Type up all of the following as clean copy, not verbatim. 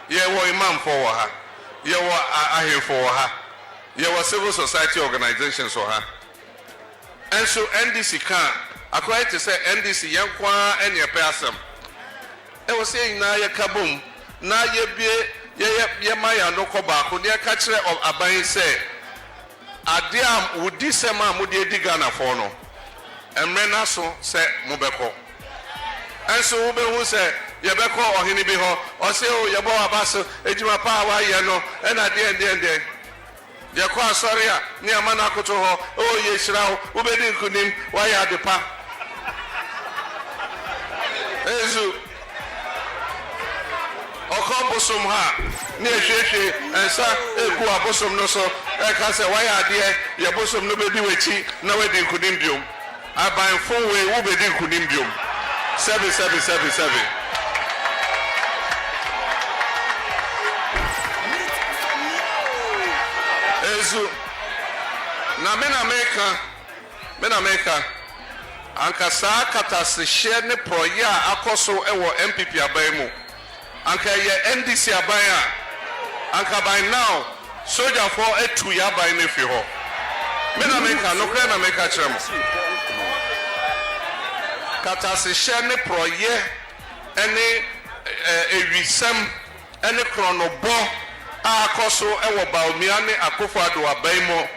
ye wo imam for ha ye wo ahe for ha ye wo civil society organizations for ha and so NDC can according to say NDC yankwa ene pe asem e wo say na ye kabom na ye bie ye maya no ko ba ko ne ka kire of aban say ade am wudi sema mo de di Ghana for no emre na so say mo beko enso wo be hu say ye beko ohini bi ho o say o ye bo abaso ejuma pa wa ye no e na de ye ko asori a ni amana akoto ho o ye hira ho wo be di nkunim wa ya de pa ezu okombosom ha ni ehwehwe ensa eku abosom no so e ka se wa ya de ye bosom no be di wechi na we di nkunim biom aban fo we wo be di nkunim biom 777 ezu na mena meka anka saa katase hye ne proya akoso ewo MPP aban mu anka ye NDC aban a anka by now soldier for etu ya aban ne fi ho mena meka no kra na meka kire mo katase hye ne proye ene ewisam ene kronobo akoso ewo baumia ne akofo ado aban mu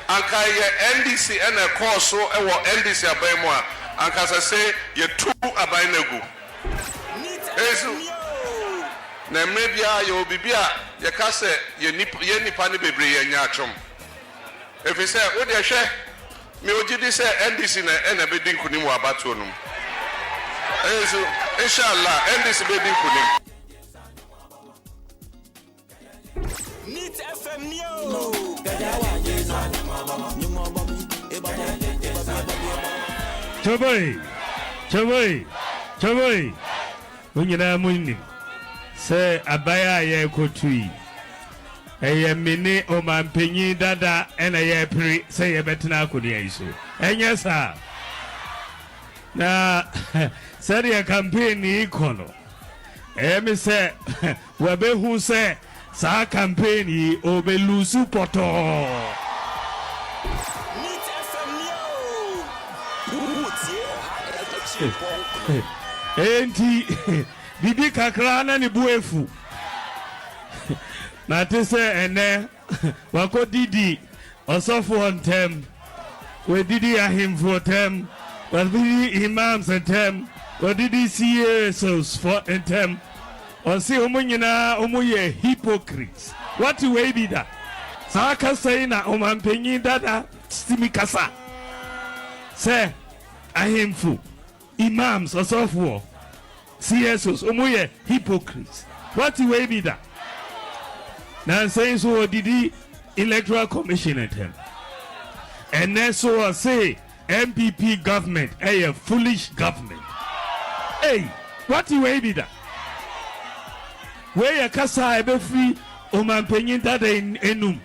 anka ye NDC ene koso ewo NDC aban mu a anka se ye tu aban nagu ezu na mmebia ye obibia ye ka se ye nipa ne bebre ye nya atwom efise wo de hwe me ogidi se NDC na ene be din kunim wa bato no ezu inshallah NDC be din kunim Choboi. Unyina munim. Se abaya ye kotui. Eye mini o mampenyi dada ena ye pri se ye betena akodi iso. Enye sa. Na seri ya campaign ikono. Me se wabehu se sa campaign yi obelusu poto. Enti bibi kakra na ni buefu na te se ene wako didi osofo ontem we didi ahimfo ontem we didi imams ontem we didi CSOs for ontem on si omunyina omuye hypocrites what we be that saka say na omampenyi dada stimikasa se ahimfo imams osofo CSOs omuye hypocrites what way be that now saying so did the electoral commission at him and then so say MPP government a foolish government hey what way be that where ya kasa ebe free omampenyin dada in enum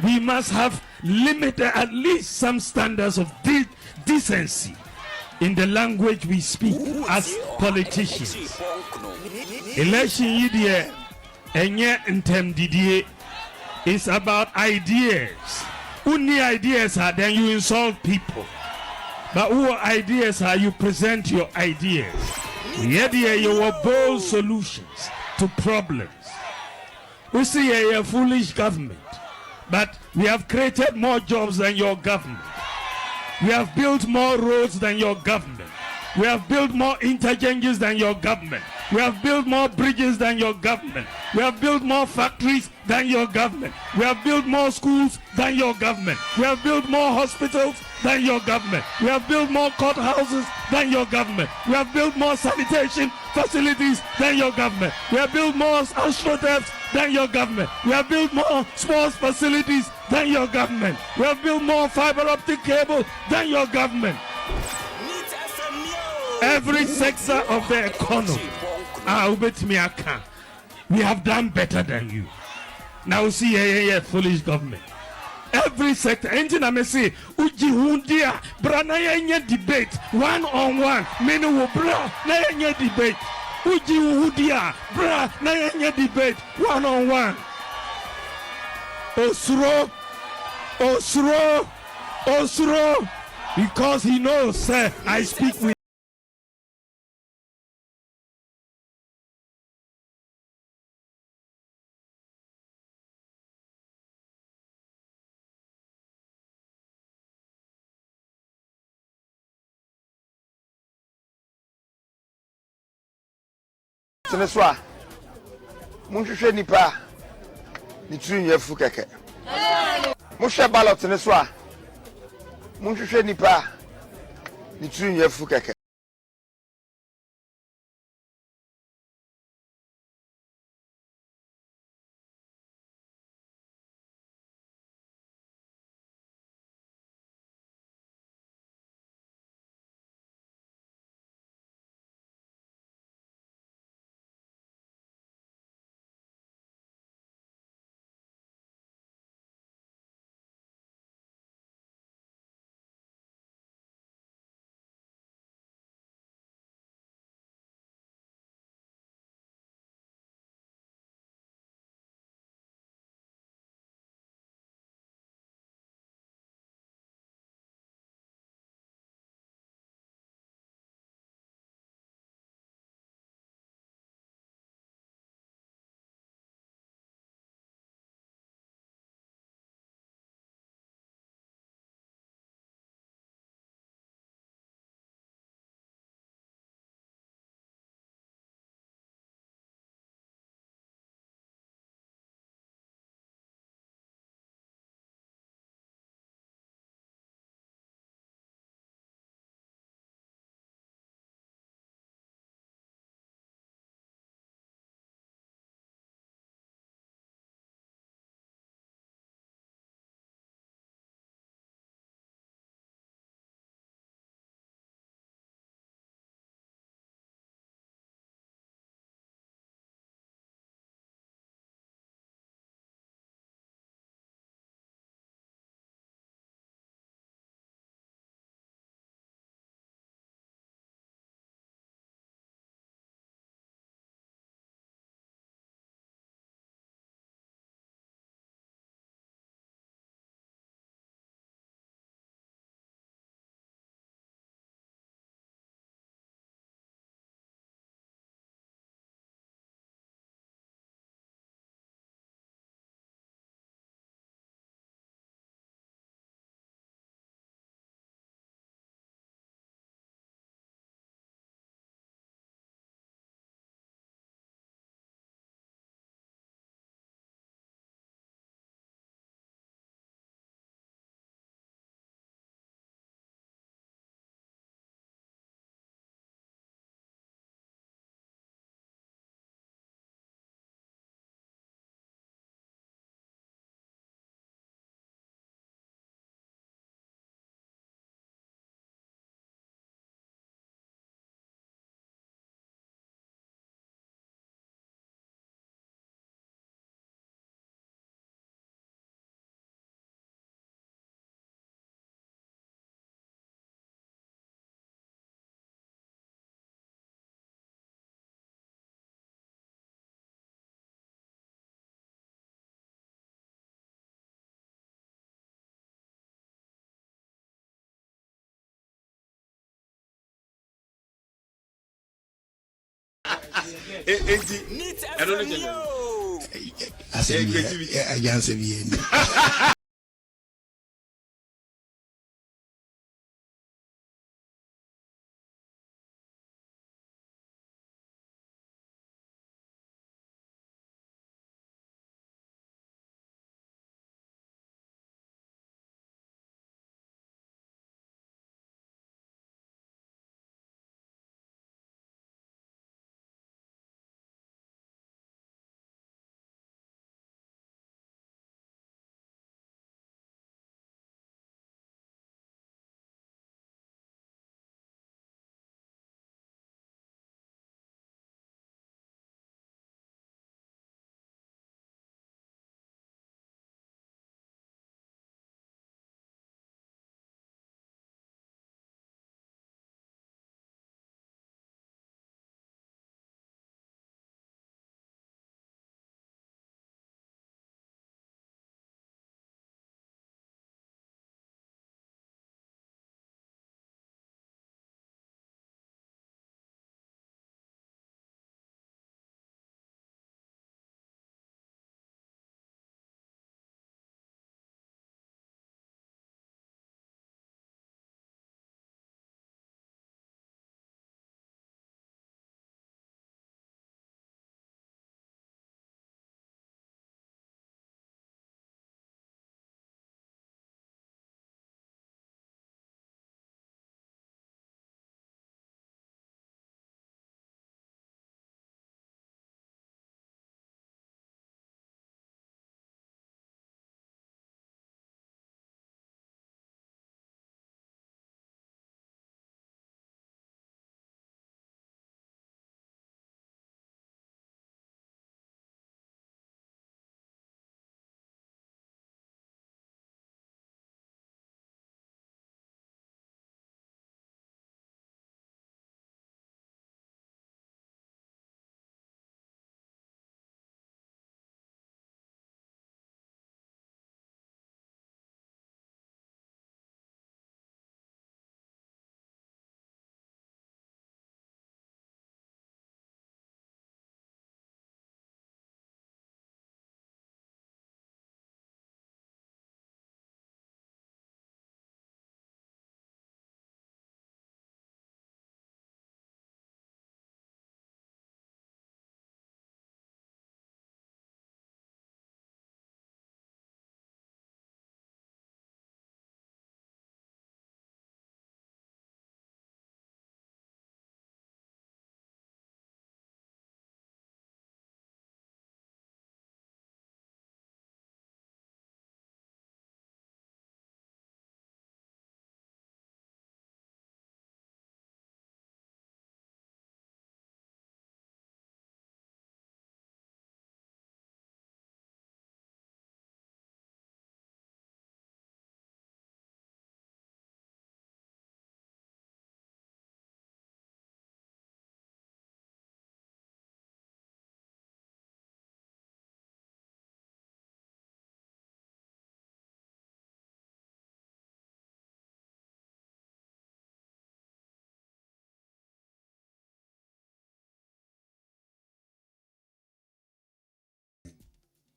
we must have limited at least some standards of decency in the language we speak as politicians. Election year enye ntem didie is about ideas. Only ideas are then you insult people. But who ideas are you present your ideas? Yet you have bold solutions to problems. We see a foolish government, but we have created more jobs than your government. We have built more roads than your government. We have built more interchanges than your government. We have built more bridges than your government. We have built more factories than your government. We have built more schools than your government. We have built more hospitals than your government. We have built more courthouses than your government. We have built more sanitation facilities than your government. We have built more astroturfs than your government. We have built more sports facilities than your government. We have built more fiber optic cable than your government. Every sector of the economy, we have done better than you. Now see a foolish government. Every sector, engine I may say, Uji Hundia, Branaya debate, one on one, many will bra, Naya debate. Uji Uhudia, bra, na yenye debate, one on one. Osuro, Osuro, Osuro, because he knows, sir, I speak with. Seneswa, munhwehwɛ nipa ne tiri nyɛ fu kɛkɛ. Mohwɛ ballot ne so a munhwehwɛ nipa ne tiri nyɛ fu kɛkɛ. I don't know. I said,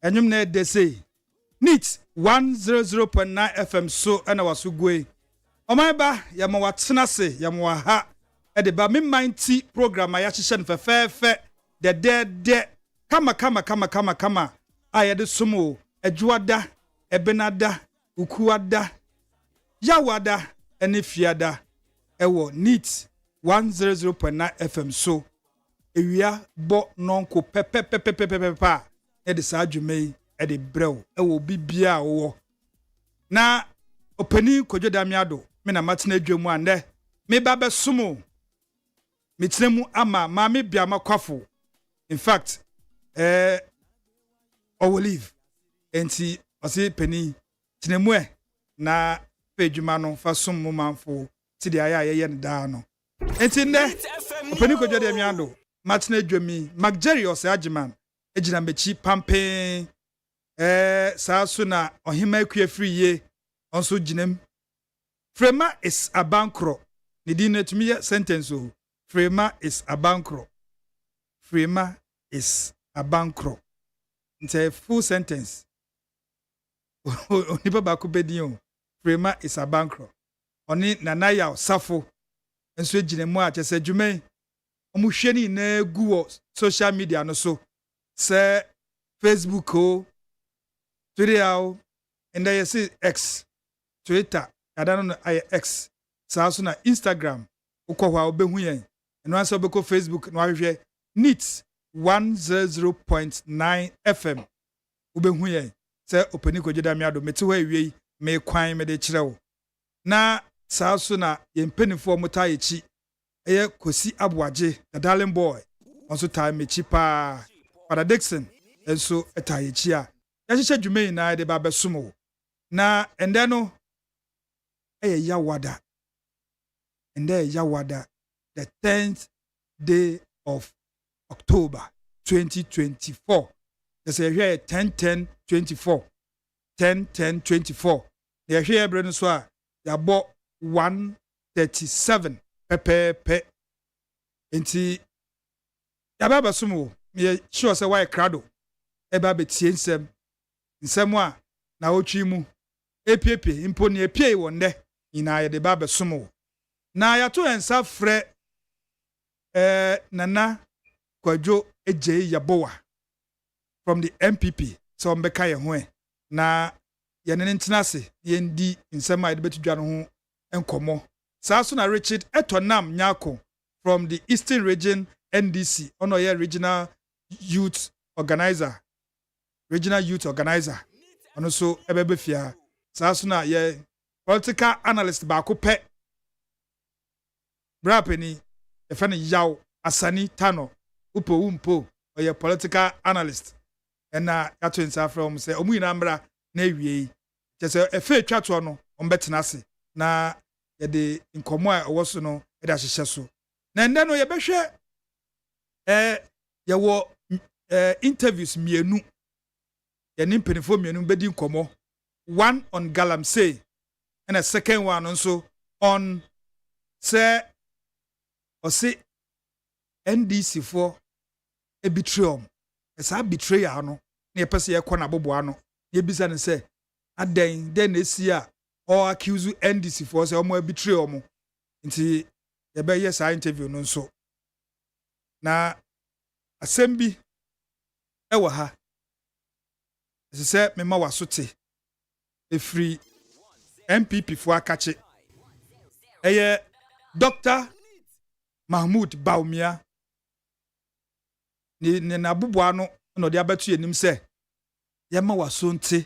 enyum na de say NIT 100.9 FM so ana waso goe oman ba ya ma watena se ya ma ha e de ba me mighty program ya hyehyɛ no fefefe de kama aye de somo adwuada ebenada ukuada yawada ene fiada ewo NIT 100.9 FM so ewia bo nonko pepepepepepepa e de sa adwumai e de brew ewo bibia wo na opani KWADWO ADDO me na matena adwamu ande me ba be somo me tenemu ama ma me bia makwafo in fact I will leave enti ose pani tenemu na pedwuma no fa som mo manfo ti de aya ye ne da no enti nde opani KWADWO ADDO matena adwami magjerry ose agiman ejina mechi pampe saa so na ohima akua free ye onso ginem Frema is a bankro ni di na tumi sentence o Frema is a bankro Frema is a bankro nte full sentence onipa ba ko bedin o Frema is a bankro oni nanaya safo enso ginemu a chese dwumen omu hwani na gu wo social media no so se Facebook o Twitter o and I say X Twitter I don't know X saa so na Instagram ukwa obehu yen eno ansa obeko Facebook no ahwehwe NIT 100.9 FM ubehu yen se opani KWADWO ADDO meti ho awie me kwan me de kirewo na saa so na yempenifo motayechi eye kosi abuaje the darling boy onso time mechi pa Father Dixon enso etayechi a yahyehyɛ dwumai na de ba besomo na ende no yawada and there yawada the 10th day of October 2024 there's a here 10-10-24 10-10-24 the here brand so a ya bought 137 pepe enti ya baba sumo me sure say why crowd e ba betie nsem a na otwi mu epiepie impo ne epie wonde ina ye de ba besomo na ya to ensa frɛ Nana KWADWO eje yabowa from the MPP so mbeka ye ho na ye ne ntenase ye ndi nsɛm a de betudwa no ho enkomo saa so na Richard Etonam Nyako from the Eastern Region NDC ono ye regional youth organizer ono so ebebe fia saa so na ye political analyst ba ko pe brapeni e fa ne yaw asani tano upo umpo oye political analyst ena yato insa from say omu ina mbra na ewie je say e fa twato no ombetena ase na ye de nkomo a owo so no e da hyehye so na nda no ye behwe ye wo interviews mienu ye ni mpenifo mienu bedi nkomo one on Galamsey and a second one also on say or say NDC for a betrayal. As a betrayer no near person ya kwana bobo no ye bisa ne say aden then this year or accuse NDC for say omo betrayal mo nti ye be yes I interview no so na assembi ewa ha say me ma wasote e free MPP for akache eye Dr. Mahmoud Baumia ni na bubua no no de abetu enim se yema wasonte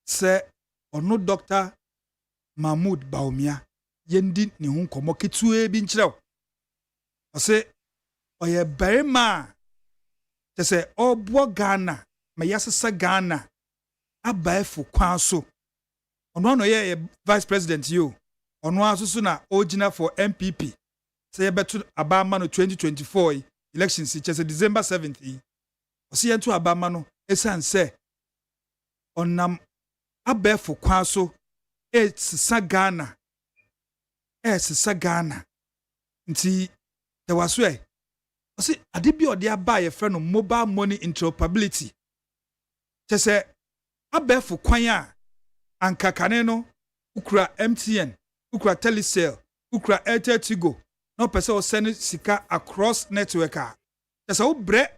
se ono Dr. Mahmoud Baumia yendi ni hu komo ketu e bi nkirew ose oye berima te se obo Ghana ma yasesa Ghana abaefu kwan so ono no ye vice president yo ono asusu na original for MPP say betu abama no 2024 elections chese December 7th osi yentu abama no esan se onam abaefu kwan so esesa Ghana nti there was way osi ade bi ode aba ye frɛ no mobile money interoperability kyese abefo kwan a anka kane no ukura MTN ukura Telecel ukura Airtel Tigo no pese o send sika across network a kyese wo bre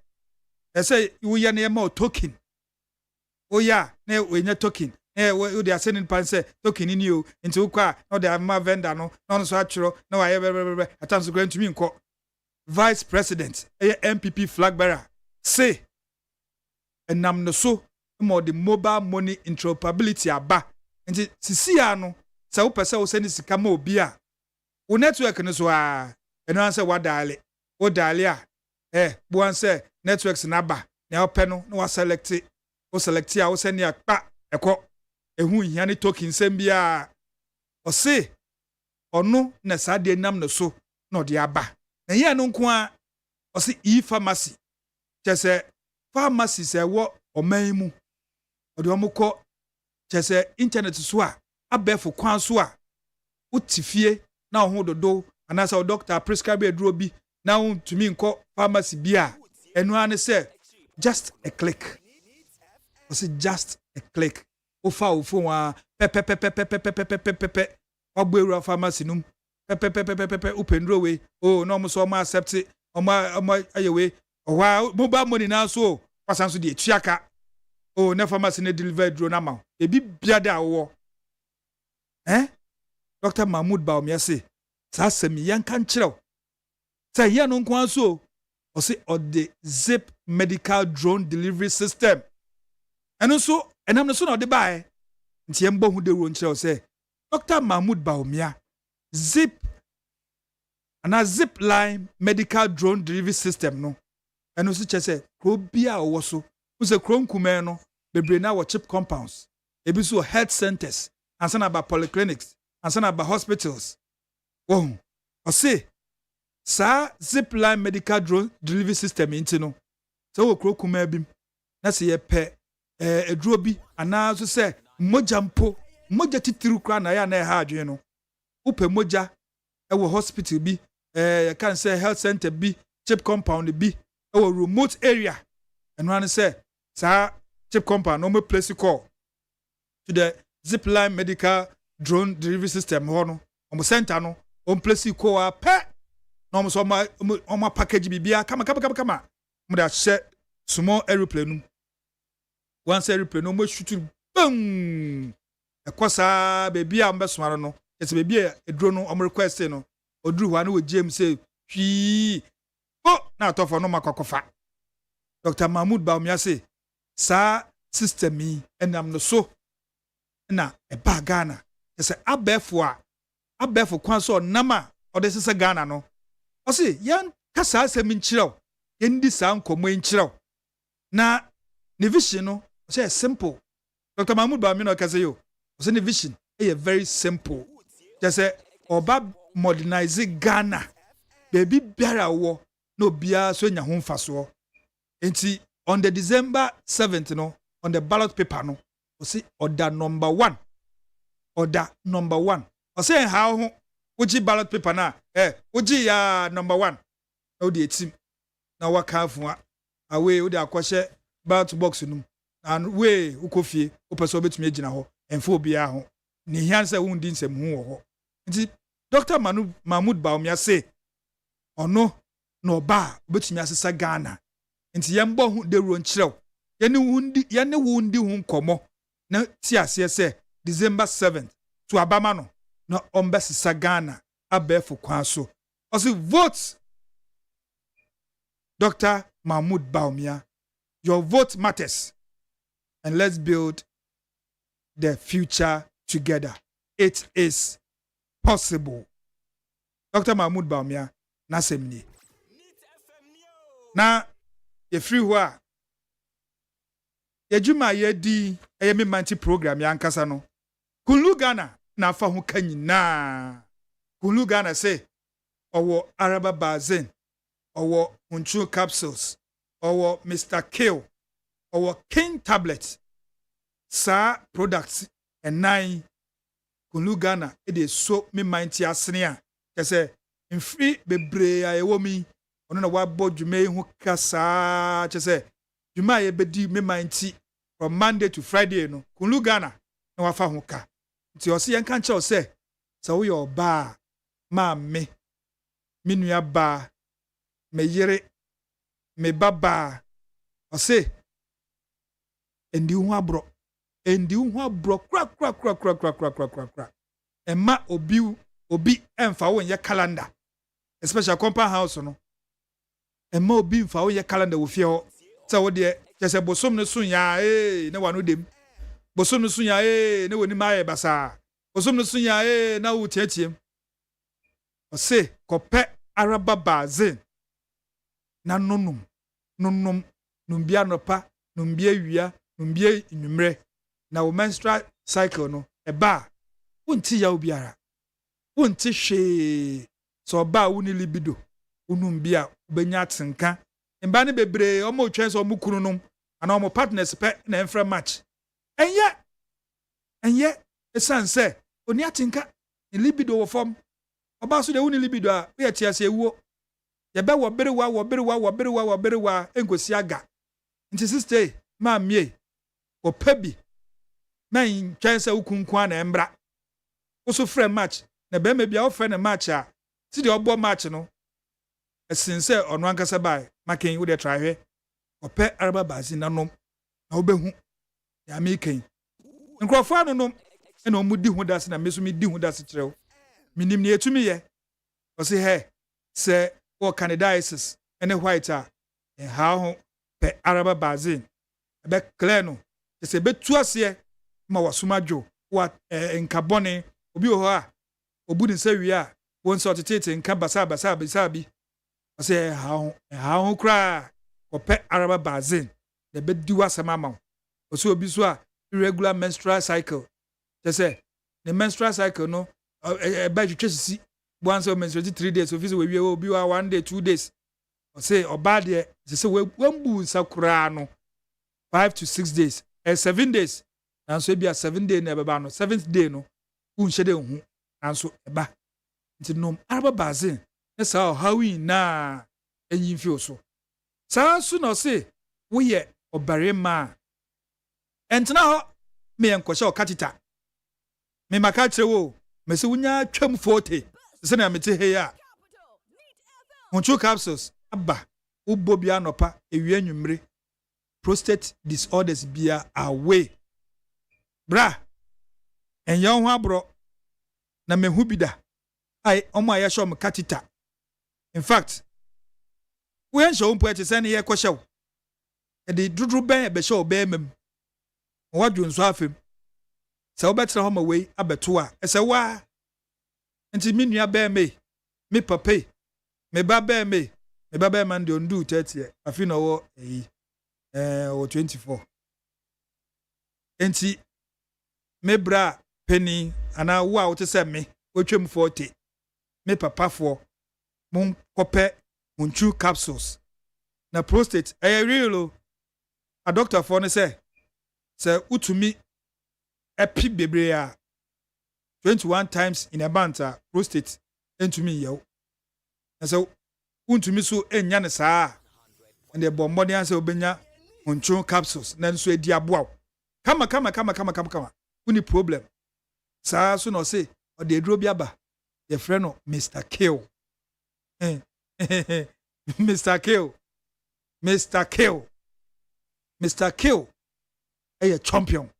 ese wo ye na ma token o ya na we nya token we dey sending pan say token ni o nti ukwa no dey ma vendor no so atwero na wa ye atanso grant me nko vice president MPP flag bearer say enam no so mo the mobile money interoperability aba nti sisi ya no se wo pese wo send sika ma obi a wo network no so a eno an say wadale wo dale a bo an say networks na ba na ope no na wa select a wo send ya pa eko ehu hia ne token sem bia o se ono na sade nam no so na ode aba na ye no nko a o se e-pharmacy chese pharmacy se wo oman mu ode omukọ chese internet so a abefo kwan so a utifie na ho dodo anasa o doctor prescribe aduro bi na ho tumi nkọ pharmacy bi a enu ane se just a click o se just a click ofa ofo wa pepepepepepepepepepe ogberu pharmacy num pepepepepepe upendro we oh no mo so ma accept omo ayewe owa mobile money na so pasan so de etuaka oh na pharmacy na deliver dro na ma ebi biada wo Dr. Mahmoud Bawumia say sa semi yan kan kirew say yan no nko so o say o the zip medical drone delivery system eno so enam no so na o de bae nti embo hu de ro nkirew say Dr. Mahmoud Bawumia zip line medical drone delivery system no eno so chese kro bia wo so use kro nkume no bebre na wo chip compounds ebi so health centers ansana ba polyclinics ansana ba hospitals oh o say sa zip line medical drone delivery system into no so wo kro kuma bim na se ye pe eduro bi ana so say moja titiru kra na ya na ha adwen no upe moja ewo hospital bi you can say health center bi chip compound bi ewo remote area and one say sa chip compound no me place call to the zip line medical drone delivery system ho no omo center no on place call a pe no omo so omo package bibia kama mo da share small aeroplane once aeroplane no mo shoot bang ekosa baby am besomaro no ese baby edro no omo request no oduru wa no we James say hwi na atofo no makokofa Dr. Mahmoud Bawumia say sa system yi enam no so na eba Ghana ese abefo kwan so nama ode sese Ghana no o say yan kasa asem nkirew yendi sa nkomo nkirew na ne vision no say simple Dr. Mahmoud Bawumia no kase yo o say ne vision e very simple just say oba modernize Ghana baby biara wo no bia so nya ho mfaso enti on the December 7th no on the ballot paper no o say order number 1 o say how ho uji ballot paper na uji ya number 1 o de team na waka afua awe o de akwhye ballot box num and we ukofie o pese obetumi agina ho enfo bia ho ni hian se wundi nsem hu wo ho nti Dr. Mahmoud Bawumia say ono no ba obetumi asesa Ghana nti yembo hu de ro nkirew yene wundi hu nkomo na ti ase se December 7th to abama no na ombesesa Ghana abefo kwan so also vote Dr. Mahmoud Bawumia, your vote matters and let's build the future together. It is possible. Dr. Mahmoud Bawumia nasemni na ye free wa ye juma ye di ye me manti program ya nkasa no Kunlu Ghana na fa ho kanyina Kunlu Ghana say owo araba bazen owo unchu capsules owo Mr. Kill owo King tablet sa products and 9 Kunlu Ghana e dey so me manti asene a kese mfiri bebre a ewo mi ono na wabo dwuma hu kasa kese dwuma ye bedi me manti from Monday to Friday no kunlu Ghana na wafa ho ka nti o se yenka nche o se wo yo ba ma me nua ba me yere me baba o se endi hu abro kra emma obi emfa wo nye calendar especially compound house no emma obi emfa wo nye calendar wo fie ho se wo de se bosom no sun ya ne wano dem bosom no sun ya ne woni maye basa bosom no sun ya na wo tiatiem o se kope araba bazin na nonum bia nopa bia wia bia inumre na wo menstrual cycle no eba wonti ya obiara wonti hwe so ba wo ni libido unum bia ubenya atenka mba ne bebre omo twen so omo kununum ana omo partners pe na enfra match enye esanse oni atenka ni libido wo form oba so de wo ni libido a we atiase ewuo ye be wo berewa engosi aga nti sister ma mie o pabi man twen se ukunkwa na embra wo so frɛ match na be me bia wo frɛ na match a ti de obo match no esinse ono ankasa bai makin wo de try opɛ araba bazi nanom na wo behu ya makin nkrofo anonom na omudi hu dase na meso mi di hu dase kyerɛw minim ne etumi ye o se he se wo candidiasis ene white a ha ho pɛ araba bazi be clear no se betu ase ma wasomadwo wa nkabone obi ho a obudi nsa wi a won so tetete nka basa bi ase ha ho kra opɛ araba bazin de be di wasama ma oso obi so a irregular menstrual cycle say the menstrual cycle no ba twetwe sisi once o menstruate 3 days office we obi wa 1 day 2 days o say oba de say wambu nsa kra no 5 to 6 days 7 days nanso bia 7 day na beba no 7th day no unhye de hu nanso eba nti nom araba bazin na sa hawi na enyi mfio so sa su no se wo ye obare ma entna ho me enkohye okatita me maka kire wo me se wunya twam 40 se na mete he ya onchu capsules aba ubo bia nopa ewie anwumre prostate disorders bia away bra enye ho abro na mehu bida ai omo aye show me katita in fact we en show mpo se na ye kwhyew e de dudru ben e be show be mem wadwo nso afem se wo betre ho ma wei abeto a ese wa nti mi nua be me papa me ba be man de ondu 30 afi no wo o 24 enti me bra penny ana wo a wo te se me wotwem 40 me papa fo mon kopɛ monchu capsules na prostate real a doctor for ne se utumi epi bebre a 21 times in a month prostate entumi yew na se untumi so enya ne saa and the bombodi an se obenya monchu capsules na nso edi aboa kama uni problem saa so no se o de eduro biaba ye frɛ no Mr. Kill Mr. Kill a champion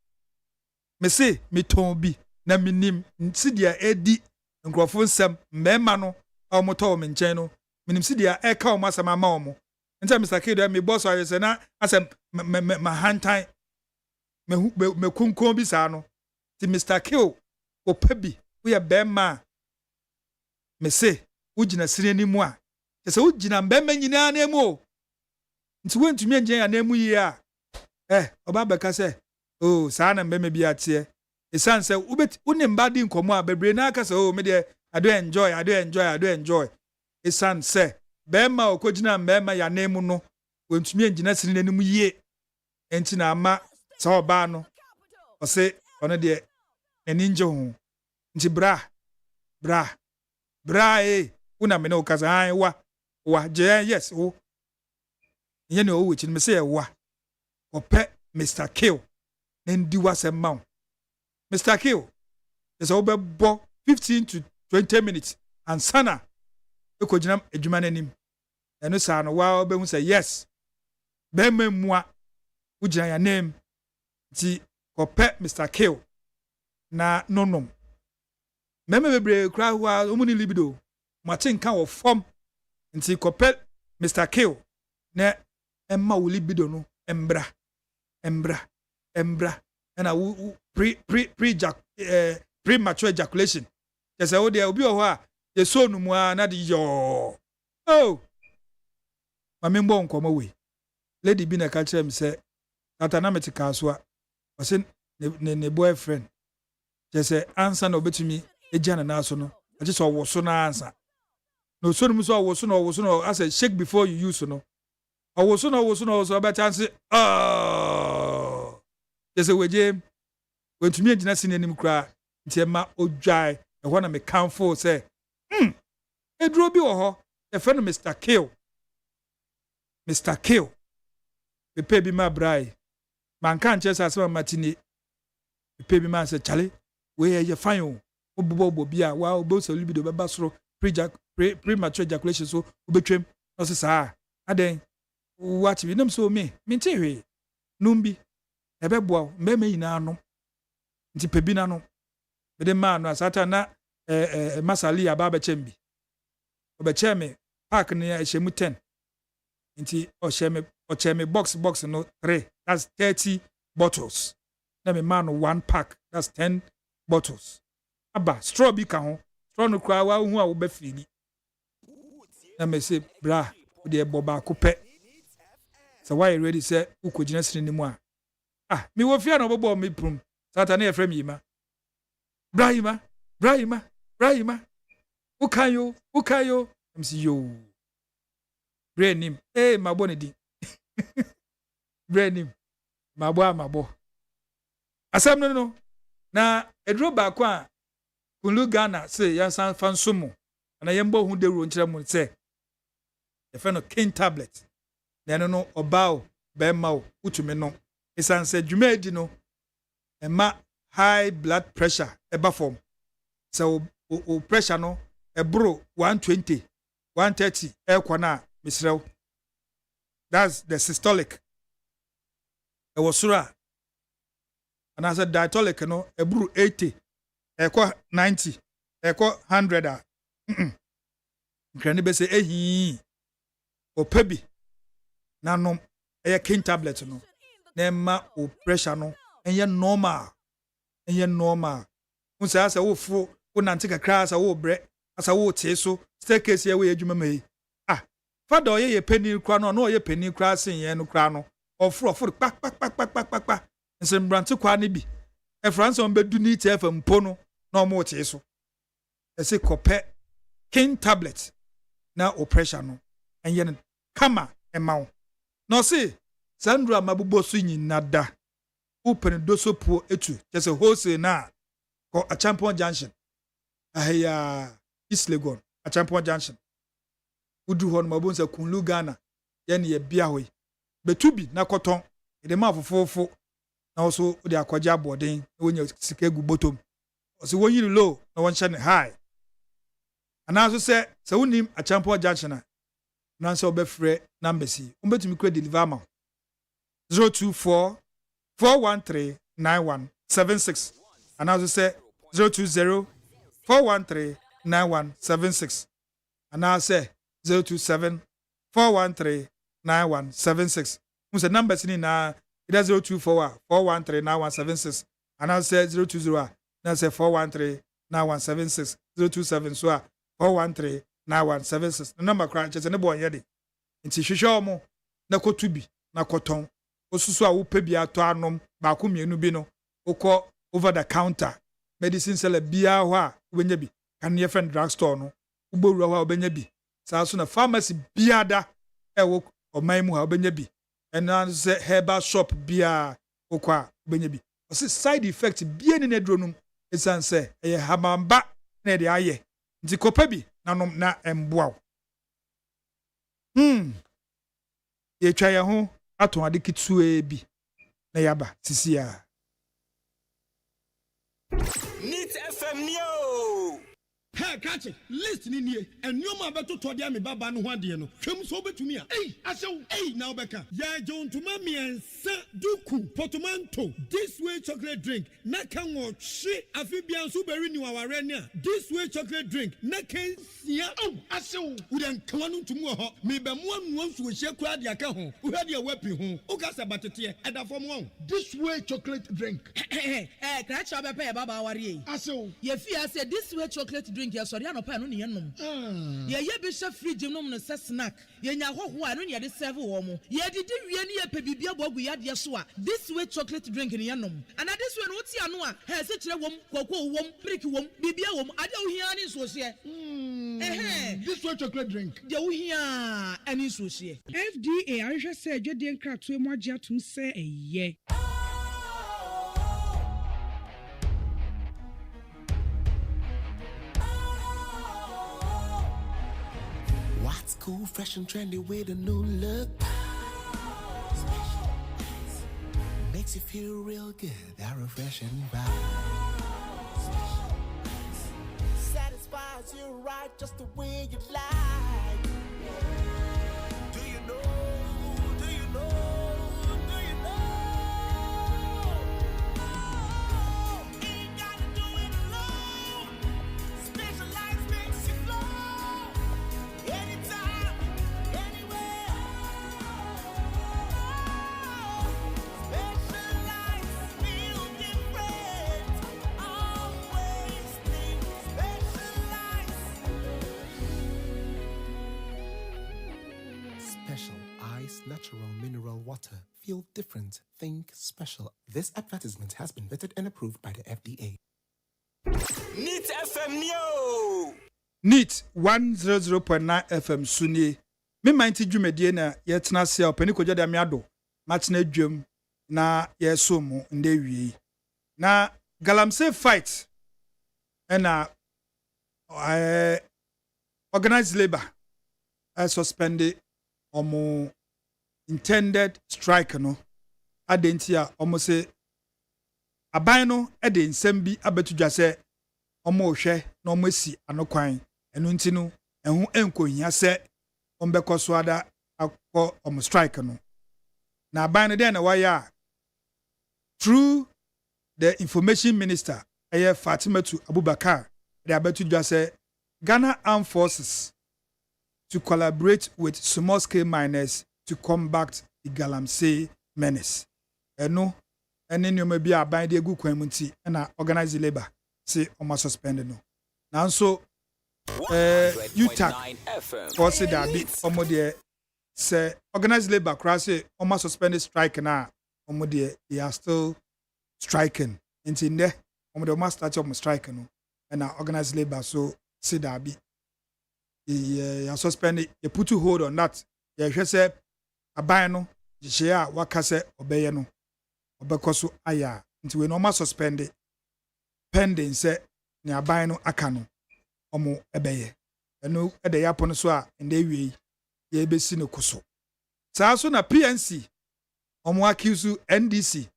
me say me ton bi na minim nsidia edi nkrofo nsem mema no omoto me nchen no minim sidia e ka omo asama ma omo nta Mr. Kill me boss aye se na asem ma hantan me kunkon bi sa no ti Mr. Kill opabi wo ye bema me say ugina sire ni mu a se ugina mbemma nyina na emu nti wentumi ngen ya na emu yi a oba beka se saa na mbemma bi atie esan se uni mbadi nkomo a bebre na aka se me de I do enjoy esan se bemma okogina mbemma ya na emu no wentumi ngina sire ni mu yi enti na ama sa oba no o se ono de eni nje ho nti bra una me no kaza han wa je yes o ye ne o wichi me say wa opɛ Mr. Kill na ndi wasɛm ma wo Mr. Kill is wobɛbɔ 15 to 20 minutes and sana ekɔgyina adwuma n'anim ɛno saa no wa wobɛhu sɛ yes bɛma mua wogyina ya name nti kɔpɛ Mr. Kill na nonom mɛma bebree kora ho a ɔmu ne libido mate nka wɔ fam nti kɔpɛ Mr. Kill na ɛma wo libido no embra ɛna wo premature ejaculation kyesɛ wo de obi wɔ hɔ a yɛso no mu a na de yo oh mame mbɔ nkɔmɔ we lady bi na ka kyerɛ me sɛ tata na mete ka so a ɔsɛ ne boyfriend kyesɛ ansa na obetumi egya na naso no agye sɛ ɔwɔ so na ansa na oso no mu so ɔwɔ so na asɛ shake before you use no ɔwɔ so na ɔbɛ chance kyesɛ wegye wentumi egyina sine nim kra nti ma odwae ɛhɔ na me kanfo sɛ eduro bi wɔ hɔ ɛfɛ no Mr. Kill pepe bi ma brai man kan kyɛ sɛ asɛm matini pepe bi ma sɛ chale we yɛ fan o obobo bi a wa obo sɛ libido bɛba soro premature ejaculation so obetwem no sɛ saa aden what we nam so me nte hwe numbi ɛbɛboa mbɛma nyinaa no nti pebi na no bede ma no asata na masali aba bɛkyɛm bi ɔbɛkyɛ me pack ne ɛhyɛ mu 10 nti ɔkyɛ me box no 3 that's 30 bottles na me ma no 1 pack that's 10 bottles aba straw bi ka ho straw no kra wa hu a wo bɛfiri na me say bra wo de ɛbɔ ba ko pɛ so why ready say ukɔgyina sini ni mu a me wo fia na ɔbɛbɔ me prum sata na yɛfrɛ me yima Brahima ukayo msiyo brenim mabo ne di brenim mabo asam no na edro ba ko a kunlu Ghana se yansan fansomo na yembo hu dewuro nkyerɛ mu se yɛfrɛ no king tablet na no obao bɛma utumi no esan se dwuma edi no ɛma high blood pressure eba form so o pressure no ebro 120 130 ekwana misrew that's the systolic e wasura and as a diastolic no ebro 80 ekwa 90 ekwa 100 a nkran be say ehi o pebi nanom eye king tablet no na ma o pressure no enye normal unsa asa wo fro wo nante kakra asa wo bre asa wo tie so staircase ye we adwuma mai fada oye penny kra no ye penny kra sen ye no kra no ofro pak nsembrante kwa ne bi e france on bedu ni tie fa mpo no na o mo tie so e se kopɛ king tablet na o pressure no enye no kama e mawo no se sandra mabubo so nyinada open doso po etu just a wholesale na ko a champion junction ahya East Legon a champion junction udu hon mabon sa kunlu Ghana ye ne ye bia hoyi betubi na koton ede ma fofofo na also de akwaja boden na wonya sika gu bottom so wonyiri low na wonche ne high anaso se wonim a champion junction na so obefre number si umbetumi kre deliver ma 024 4139176 and also say 020-413-9176 and I say 027-413-9176. Who's the numbers in now? It is 024-413-9176 and I say 020 now say 413-9176 027 so 413-9176. The number crunches and the boy yedi. Inti shisho mo na kotubi na koton. Osusu a wo pebi ato anom ba ko mienu bi no ukọ over the counter medicine seller bia ho a obenya bi kan ye friend drug store no ugbowura ho a obenya bi saa so na pharmacy bia da wo oman mu ha obenya bi ena se herbal shop bia ukọ a obenya bi o se side effect bia ni na duro num esan se eye hamamba na de aye nti kopa bi nanom na emboa ye twa ye ho aton ade kitue bi na yaba sisia Neat FM Neo. Hey, catch it. Listen in here. And you ma beto to dia me baba no ho ade no. Twem so betumi a. Hey, asew. Hey, now beka. Ya John to mami ensa duku portmanteau. This way chocolate drink. Na kan wo hwe afibia so beri ni waware ne a. This way chocolate drink. Na kan sia. Oh, asew. Udan klanu tumu ho. Me be mo anu so hye kura de aka ho. Wo hwe de wapi ho. O ka se batete e da fom ho. This way chocolate drink. Catch up a baba wari. Asew. Ye fear say this way chocolate drink. Ya sorry anopa no ne yenom ye be hwe fridge nom no se snack ye nya hoho a no ne de serve wo mo ye didi wie ne ye pe bibia bogu ya de so a this way chocolate drink ne yenom and this way no ti ano a he se kire wom kokko wom brick wom bibia wom ade wo hia ne so hye This way chocolate drink. de wo hia ani so hye FDA ahwehwe se adwede nkratoe mo agye atum se eye What's cool, fresh and trendy with a new look? Makes you feel real good, that refreshing vibe. Satisfies you right just the way you like. Do you know? Do you know? Do you know? Ain't gotta do it alone. Specialized makes you flow. Anytime, anywhere. Specialized feel different. Always think specialized. Special Ice Natural Mineral Water. Feel different. Think special. This advertisement has been vetted and approved by the FDA. Neat FM Neo. Neat 100.9 FM Sunni. Me mighty dwumadie na yetena se opani kojo da me ado. Matena dwam na yeso mu nde wie. Na galamsey fight na organized labor suspended omo intended strike no adentia omo se aban no e de nsem bi abetudwa se omo hwe na omo si anokwan enu nti no ehu enkohia se ombekọ so ada akọ omo strike no na aban no den na waya through the information minister Fatimatu Abubakar they abetudwa se Ghana Armed Forces to collaborate with small scale miners to combat the galamsey menace. Eno ene nyoma bi aban de egu kwan mu nti na organized labor say omo suspend no. Nanso UTAC force that be omo de say organized labor cross say omo suspended strike na omo de they are still striking until there omo de omo start omo strike no na organized labor so say that be you suspended you put a hold on that you hwe say aban no je a waka say obeye no obekọ so aya nti we no ma suspended pending say ne aban no aka no omo ebeye eno ede yapo no so a ende wie ye besi no koso saa so na PNC omo accuse NDC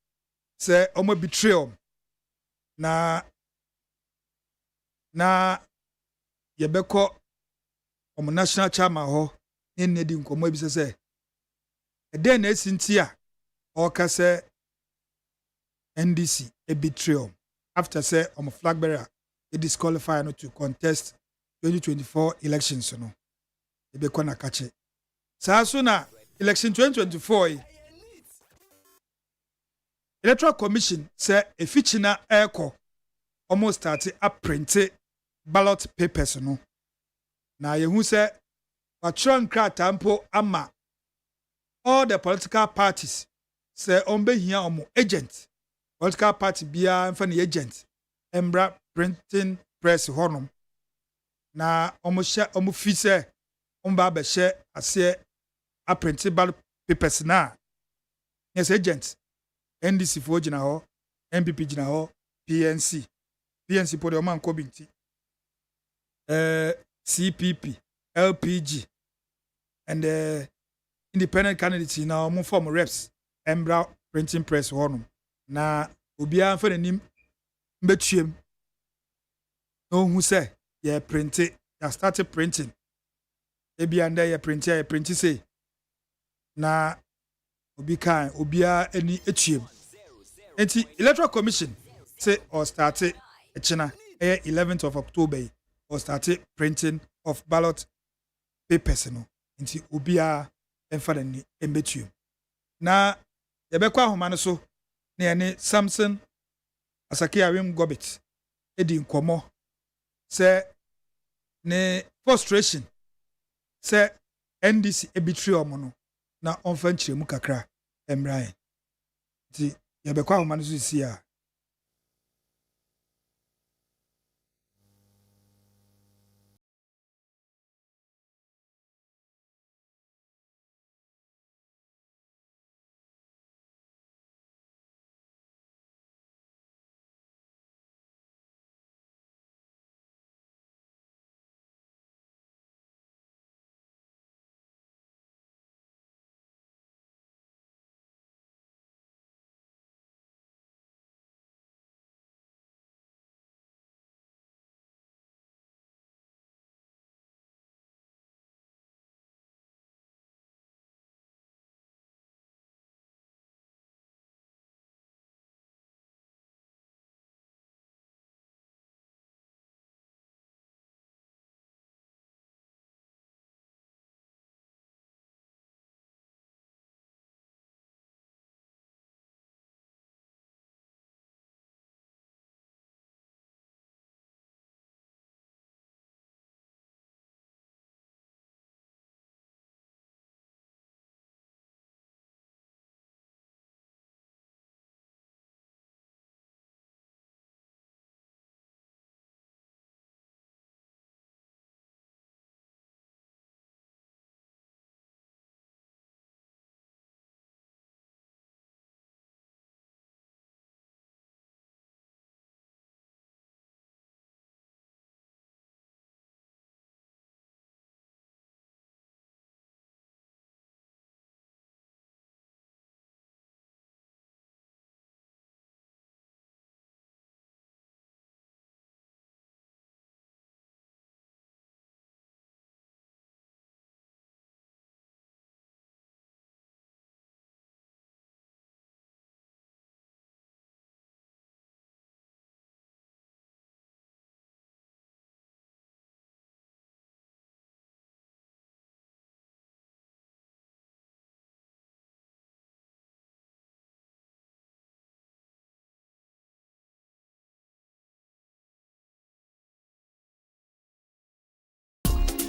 say omo betrayal na yebekọ omo national chairman ho ne di nkomo bi se eden na esinti a o ka se NDC a betrayal after say omo flag bearer e disqualify no to contest 2024 elections no ebekọ na kache saa so na election 2024 Electoral Commission say efichina eko almost start a print ballot papers no na yehu say watron krata mpo ama all the political parties say ombehia omo agent political party bia mfa ne agent embra printing press honum na omo fi say omba be she ase a print ballot papers na yes agent NDC for gina ho MPP gina ho PNC po de oman ko binti CPP LPG and independent candidates na omo form reps embra printing press honum na obia fa nanim mbetwiem no hu say ye print it ya start printing ebi anda ye print say na obi kan obia ani etwiem enti electoral commission say or start echina 11th of October or start printing of ballot papers no enti obia emfa ni embetwiem na yebekwa ahoma no so na ye Samson Asake Awim Gobit edi nkomo say ne frustration say NDC ebitri omo no na onfa nchiremu kakra emran ti yebekwa ahoma no so si a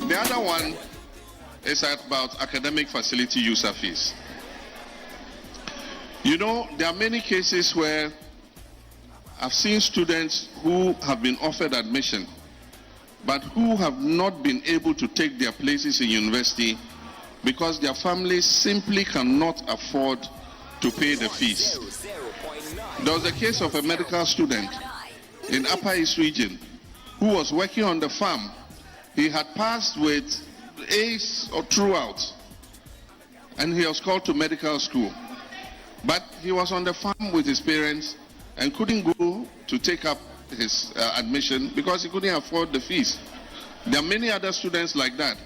The other one is about academic facility user fees. You know, there are many cases where I've seen students who have been offered admission, but who have not been able to take their places in university because their families simply cannot afford to pay the fees. There was a case of a medical student in Upper East region who was working on the farm. He had passed with A's or throughout, and he was called to medical school. But he was on the farm with his parents and couldn't go to take up his admission because he couldn't afford the fees. There are many other students like that.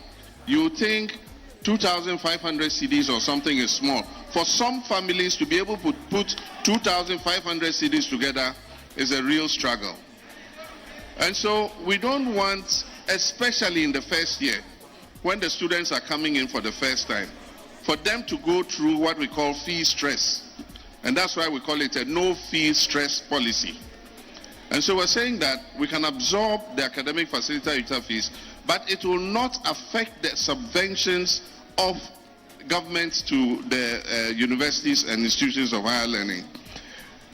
You think 2,500 CDs or something is small. For some families to be able to put 2,500 CDs together is a real struggle. And so we don't want, especially in the first year, when the students are coming in for the first time, for them to go through what we call fee stress. And that's why we call it a no fee stress policy. And so we're saying that we can absorb the academic facility user fees, but it will not affect the subventions of governments to the universities and institutions of higher learning.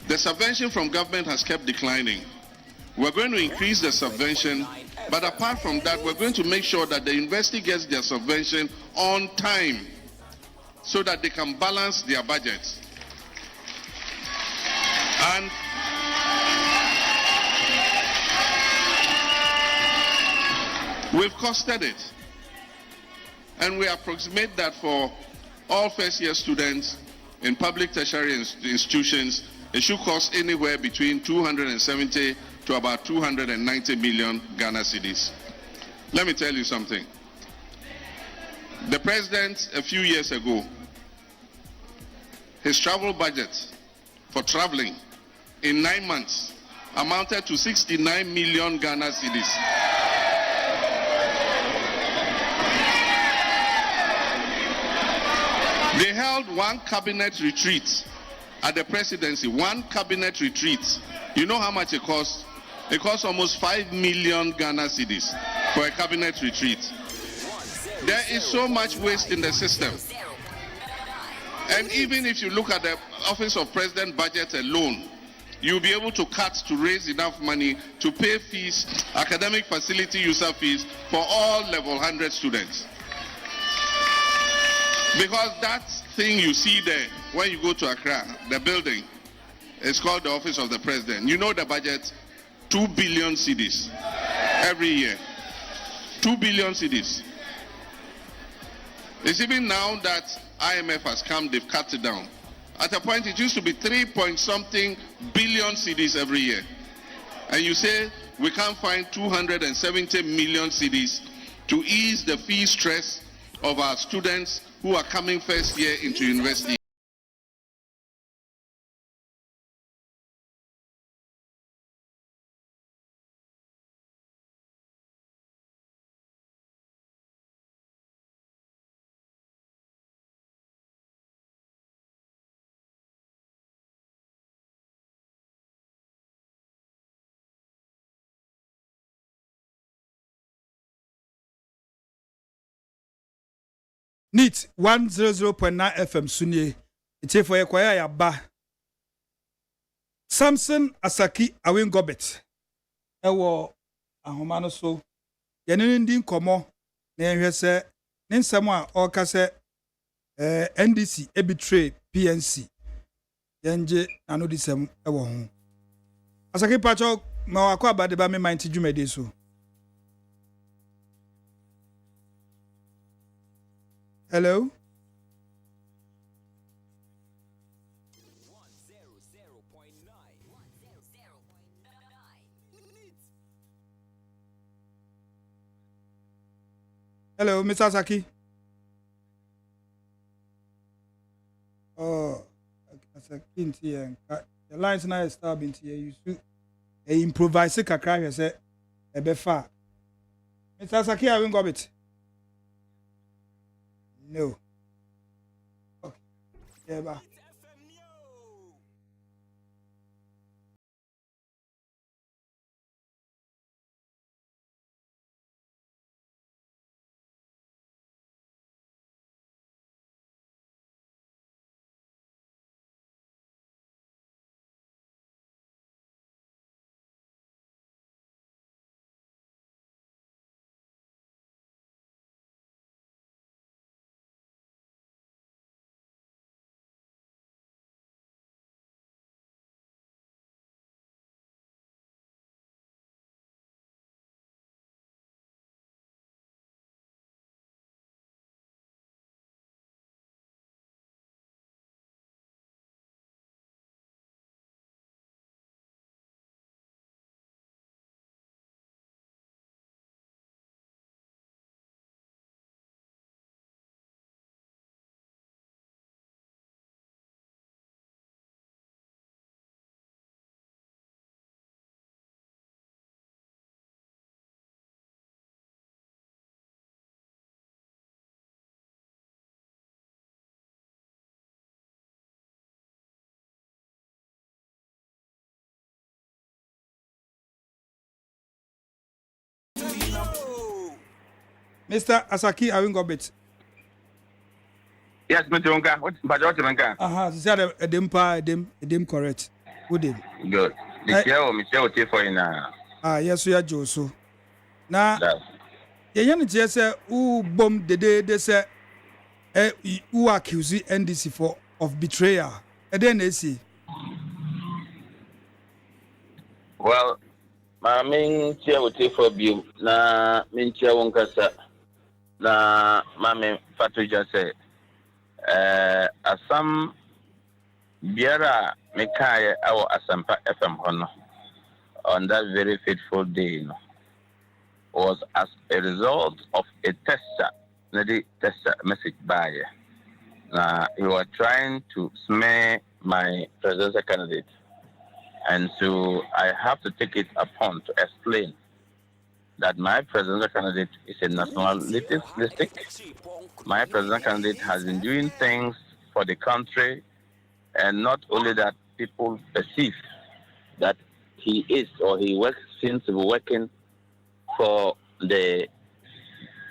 The subvention from government has kept declining. We're going to increase the subvention, but apart from that, we're going to make sure that the university gets their subvention on time so that they can balance their budgets. And we've costed it. And we approximate that for all first-year students in public tertiary institutions, it should cost anywhere between 270 to about 290 million Ghana cedis. Let me tell you something. The president, a few years ago, his travel budget for traveling in 9 months amounted to 69 million Ghana cedis. They held one cabinet retreat at the presidency, one cabinet retreat. You know how much it cost? It cost almost 5 million Ghana cedis for a cabinet retreat. There is so much waste in the system. And even if you look at the Office of President budget alone, you'll be able to cut to raise enough money to pay fees, academic facility user fees for all level 100 students. Because that thing you see there, when you go to Accra, the building, is called the Office of the President. You know the budget, 2 billion cedis every year. 2 billion cedis. It's even now that IMF has come, they've cut it down. At a point, it used to be 3-point-something billion cedis every year. And you say, we can't find 270 million cedis to ease the fee stress of our students who are coming first year into university. NIT 100.9 FM Sunye. It's for Yakwaya Yaba. Samson Asaki Awin Gobet. Ewo ahomano so. Yenene ndi nkomo na ehwe se ne nsam a oka se NDC ebitray PNC. Yenje anu disem ewo ho. Asaki pacho ma wakwa ba de ba me mind dwumade so. Hello? Hello, Mr. Saki. Oh, Saki into here. The lines now is stabbing here. You should improvise kakra here say e be far. Mr. Saki, I won't go it. No. Okay. Yeah, bye. Mr. Asaki Awingobit. Yes, Mr. Wonka. What about Wonka? Aha, she said a dim correct. Good day. Good. Michelle, for you now. Ah, yes, we are Joso. Now, you say, who bombed the day they say, who accuse NDC of betrayal. And then they see. Well, my main chair will take for you. Na main chair won't cast. Na mame Fatu just say, asam biara Mekaya our Asampa FM Hono on that very fateful day, was as a result of a tester message buyer. You were trying to smear my presidential candidate. And so I have to take it upon to explain that my presidential candidate is a nationalistic. My presidential candidate has been doing things for the country, and not only that, people perceive that he is or he seems to be working for the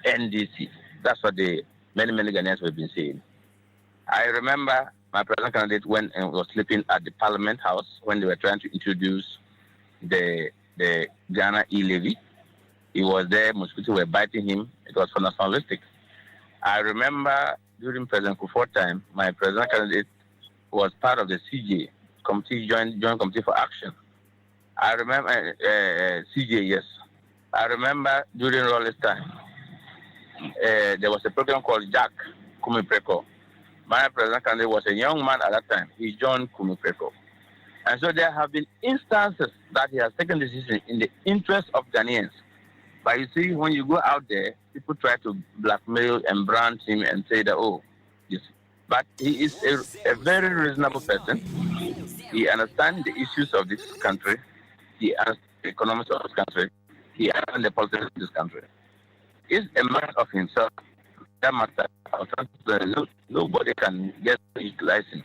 NDC. That's what the many Ghanaians have been saying. I remember my president candidate went and was sleeping at the Parliament House when they were trying to introduce the Ghana e-levy. He was there, mosquitoes were biting him. It was for nationalistic. I remember during President Kufuor time, my president candidate was part of the CJ committee, joint committee for action. I remember CJ, yes. I remember during Rawley's time, there was a program called Jack Kumipreko. My president candidate was a young man at that time. He joined Kumipreko. And so there have been instances that he has taken decisions in the interest of Ghanaians. But you see, when you go out there, people try to blackmail and brand him and say that, oh, this. But he is a very reasonable person. He understands the issues of this country. He understands the economics of this country. He understands the politics of this country. He's a man of himself. That matter. Nobody can get his license.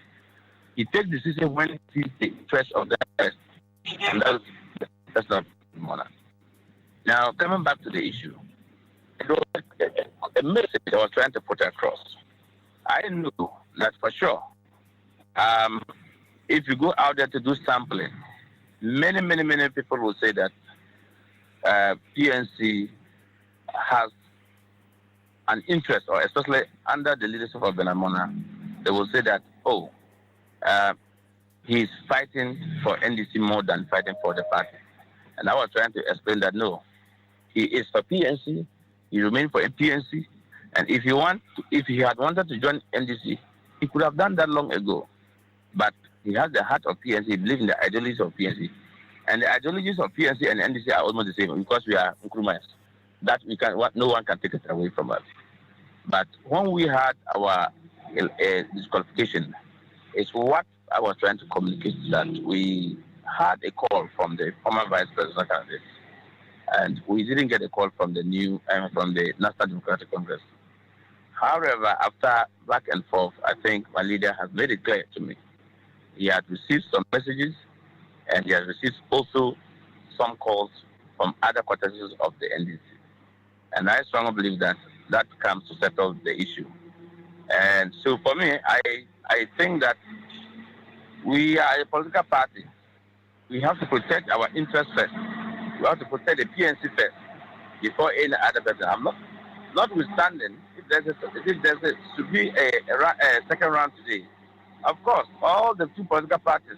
He takes decisions when he sees the interest of the rest. And that's not monarch. Now, coming back to the issue, it was a message I was trying to put across. I knew that for sure, if you go out there to do sampling, many people will say that PNC has an interest, or especially under the leadership of Benamona, they will say that, he's fighting for NDC more than fighting for the party. And I was trying to explain that no, he is for PNC, he remains for PNC, and if he had wanted to join NDC, he could have done that long ago. But he has the heart of PNC, he believes in the ideologies of PNC. And the ideologies of PNC and NDC are almost the same because we are Nkrumahs. That no one can take it away from us. But when we had our disqualification, it's what I was trying to communicate, that we had a call from the former vice president candidate, and we didn't get a call from the from the National Democratic Congress. However, after back and forth, I think my leader has made it clear to me. He had received some messages, and he has received also some calls from other quarters of the NDC. And I strongly believe that that comes to settle the issue. And so for me, I think that we are a political party. We have to protect our interests first. We have to protect the PNC first before any other person. I'm notwithstanding, if there should be a second round today, of course, all the two political parties,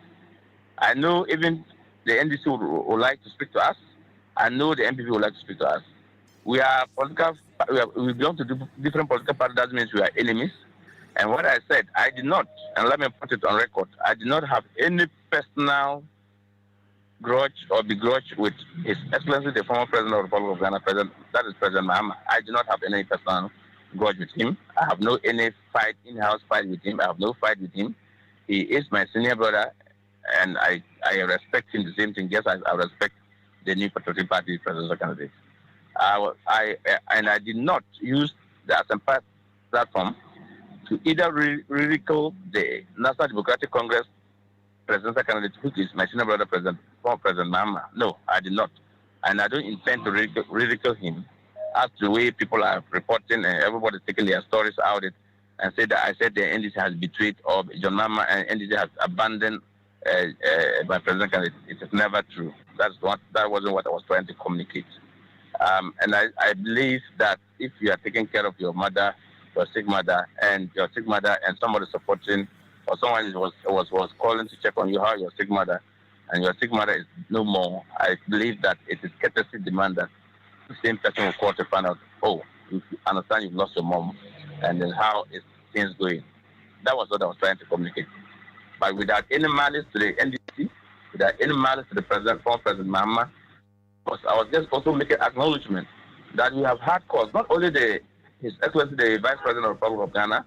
I know even the NDC would like to speak to us. I know the MPP would like to speak to us. We are political. We belong to different political parties. That means we are enemies. And what I said, I did not, and let me put it on record, I did not have any personal grudge or begrudge with His Excellency, the former President of the Republic of Ghana, that is President Mahama. I do not have any personal grudge with him. I have no any in-house fight with him. I have no fight with him. He is my senior brother, and I respect him the same thing. Yes, I respect the New Patriotic Party presidential candidate. I did not use the Asempa platform to either ridicule the National Democratic Congress presidential candidate, which is my senior brother, former President Mahama. No, I did not. And I don't intend to ridicule him as the way people are reporting and everybody's taking their stories out and say that I said the NDC has betrayed or John Mahama and NDC has abandoned my president candidate. It is never true. That wasn't what I was trying to communicate. And I believe that if you are taking care of your mother, your sick mother, and somebody supporting, or someone was calling to check on you, how your sick mother, and your sick mother is no more, I believe that it is courtesy demand that the same person will call to find out, you understand you've lost your mom, and then how is things going. That was what I was trying to communicate. but without any malice to the NDC, without any malice to the former President Mahama. Because I was just also making acknowledgement that we have had cause, not only His Excellency the Vice President of the Republic of Ghana,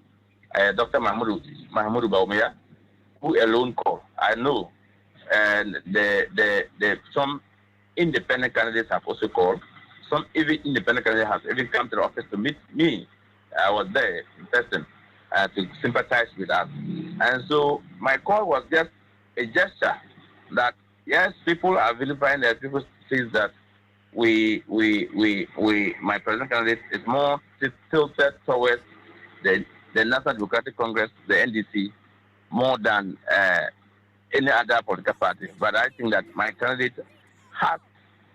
Dr. Mahmoud Bawumia, who alone called. I know, and some independent candidates have also called. Some even independent candidates have even come to the office to meet me. I was there in person to sympathize with us. And so my call was just a gesture that, yes, people are vilifying that people see that my president candidate is more tilted towards the National Democratic Congress, the NDC, more than any other political party. But I think that my candidate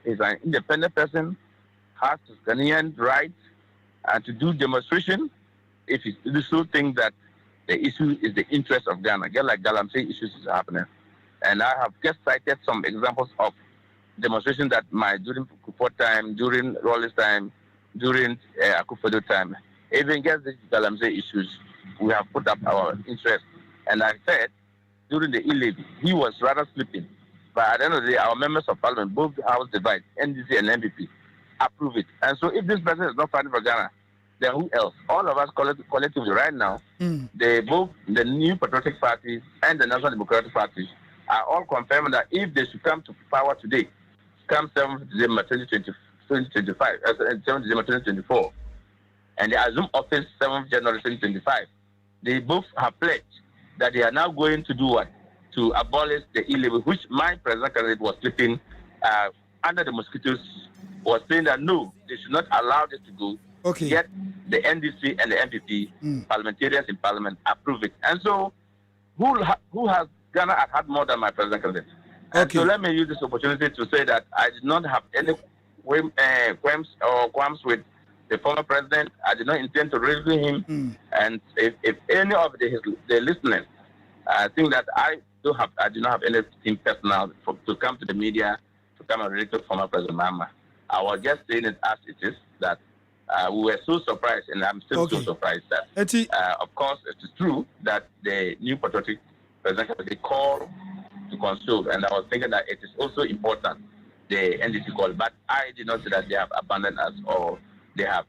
is an independent person, has his Ghanaian right to do demonstration if he still think that the issue is the interest of Ghana. Just like Galamsey issues is happening. And I have just cited some examples of demonstration that during Kupot time, during Rawlings time, during Akufo-Addo time, even against the Galamsey issues, we have put up our interest. And I said, during the e-levy, he was rather sleeping. But at the end of the day, our members of parliament, both House divided, NDC and MPP, approve it. And so if this person is not fighting for Ghana, then who else? All of us collectively right now, both the New Patriotic Party and the National Democratic Party are all confirming that if they should come to power today, come 7th December 2025, 7th December 2024, and they assume office 7th January 2025, they both have pledged that they are now going to do what? To abolish the e-levy, which my president candidate was sleeping under the mosquitoes, was saying that no, they should not allow this to go. Okay. Yet the NDC and the MPP parliamentarians in parliament approve it. And so, who has Ghana had more than my president candidate? And so let me use this opportunity to say that I did not have any qualms with the former president. I did not intend to ridicule him. And if any of the listeners think that I do not have anything personal to come to the media to come and ridicule former President Mahama, I was just saying it as it is that we were so surprised, and I'm still so surprised that, of course, it is true that the New Patriotic President called to console, and I was thinking that it is also important the NDC call, but I did not say that they have abandoned us or they have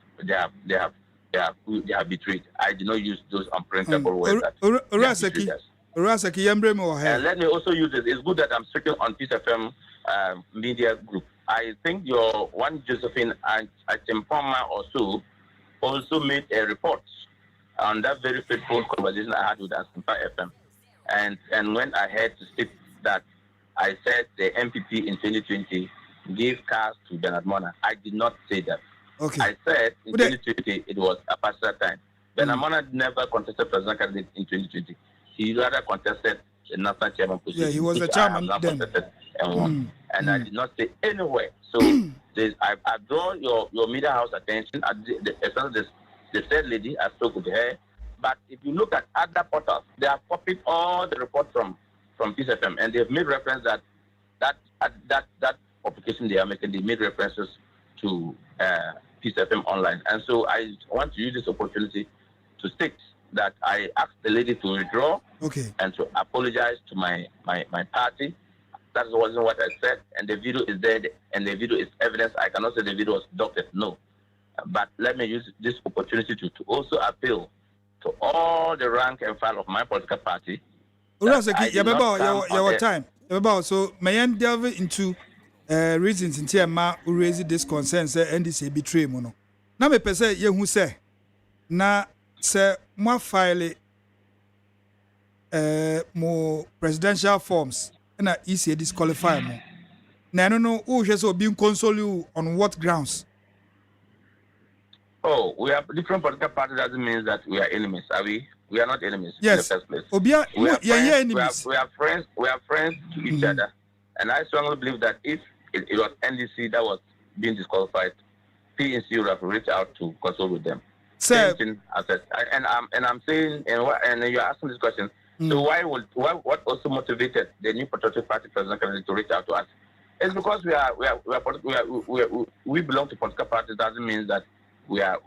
betrayed. I did not use those unprintable words. And let me also use it. It's good that I'm speaking on Peace FM media group. I think your one Josephine Achimpoma or so also made a report on that very faithful conversation I had with Asimpa FM. And when I had to state that I said the MPP in 2020 gave cars to Bernard Mona, I did not say that. I said in 2020 it was a partial time. Bernard Mona never contested president candidate in 2020. He rather contested the national chairman position. Yeah, he was the chairman then. And won. And I did not say anywhere. So I draw your media house attention. The third lady, I spoke with her. But if you look at other portals, they have copied all the reports from Peace FM, and they've made reference that application they are making, they made references to Peace FM online. And so I want to use this opportunity to state that I asked the lady to withdraw and to apologize to my party. That wasn't what I said, and the video is there, and the video is evidence. I cannot say the video was doctored, no. But let me use this opportunity to also appeal to all the rank and file of my political party. Your time. So may I delve into reasons in Tiama who raised this concern, say NDC betray mono. Now me pese ye hu say na se mo file mo presidential forms na EC disqualify mo. Na no no who so being console on what grounds? Oh, we have different political parties. Doesn't mean that we are enemies, are we? We are not enemies in the first place. We are enemies. We are friends to each other. And I strongly believe that if it was NDC that was being disqualified, PNC would have reached out to consult with them. Sir, I'm saying, and you're asking this question. So what also motivated the New Patriotic Party president candidate to reach out to us? It's because we belong to political parties. Doesn't mean that we are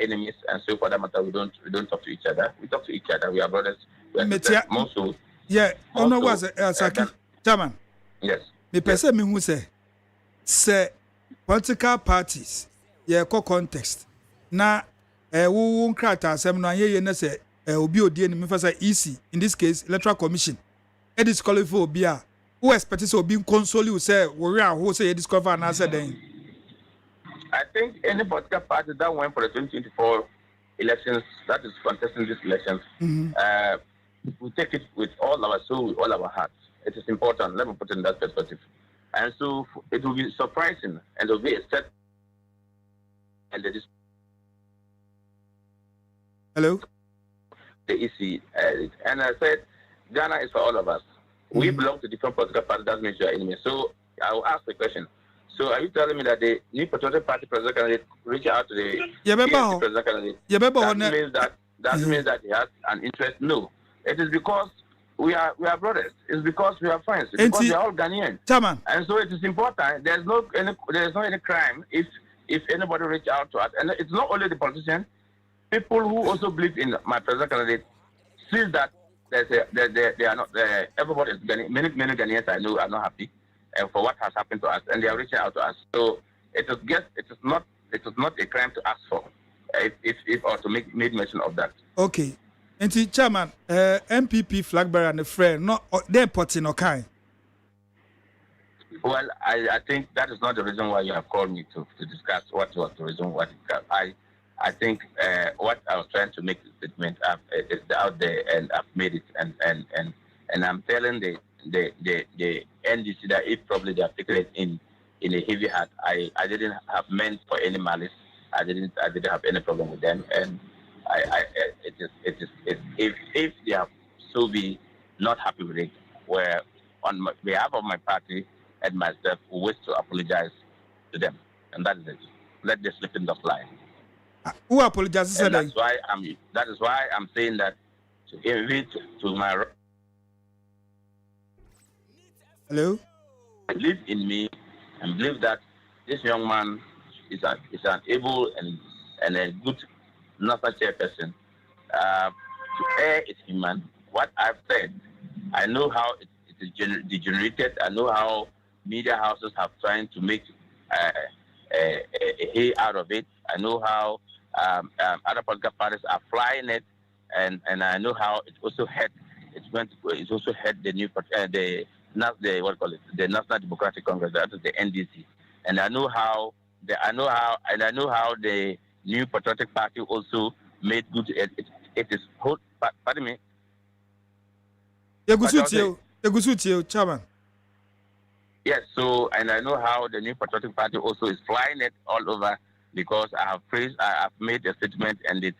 enemies, and so for that matter we don't talk to each other. We talk to each other. We are brothers. We are sisters. Also, Yeah, ono was Saki chairman. Yes. Me pese me hu say political parties ye ko context na wo nkrata asem no ye na say obi odi ni me fa say EC in this case electoral commission e disqualify obi a who expect say obi console say we are who say you discover and answer then. I think any political party that went for the 2024 elections, that is contesting these elections, we take it with all our soul, with all our hearts. It is important. Let me put it in that perspective. And so it will be surprising and it will be a step. And it is. Hello? The EC. And I said, Ghana is for all of us. We belong to different political parties. That means you are enemies. So I will ask the question. So are you telling me that the new Patriotic Party president candidate reach out to the PNC president candidate? That means that he has an interest? No. It is because we are brothers. It's because we are friends. It's because we are all Ghanaians. Chairman. And so it is important. There's no any crime if anybody reach out to us. And it's not only the politicians. People who also believe in my president candidate see that they are not. Everybody is many Ghanaians I know are not happy for what has happened to us, and they are reaching out to us. So it is not a crime to ask for, if or to make mention of that. Okay, and chairman, MPP flag bearer and a friend, not they're putting okay. Well, I think that is not the reason why you have called me to discuss what was the reason why. I think what I was trying to make the statement is out there, and I've made it, and I'm telling the NDC that if probably they have taken it in a heavy heart, I didn't have meant for any malice. I didn't have any problem with them, and if they have so be not happy with it, where on behalf of my party and myself, we wish to apologize to them, and that is it. Let the slip in the fly. Who apologizes? That is why I'm saying that to my. Hello. Believe in me and believe that this young man is an able and a good national chairperson. To err is human. What I've said, I know how it is degenerated. I know how media houses have tried to make a hay out of it. I know how other political parties are flying it, and I know how it also hurt. It's also hurt the new the National Democratic Congress, that is the NDC, and I know how the new Patriotic Party also made good. It is hold. Pardon me. Chairman. Yes, so and I know how the new Patriotic Party also is flying it all over, because I have made a statement, and they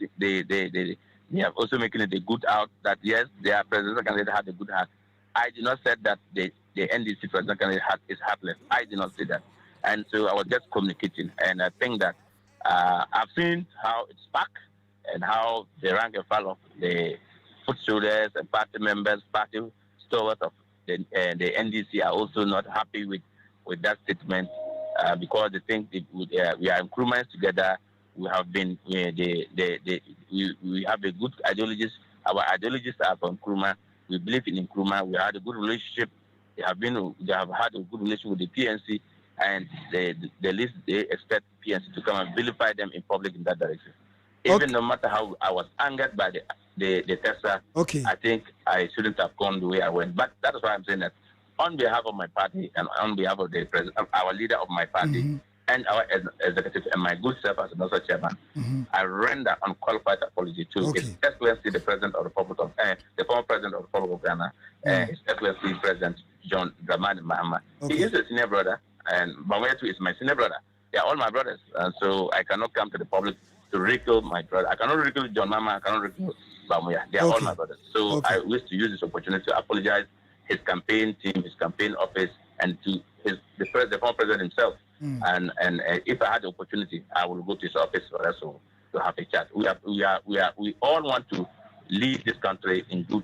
have also making it a good out that yes, their presidential candidate had a good heart. I did not say that the NDC presidential candidate is heartless. I did not say that, and so I was just communicating, and I think that I've seen how it's back and how the rank and file of the foot soldiers and party members, party stalwarts of the NDC are also not happy with that statement, because they think we are in Nkrumah together. We have been we have a good ideologies. Our ideologies are from Nkrumah. We believe in Nkrumah. We had a good relationship. They have had a good relationship with the PNC, and they expect PNC to come and vilify them in public in that direction. Even no matter how I was angered by the Tesla, I think I shouldn't have gone the way I went. But that is why I'm saying that on behalf of my party and on behalf of the president, our leader of my party, and our executive and my good self as another chairman, I render unqualified apology to His Excellency the President of the Republic of the former President of the Republic of Ghana, His Excellency President John Dramani Mahama. He is a senior brother, and Bawetu is my senior brother. They are all my brothers, and so I cannot come to the public to ridicule my brother. I cannot ridicule John Mama. I cannot ridicule Bamuya. They are all my brothers. So I wish to use this opportunity to apologize his campaign team, his campaign office, and to the former president himself. And if I had the opportunity, I will go to his office for us to have a chat. We all want to lead this country in good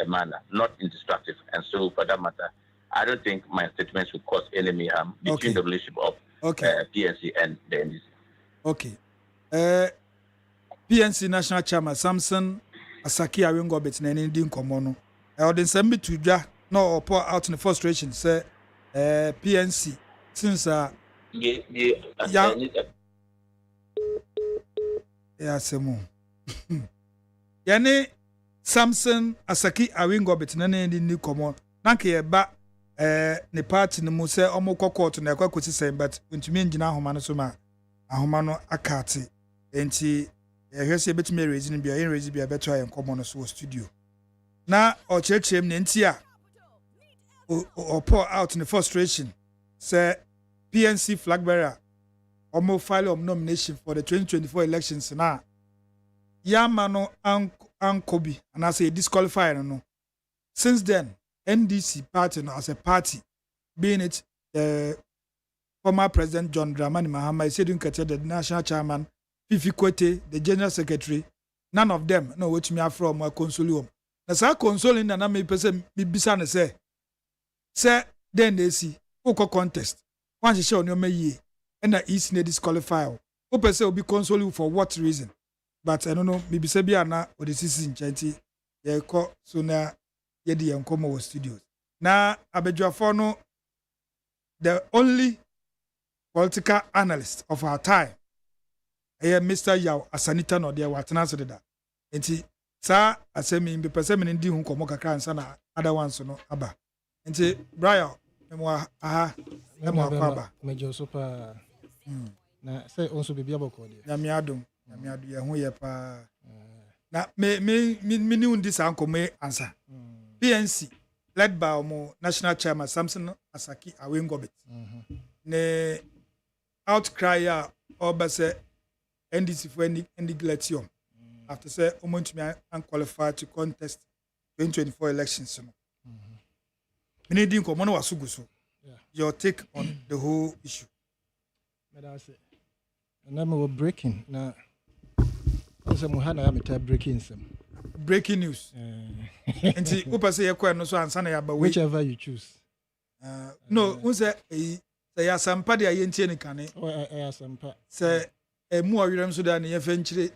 manner, not in destructive. And so, for that matter, I don't think my statement should cause any harm between the relationship of PNC and the NDC. Okay. PNC National Chairman Samson Asaki Awingo Betneni Din Komono. or the same to dwa no pour out in the frustration say PNC since yeah semo yani Samson Asaki Awingo betena ni komo nanka ye ba ne party no mu say omo court na ekwa kwoti say but ntumi ngina ahoma no so ma ahoma no akate enti ehwese betumi raise ni bia raise bia beto ayen komo no so studio na o chechem ne enti a o pour out in the frustration say PNC flag bearer omo file of nomination for the 2024 elections na Yamano Ankobi and I say disqualify no. Since then, NDC party as a party, being it former President John Dramani Mahama, Sedun Kete, the national chairman, Fifi Kwete, the general secretary, none of them know which me are from a consolium. Na sa consoling na me person me bisa na say then they see oko contest. One she show no me ye and na is ne disqualify. Who person will be consoling for what reason? But I don't know, maybe Sabia na or the season chanty, ye call sooner ye the Yankomo studios. Now, Abejuafono, the only political analyst of our time, Mr. Yao Asanita no dear what answer that. And he, sir, I say me be perceiving in the Hunkomoka Kran Sana, other ones no Abba. And he, Brian, Major Super, na say also be able to Yamiadum. Yamiadu yahu ye pa na me ni undi sa anko me answer PNC led by omo national chairman Samson Asaki Awingobit ne outcry ya oba say NDC for any glatium after say omo ntumi unqualified to contest 2024 elections no me ni nko mo no wasugu so your take on the whole issue and I'm breaking now. Breaking news. Enti upa say yakwa no so ansa na yaba whichever you choose. No, unse say ya sampa de ayentie ne kane. Ya sampa. Say mu awirem so da ne yefa nchire.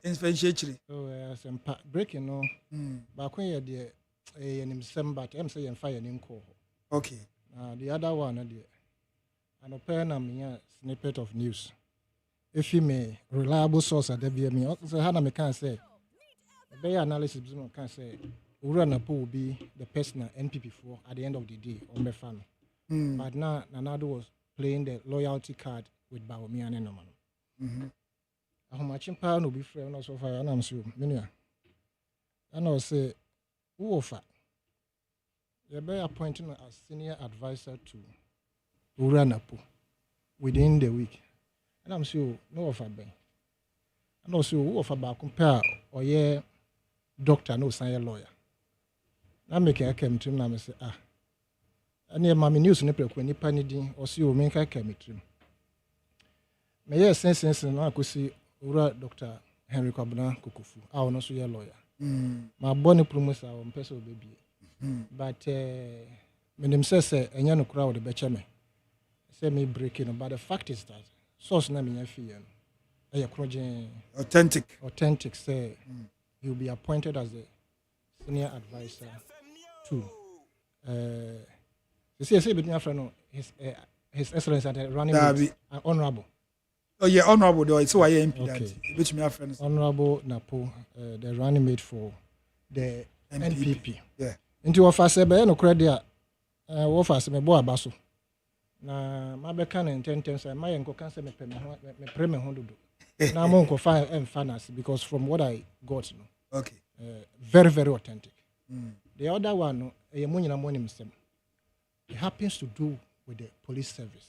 Ya sampa. Breaking no. Ba kon ye de yenim semba em say yen fire nin ko. Okay. The other one de anopa na me snippet of news. If you may reliable source at WME, so Hannah McCann say, the analysis can say, Uranapo will be the personal NPP for at the end of the day on the fan. But now Nanado was playing the loyalty card with Baomi and Noman. How much in power will be friend also for an answer, Minia. And I'll say, who offer? You're better appointing as senior advisor to Uranapo within the week. And I'm sure no offer ben. And also who offer back compare or yeah doctor no sign lawyer. I make a came to him and say and yeah mammy news nipple when you panidin or see you make a came to him. May I sense and I could see Ura Dr. Henry Kwabena Kukufu. I will not see a lawyer. My bonny promise our person baby. But when him says a young crowd the betchame. Say me breaking, but the fact is that source na me authentic say he'll be appointed as the senior advisor to say between friend his excellency at running mate honorable honorable though it's why MP that between my friends honorable Napo the running mate for the NPP into offer say be no credit offer say me bo abaso na mabeka na intenten say my enko kan say me pre me ho dodo na mo enko fa finance because from what I got okay very very authentic the other one no e mo nyina mo nim sem it happens to do with the police service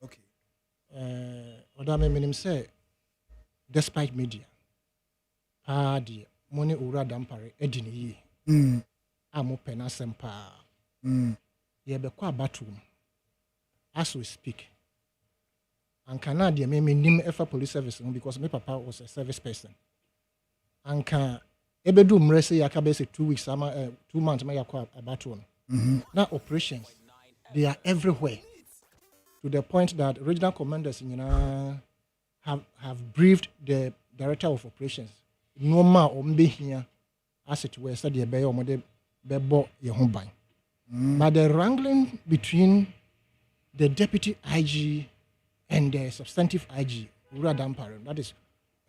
okay ODAME minim say despite media the money ura dampare edini yi amo pena sempa ye be kwa batum as we speak. And Canada, me nim efa police service because my papa was a service person. And can ebedu mrese yakabe say 2 weeks, 2 months, my yakwa about one. Now operations, they are everywhere. To the point that regional commanders have briefed the director of operations. No ma ombe here as it were said the bay or bebo ye ho ban. But the wrangling between the deputy IG and the substantive IG, Ura Dampare, that is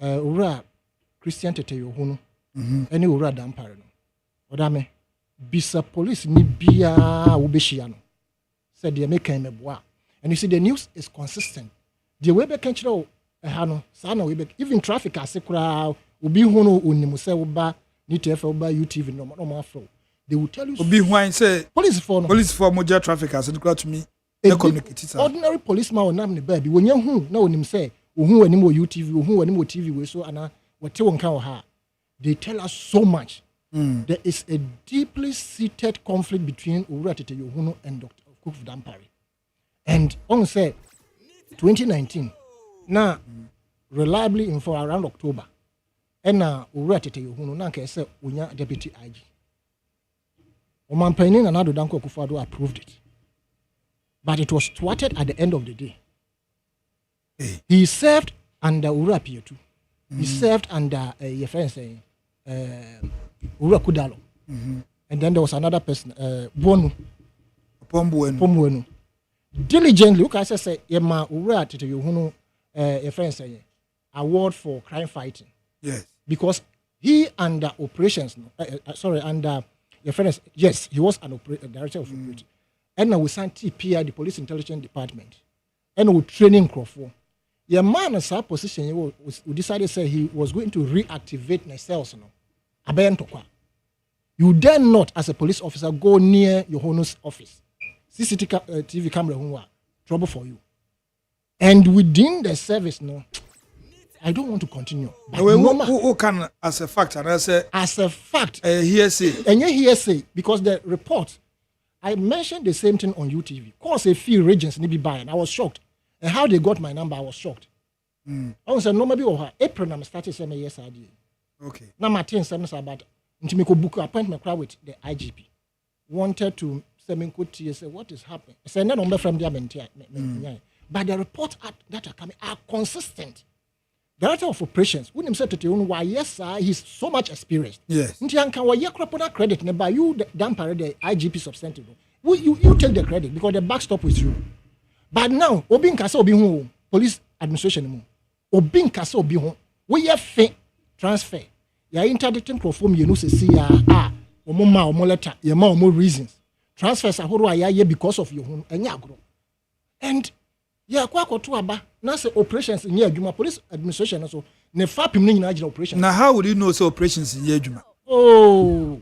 Ura Christian Tete Yohunu, any Ura Dampare. Odame, bisa police ni bia ubeshiano. Said the American meboa. And you see, the news is consistent. The way back control hano, sana we even traffic asekura ubi hono unimuse uba NTF uba UTV no more flow. They will tell you. Obi who say police for moja traffic as it to me. Ordinary policeman will name the baby. When you who no him say who any more UTV, who any more TV we so ana what you won't ha. They tell us so much. There is a deeply seated conflict between Ura Tete Yohunu and Dr. Cook Dampare. And on say 2019 now reliably in for around October. And now Ura Tete Yohunu na ke say unya deputy IG. Omanpainin and ADDO Danko Akufo-Addo approved it. But it was thwarted at the end of the day. He served under Ura P2. He served under your friend saying Ura Kudalo. And then there was another person, Bonu. Pombuenu. Diligently, look, as I say, Yema Ura Tete Yohunu, your friend saying, award for crime fighting. Yes. Because he under operations, under your friend, yes, he was an director of operations. And now we sent TPI, the Police Intelligence Department, and we training Crawford. Your man in that position, we decided to say he was going to reactivate the cells. You dare not, as a police officer, go near your Hono's office. CCTV camera, trouble for you. And within the service, no, I don't want to continue. Who can, as a fact, and as a fact, hearsay, and hearsay, because the report. I mentioned the same thing on UTV. Cause a few regions need be buying. I was shocked. And how they got my number, I was shocked. I was saying, no, maybe over April, I'm starting 7 years ID. Okay. Now, my 10 7 about to make a book appointment with the IGP. Wanted to say, what is happening? I said, no, number from the but the reports that are coming are consistent. Director of operations, when him said to you, why yes, sir, he's so much experienced. Yes. Credit, by you Dampare the IGP substantive. You take the credit because the backstop with you. But now, Obin Kasa Obi home, police administration, Obin Kasa Obi home, we have transfer. You are interdicting perform you know say omoma omoleta, your more reasons. Transfers are who because of your home and yagro. And yeah, now say operations in Yajuma police administration also ne fapim ni nyina operations. Now how would you know say operations in Yajuma? Oh,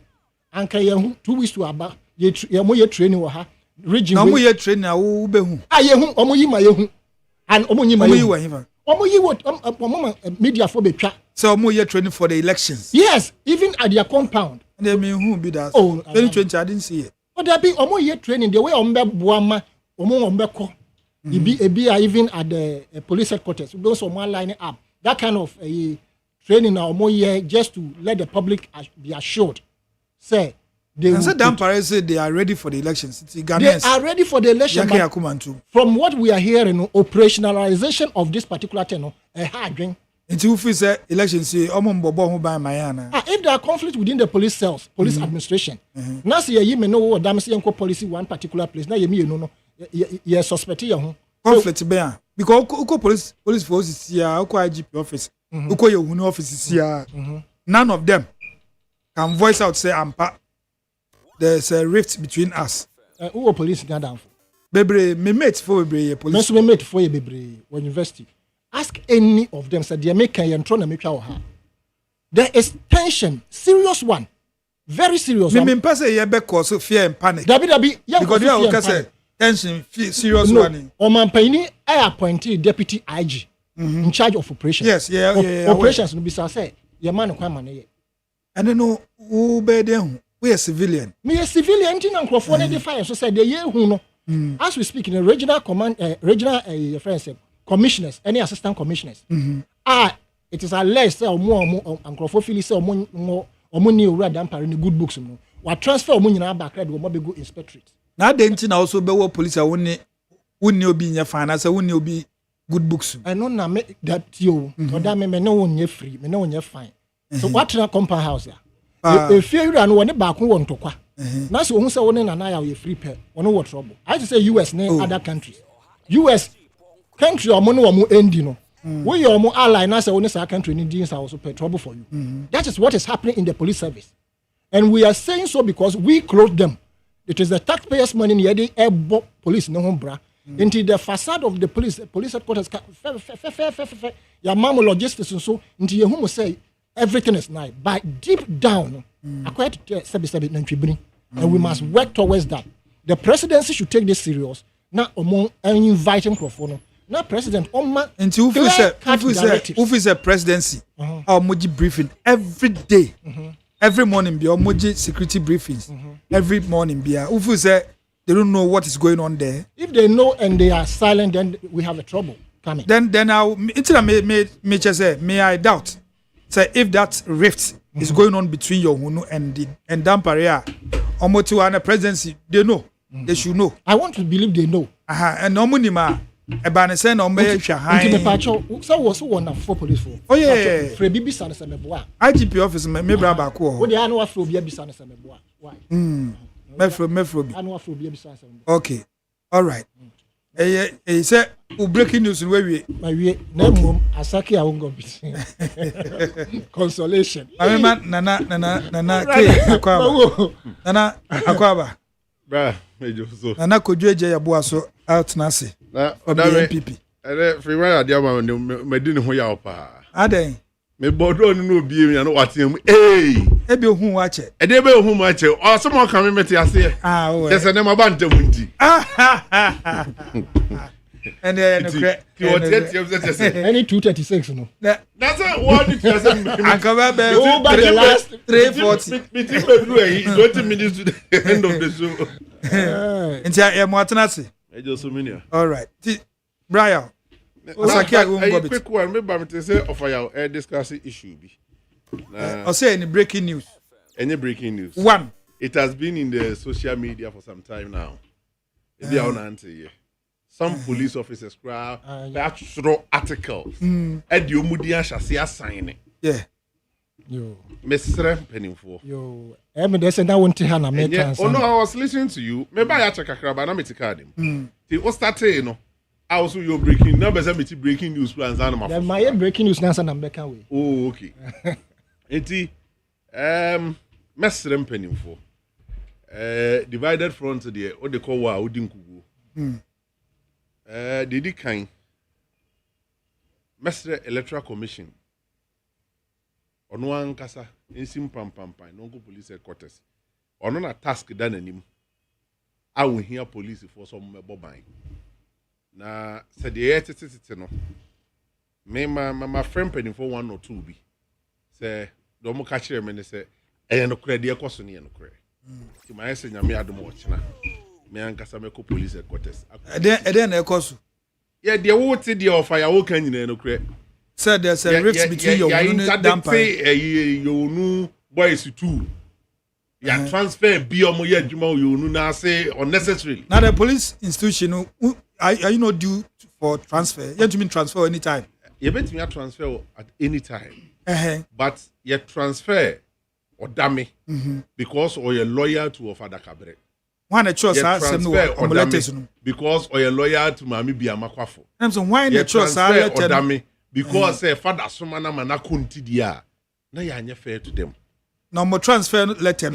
anka 2 weeks to aba ye training wa ha region. Na mo ye training a wo be hu. Yehu omo yi ma yehu. And omo yi ma yehu. Omo yi what media for betwa. So omo ye training for the elections. Yes, even at their compound. They mean who be that? 2020 I didn't see it. But there be omo ye training the way ombe boama ombe ko. Even at the police headquarters, those are lining up. That kind of training now more year just to let the public be assured. Say they say they are ready for the elections. They are ready for the election. From what we are hearing, operationalization of this particular thing, a hard drink. Until we say elections, if there are conflicts within the police cells, police administration, now see you may know what ODAME policy one particular place. Now you know. You suspect you conflict bear because police force is here, IGP office, your office is here. None of them can voice out say there's a rift between us. Who police got down for? Bebre, me mate for Bebre police. Me mate for Bebre when university. Ask any of them said they make and trying to make our heart. There is tension, serious one, very serious. Me person you be cause fear and panic. Because you are say tension, serious one. Omanpaini, I appointed deputy IG in charge of operations. Yes, operations no be say your man kwa man. I don't know who be them. We are civilian. Me a civilian thing and Crawford dey fire so say the year who no. As we speak in the regional command regional friends commissioners, any assistant commissioners. It is alleged say omo and Crawford feel say omo ni Ura Dampare in good books no. We transfer omo nyina back credit we be go inspectorate. Na denti na also be wo police wonni obi nya finance wonni obi good books. I know na me that you ODAME me no wonye free me no wonye fine. So what na compound house ya? If you ran one back won tokwa. Now so who say one na na ya free pair, one what trouble. I just say US na other countries. US country or money or more ending no. We are more ally now say one say country need things also pay trouble for you. That is what is happening in the police service. And we are saying so because we clothe them. It is the taxpayers' money in the air police no bra. Into the facade of the police headquarters. Your mom logistics and so into your home say everything is nice. But deep down, acquired and we must work towards that. The presidency should take this serious. Not among inviting microphone. Now president into who is a presidency or moji briefing every day. Every morning be moji security briefings. Every morning be who say they don't know what is going on there. If they know and they are silent, then we have a trouble coming. Then I'll may I doubt. Say if that rift is going on between your Hunu and Damparia or Motuana presidency, they know. They should know. I want to believe they know. And no money Ebanesen or May Shahan. So was one for police for. Oh, yeah. For BB San Sameboa. IGP office, may Brabako. What the annual for BB San Sameboa? Why? Okay. All right. He said, breaking news in where we name Asaki I won't go. Consolation. Nana Akwaba. Bra, major so. Nana Kodweje Yabuaso out Nasi. Na MPP. Free man adiama me di ne ho ya opa. Aden. Me bodo ni no bie mi na watem. Ebi ohun wa che. E dey be ohun ma che. O so mo kan me meti ase. Oh. Yes na ma ba ntam nti. And then any 236 no. That's what it is. Akaba be over the last 340. Meeting be 20 minutes to the end of the show. Ntia e mo atenase. Ejo so many. All right. Brian. Osaki agun go bit. Quick one, me ba me say of our discuss issue bi. O say any breaking news. Any breaking news. One. It has been in the social media for some time now. Maybe I want to hear. Some police officers crowd that throw articles. And the Omudia Shasia sign it. Yeah. Yo. Mr. Penningful. Yo. There's that one to Hannah. Oh no, I was listening to you. Maybe I check a crab and I'm card him. It was started, you know. I also you're breaking numbers and breaking news plans. My breaking news now and I'm back away. Oh, okay. Eti Mr. Penningful. Divided front there, what they call wa Udinkugu. Didi kind Mestre Electoral Commission ono ankasa ensim pampampan no police headquarters ono na task dan anim a wo hia police for some meboban na said the etete no me my friend penny for 1 or 2 bi say do mo ka kire me ne say no kra de ekoso ne no kra ti ma yese nyame adom o kina me ankasa me ko police headquarters eden na ekoso yeah the wote the of fire wo kan nyina no kra said there's a rift between your and Dampa you know boys too ya transfer bi omo ye adwuma you know na say unnecessarily now the police institution are you not due for transfer you mean transfer anytime you bet me transfer at any time but you transfer ODAME because or you're loyal to Father Cabre. One a choice because or you're loyal to Mami Biamakwafo. I'm so why the choice ODAME because Father Sumana Manakunti dia. Na ya fair to them. No more transfer letter.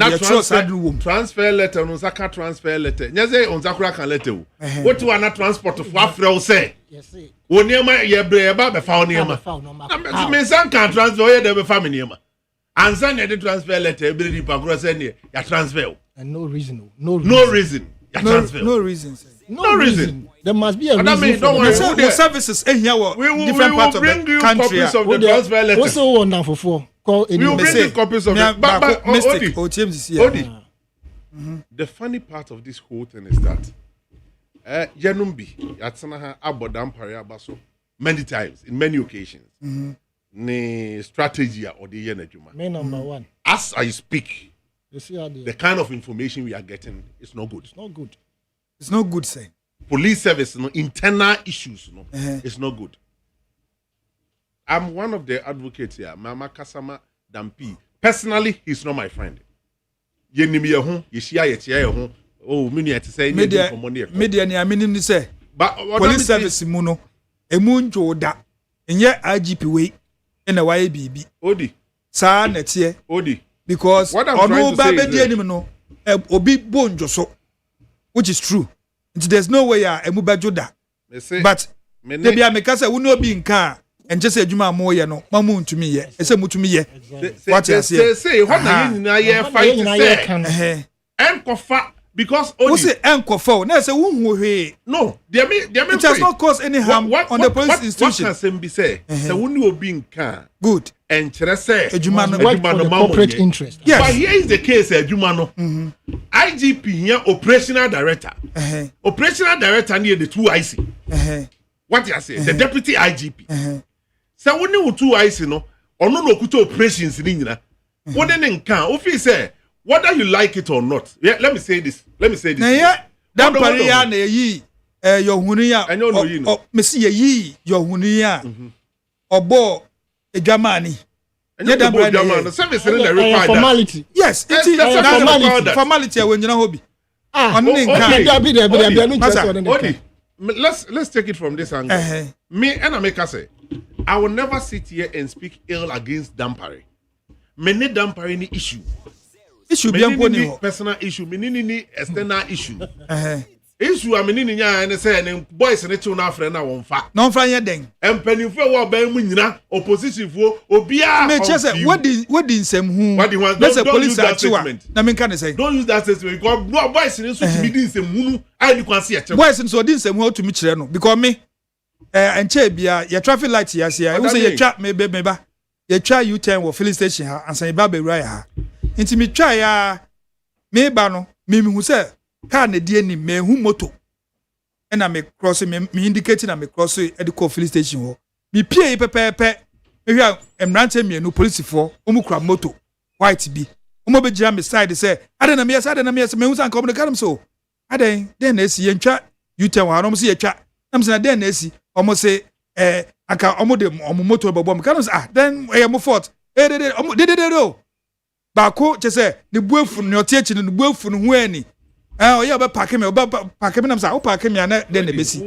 Transfer letter no saka transfer letter. Nyaze on zakura kan letter. What you na transport for afro say. Yes. Woniema ye bre ba be fa oniema. Me san kan transfer ye de be fa me niema. And send the transfer letter, every people send you transfer. And no reason. No reason. No reason. No reason. There must be a reason. I mean, don't worry. The services in here different parts of the country. Copies of the transfer letter. What's the one now for? We will bring you copies of it. But Odi, the funny part of this whole thing is that Yanumbi, Yatsanaha, Abodam Pariabaso, many times, in many occasions. Ne strategy or the Yenejuma. Main number one. As I speak, the kind of information we are getting is not good. It's not good. It's not good, saying. Police service, internal issues, it's not good. I'm one of the advocates here, Mama Kasama Dampi. Personally, he's not my friend. yenim ye ho ye hia ye tie ye ho oh me nua te say media ni amini ni say police service mu no emu njo da enye IGP we na waye bibi odi sa na tie odi because onu ba be die nim no obi bonjo so which is true there's no way emu ba joda but they be ameka say we no be nka enje say adwuma amoye no mamu ntumi ye ese mutumi ye what you say what na nyina ye fight say enkofa because only say enkofa na say wonhu hwe no there me it has not caused any harm on the police institution what can be say say woni obi nka good and chere say adwuma no corporate interest yes. But here is the case adwuma no IGP here operational director operational director near the 2 IC what you say the deputy IGP so when you 2 IC no ono no kuto operations ni nyina what then nka o feel say whether you like it or not yeah, let me say this na yeah dampare ya na yi yohunu ya me see yi yohunu ya obo edwamani yeah dampare service in the required formality yes it is formality we nyina hobi let's take it from this angle me and Ameka say I will never sit here and speak ill against dampare me ne dampare ni issue be any personal issue ni external issue issue amini nya and say and boys ne chill na friend na won fa no fa ye den empanifo wo ba mu nyina opposition fo obia me che say what the nsem hu let's say police actually na me can say don't use that statement because boys ne so to be di nsem hu ai ni kwanse e che boys ne so di nsem hu to me kire no because me enche bia your traffic light ya say we say you twa me ba you twa U10 wo filling station ha ansan ba be right ha nti me twa ya me ba no me hu say car na die ni me hu moto na me cross me indicate na me cross e de call filling station ho me pie pepepe me hwa emrante mienu police for omu kura moto white bi omo be gira me side say ade na me yes me hu san come the car so ade den na esi yentwa U10 wa no so ye twa na me say den na esi omo say aka omo de omo moto bobo me kan say then e mo fault de ba ko che say ne buafu ne otie chi ne buafu ne hu ani oya ba park me park me na say o park me na den na besi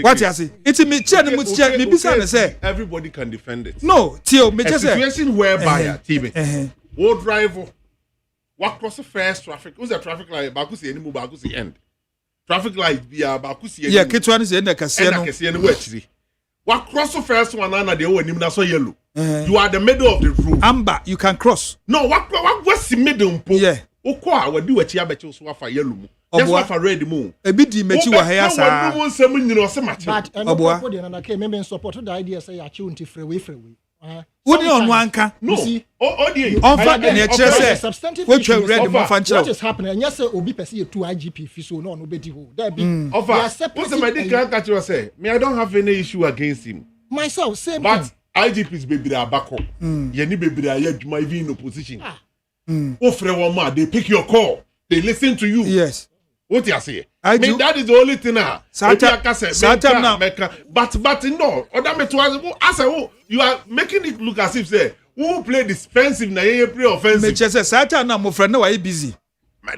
what you say it me che ne mu che me bisa na say everybody can defend it no tio me che say situation whereby TV wo drive what cross the first traffic who's the traffic light ba ku see any move ba ku see end traffic light bia ba ku see yeah ketwa ne say na kase no wa chiri what cross the first one na dey onim na so yellow you are the middle of the road amber you can cross no what the middle mpo yeah okwa wadi wachi abechi so afa yellow mu just afa red mu ebi di mechi wa haya sa wo nsem nyina o se machi but obo dey na ke me support the idea say ya chi unti freeway wodi onu anka no odi ofa na chere say we twa red mo fa nchira what is happening and yes obi pese you 2 IGP fi so no bedi ho that be what's my declare catch you say me I don't have any issue against him myself same but IGP's baby abako ye ni baby ayadwuma even in opposition ofre one man they pick your call they listen to you yes what you say I mean that is the only thing now but no ODAME to as you are making it look as if say who play defensive na you play offensive me say Satan na mo friend na why busy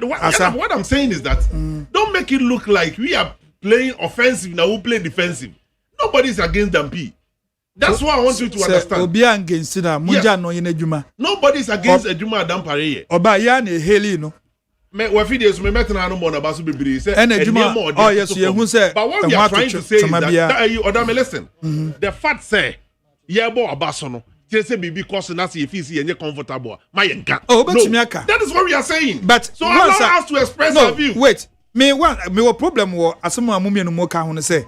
what I'm saying is that don't make it look like we are playing offensive now who play defensive nobody is against them P. That's what I want you to understand. Obi against na munja no yin adwuma. Nobody is against adwuma dampare here. Oba ya na heli no. Me we videos me metna no mo na baso bebiri say adwuma. Oh yes, you hu say. But what we are trying to say is that you ODAME listen. The fact say ye bo abaso no. Say bibi cause na say feel say comfortable. My nka. Oh, betimi aka. That is what we are saying. But so allow us to express our view. Wait. Me problem wo asem amumie no ka ho no say.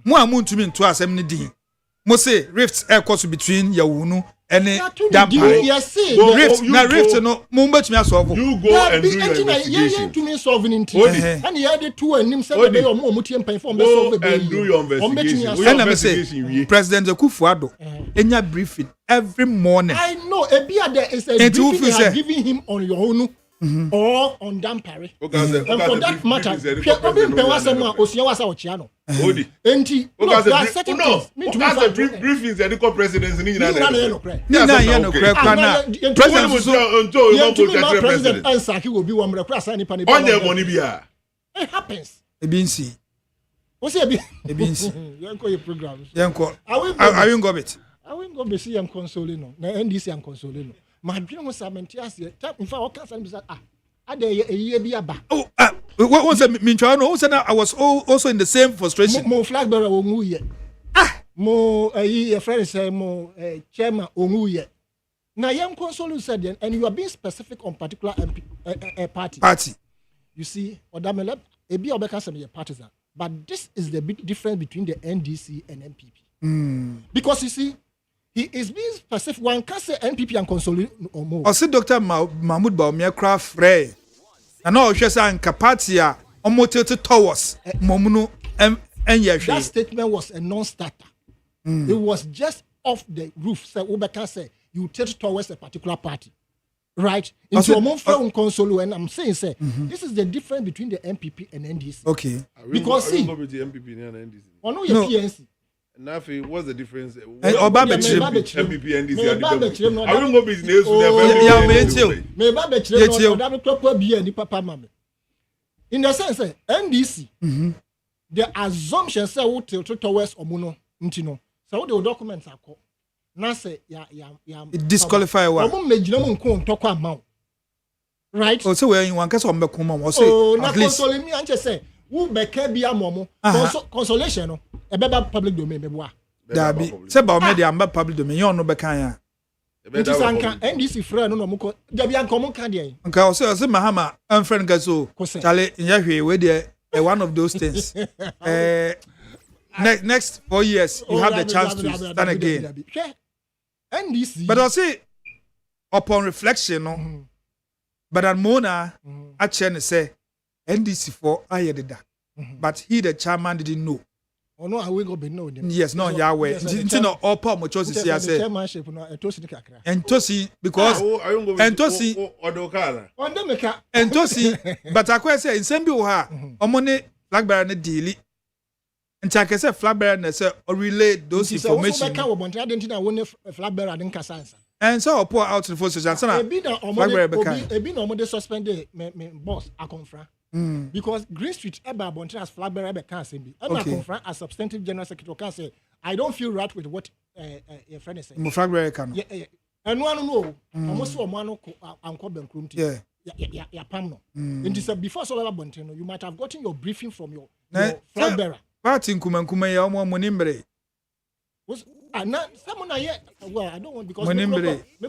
Mo amuntumi nto asem ne din. Mo say rifts air course between Yawunu and Dampare. Rift no mo betumi asolve. You go and do your investigation. To me solving it. And he had the two and him say be o mo tiem pen for solve be. And do your investigation. And I say President ADDO enya briefing every morning. I know there is a briefing they are giving him on Yawunu or on Dampare. And for that matter, problem pe wasem a osia wasa okia no. Odi. Enti. No, there are certain things. That's the briefings and the presidency. President answer he will be one more press any panic. On their money bia. It happens. Ebinsi. What's it? Ebinsi. Yanko your programs. Yanko. I won't go bit. I won't go be see am consoling. Na NDC am consoling. My dream was samentias. In fact, what can say ade a year be aba. Oh, what was I was also in the same frustration. Mo flag bearer ongu ye. Mo a friend say mo chairman ongu ye. Now young console said and you are being specific on particular party. You see, ODAME ebi obeka say be partisan. But this is the big difference between the NDC and MPP. Because you see, he is being specific. One can say NPP and consolidate or more. Or see Dr. Mahmoud Baumia craft Ray. And all she said Kapatia omotilted towards Momuno and that statement was a non-starter. It was just off the roof. So Obeka say you tilt towards a particular party. Right? Into a month console, and I'm saying say this is the difference between the MPP and NDC. Okay. Because see MPP and NDC. Oh no, your PNC. Nafi, what's the difference? MPP and NDC. I don't go business in the sense, NDC, the assumption say we tilt towards Omuno, Ntino. So the documents are called. Na say it disqualify wa. Right? Oh, so we in one case on Bekuma or say at least console me and say who beke bia momo consolation no e beba public domain beboa. Dabi say ba media amba public domain you no bekan ya. It is anka NDC friend no mo dabi anka mo kan dey. Anka o say Mahama and friend ga so chale nyahwe we dey one of those things. Next 4 years you have the chance to stand again. NDC. But I say upon reflection no but at Mona actually say NDC for Ayedida. But he the chairman didn't know. Oh no, I will go be know them. Yes, no Yahweh. It's not all part of choices here say. Chairmanship no Tosi kakra. And Tosi because and Tosi and Tosi but I say in same be ha omone flag bearer na daily. And I say flag bearer na say or relay those information. Flag bearer didn't kasa. And so I pour out to the force and say ebi no mo suspended me boss akonfra. Because Green Street Eba Bonte as flag bearer can say be. Eba akonfra as substantive general secretary can say I don't feel right with what your friend is saying. Mo flag bearer can. Yeah. And one no almost for man anko benkrum ti. Yeah pam no. And this before so Eba Bonte no you might have gotten your briefing from your flag bearer. Party nkuma ya omo monimbre. Someone well, I don't want because me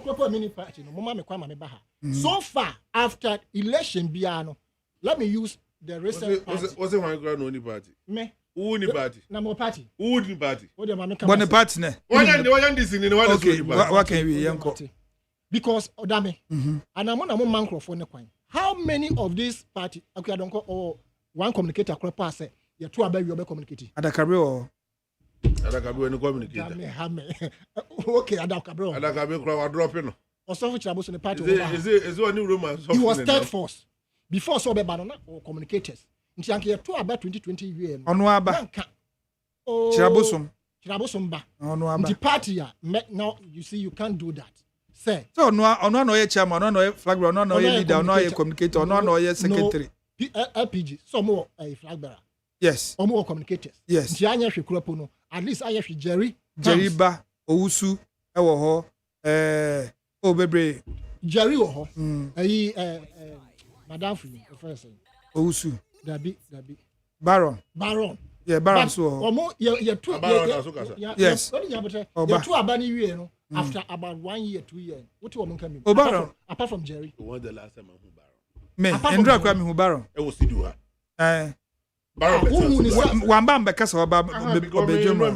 kwa mini party no mama me kwa me baha. So far after election biano, let me use the recent was it one grand only party? Me. Who ni party? Na mo party. Who ni party? What the mama One party ne. One this in the one okay, what can we yanko? Because ODAME. And I'm on a microphone ne kwan. How many of these party okay I don't call or one communicator crop pass you two about you be communicating. Adakabe or Adakabe no communicator. Okay, Adakabe. Adakabe crowd drop no. Also which about the party. Is one new room. He was third force. Before so be banana or communicators. Nti anke you two about 2020 year. Ono aba. Oh. Chirabosom ba. Ono aba. The party now you see you can't do that. Say. So ono no ye chairman, ono no flag bearer, ono no ye leader, ono ye communicator, ono no ye secretary. LPG some more a flag bearer. Yes. Or more communicators. Yes. Nti anya hwe kropo no. At least anya hwe Jerry ba Owusu ewo ho Obebre Jerry wo ho. Madam Fumi first Owusu. Dabi. Baron. Yeah, Baron so. Omo ye two yes. You two abani wie no after about 1 year 2 years. What you want come apart from Jerry. When the last time I who Baron? Me Andrew Kwame who Baron. E was Sidua. Wamba mbekasa oba obedwemo.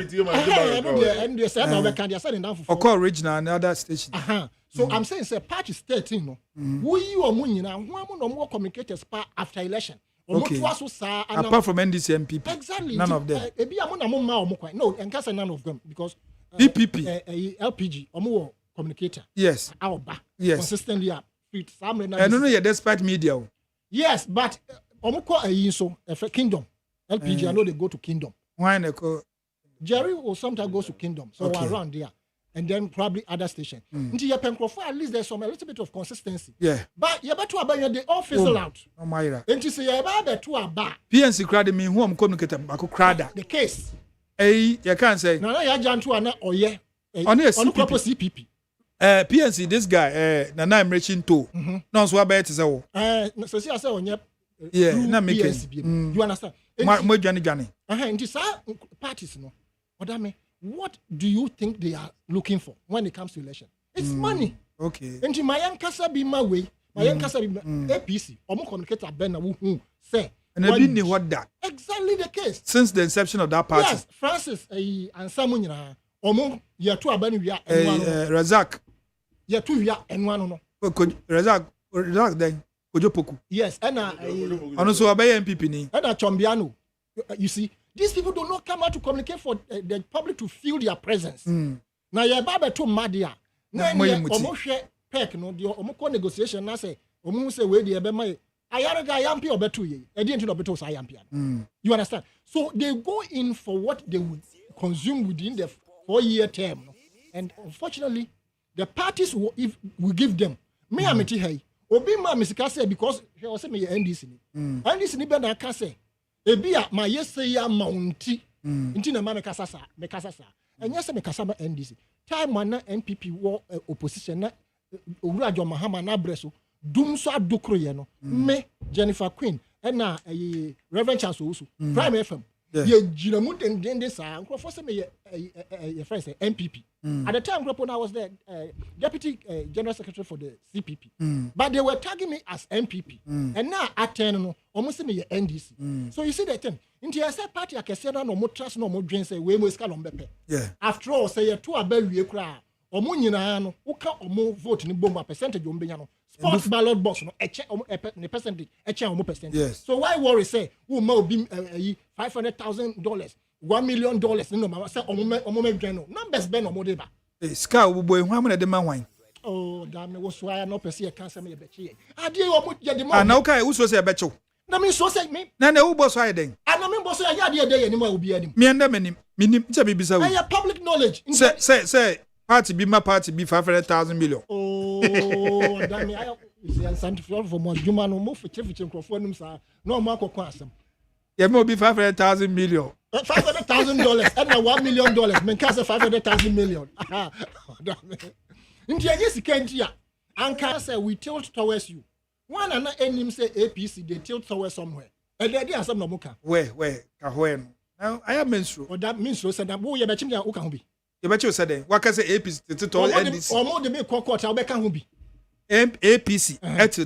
And they said we can say down for Oko original and other station. So I'm saying say party 13 no. Who you or munyina who am no more communicators after election. Okay. Apart from NDC and MPP. Exactly. None of them. No, and can't say none of them because PPP LPG omo communicator. Yes. Yes. Consistently up. I don't know you despite media. Yes, but omo ko so Kingdom. LPG I know they go to Kingdom. Why neko? Jerry will sometimes go to Kingdom, so around there, and then probably other station. Until your Pencroft, at least there's some a little bit of consistency. Yeah. But you better about they all fizzle out. Oh my God. And to say you about to a bar. PNC crowd me who am communicating bako crowd. The case. You can't say. No, you can't to an or yeah. On CPP. PNC, this guy, Nana I'm reaching to. No, so about is all. So see, I say on your. Yeah, not making. You understand? More Johnny. And this parties, no. ODAME, what do you think they are looking for when it comes to election? It's money. Okay. And my young casa be my way. My young casa be APC. Omo communicator Ben who say. And I didn't know what that. Exactly the case. Since the inception of that party. Yes, Francis and Samuel. Omo year 2 abani wia Razak. Year 2 wia enwano no. Razak then Kojopoku. Yes, and also obey MPP ni. And Chombiano. You see, these people do not come out to communicate for the public to feel their presence. Now your baba to Madia. Now omo share pek no the omo negotiation na say omo say we dey be my ayaraga yampi obetu ye. E dey into obetu say yampi. You understand? So they go in for what they would consume within the 4-year term. And unfortunately, the parties will give them. Me ameti hey. Obi ma misika say because he was say me NDC ni. NDC ni be na ka say ebia ma yese ya mounti nti na ma me kasa sa enya se me kasa ma NDC time na NPP wo opposition na owura jo mahama na breso dum so adokro ye no me Jennifer Queen na Reverend Charles Owusu Prime FM ye jina mu dendende sa nkrofo se me ye friend say MPP at the time I was the deputy general secretary for the CPP but they were tagging me as MPP and now at 10 no almost me NDC so you see the thing into your party akese na no mo trust no mo dwen say we mo iska no mbepe after all say you to abawie kra omo nyina no uka omo vote ni bomba percentage o mbenya no sports ballot box no eche ne percentage eche omo percentage so why worry say we ma obi $500,000 $1 million no mama say omo me dwen no numbers be no mo dey ba ska obobo ehun am na de man wan oh damn me wo so ya no person e kan say me be chi ade omo je de mo na uka wo so say be chi na me so say me na wo boss why den na me boss ya ade dey anim a obi anim me enda menim nche be bisa we public knowledge say party be my party be 500,000 million oh damn me I is sent for more juma no mo fiche nkrofo anim sa no mo akokon asem yeah me be 500,000 million $500,000 and $1 million men can say 500,000 million into your sika anka say we tilt towards you one and enim say APC they tilt towards somewhere and they answer no muka where ka ho no now I am menstrual or that means so say that wo ye be chim ya uka ho bi ye be chi say den waka say APC tilt towards NDC omo de me kokota we ka ho bi APC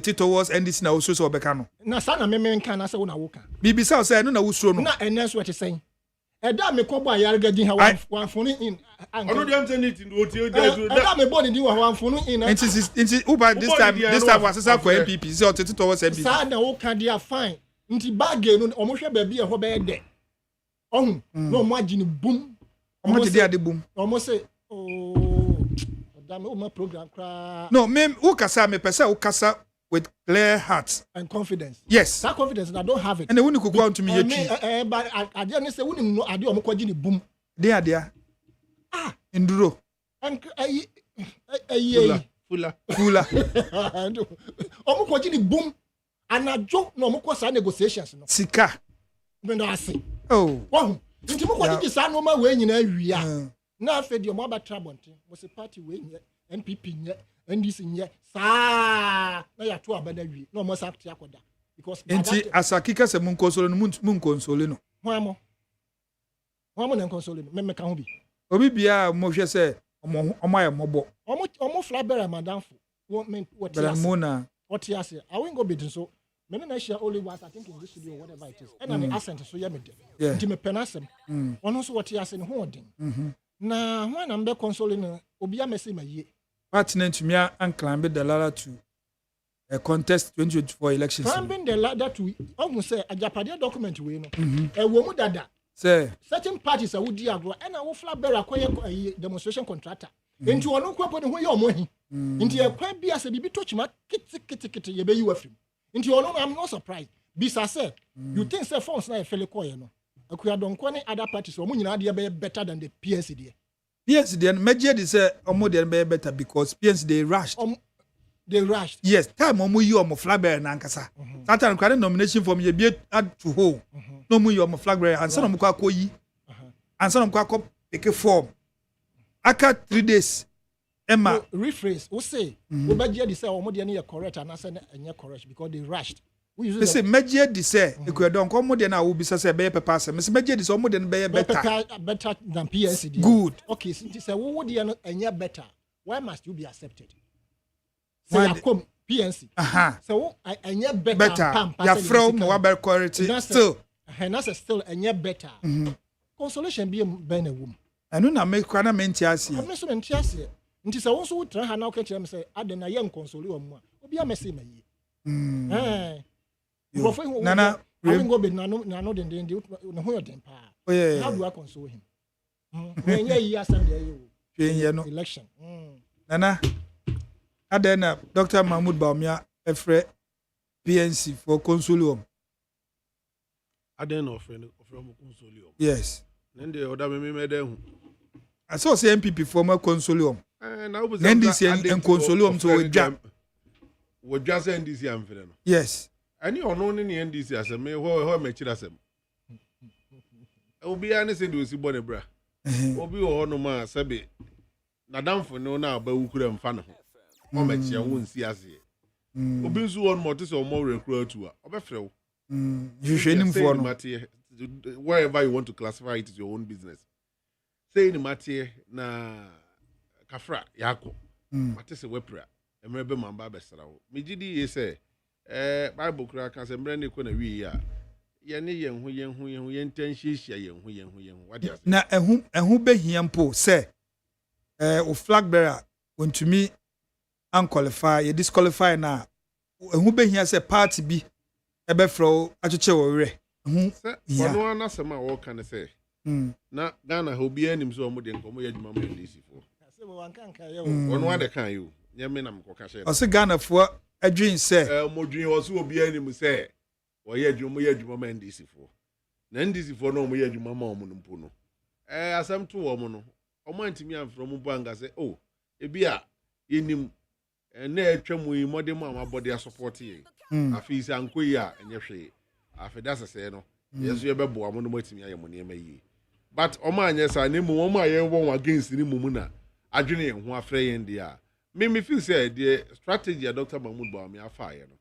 tilt towards NDC na oso so obeka no na sa na me nka na say wo na wo ka bibisa say no na wusuro no na enenso we te say Eda me kobo ayarga din ha wan funu in ono dem say need to oti eda me body din wan funu in nti uba this time was say for MPP say otete towards MPP sa na wo ka dia fine nti bag no omo hwe ba bi e ho be de ohun no omo agini boom omo de ade boom omo say oh damn o ma program kra no me who kasa me pese who kasa with clear heart and confidence. Yes. That confidence, I don't have it. And the one who could go on to me, but I didn't say, wouldn't know, I do a boom. There. Enduro. And Fula. Omo boom. And I joke no more negotiations. Sika. No, I say. Oh. Wow. Into Moko is no more way in we are. Now, fed your mother trouble was a party way, NPP, NDC, sa na ya to abada wi na omo sakti akoda because enti asakika se mun console no mun console no hwamo na console no me ka ho bi obi bia mo hwe se omo aye mobo omo flabera madamfo what yes I won't go bit so me na share only once I think in this studio whatever it is and an accent so ya me de enti me penasem ono so what yes ne ho odin na ho na mbe console no obi amese maye pertinent to me and climb the ladder to a contest 2024 elections. Climbing the ladder to almost say a Japanese document we know. A woman dada. Say certain parties are would diagro and I will flat bear a demonstration contractor. Into a no crop on where you're money. Into a quite be as a baby touch my kitty ye be you a film. Into your I'm not surprised. Bisa said, you think say phones na fele koye no. KWADWO ne other parties omo nyina de be better than the PNC there. PNC then media they say omo dey be better because PNC they rushed. They rushed. Yes, time omo yi omo flag bearer na nkasa. That time kwade nomination form ye be add to hold. No mu yi omo flag bearer and some kwa akoyi. And some kwa akọ pick form. Aka 3 days. Emma rephrase. We say we media they say omo dey na correct and say enye correct because they rushed. They say media they say KWADWO omo dey na wo bisa say be paper say. Me say media they say omo dey be better than PNC. Good. Okay, since say wo dey no enye better. Why must you be accepted? Say so come PNC. So enye better. Ya from wa quality still. And that's still enye better. Consolation be ben a woman. Anu na make kwana menti ase. I'm so menti ase. Nti say won so wo tra ha na o ka kire me say ade na ye nkonsole o mu a. Obi a message me yi. Nana I go be na no den no ho den pa. How do I console him? When ye asem dey you. Election. Nana Adena Dr. Mahmoud Baumia Efre PNC for Consolium. Adena of Consolium. Yes. Then the ODAME made them. I saw say MPP former Consolium. Then this and Consolium to a jam. What just NDC am for them? Yes. Any unknown in the NDC as a me how me chira sem. Obi ani say do si bone bra. Obi o no ma sabe. Na damfo no na ba wukura mfa ne ho. O ma chia won si ase. Obi nso won mo to say o mo recruit to a. Obefre wo. You hwenim for no. Wherever you want to classify it is your own business. Say ni matie na kafra yako. Mate se wepra. Emrebe mamba besra wo. Megidi ye say Bible kura kan say mre ne ko na wi ya. Ye ne yen ho yentanhihia yen ho. What you say? Na ehu behia mpo say o flag bearer wontumi unqualify ye disqualify na ehu behia say party bi ebefro acheche wo we ehu wono anasema wo kan say na Ghana ho bi anim so omo de nkomo ya djuma mo NDC fo say wo wankanka ye wono ade kan yo nyame na mkoka she o say Ghana fo adwin say modwin wo so obi anim say wo ya djuma mo NDC fo na NDC fo no omo ya djuma mo omo mpo no asem to wo mo no omo antimi amfro mo banga say oh ebia yenim na etwamu yi modem amabode support ye afi say ankoyi a enye hwe afi da sese no yeso ye bebo amo no matimi aye mo ne ma yi but omo anye sa ne mu omo aye won against ni mu na adwene ye ho afre ye ndia me feel say the strategy Dr. Mahmoud Baumia afa ye no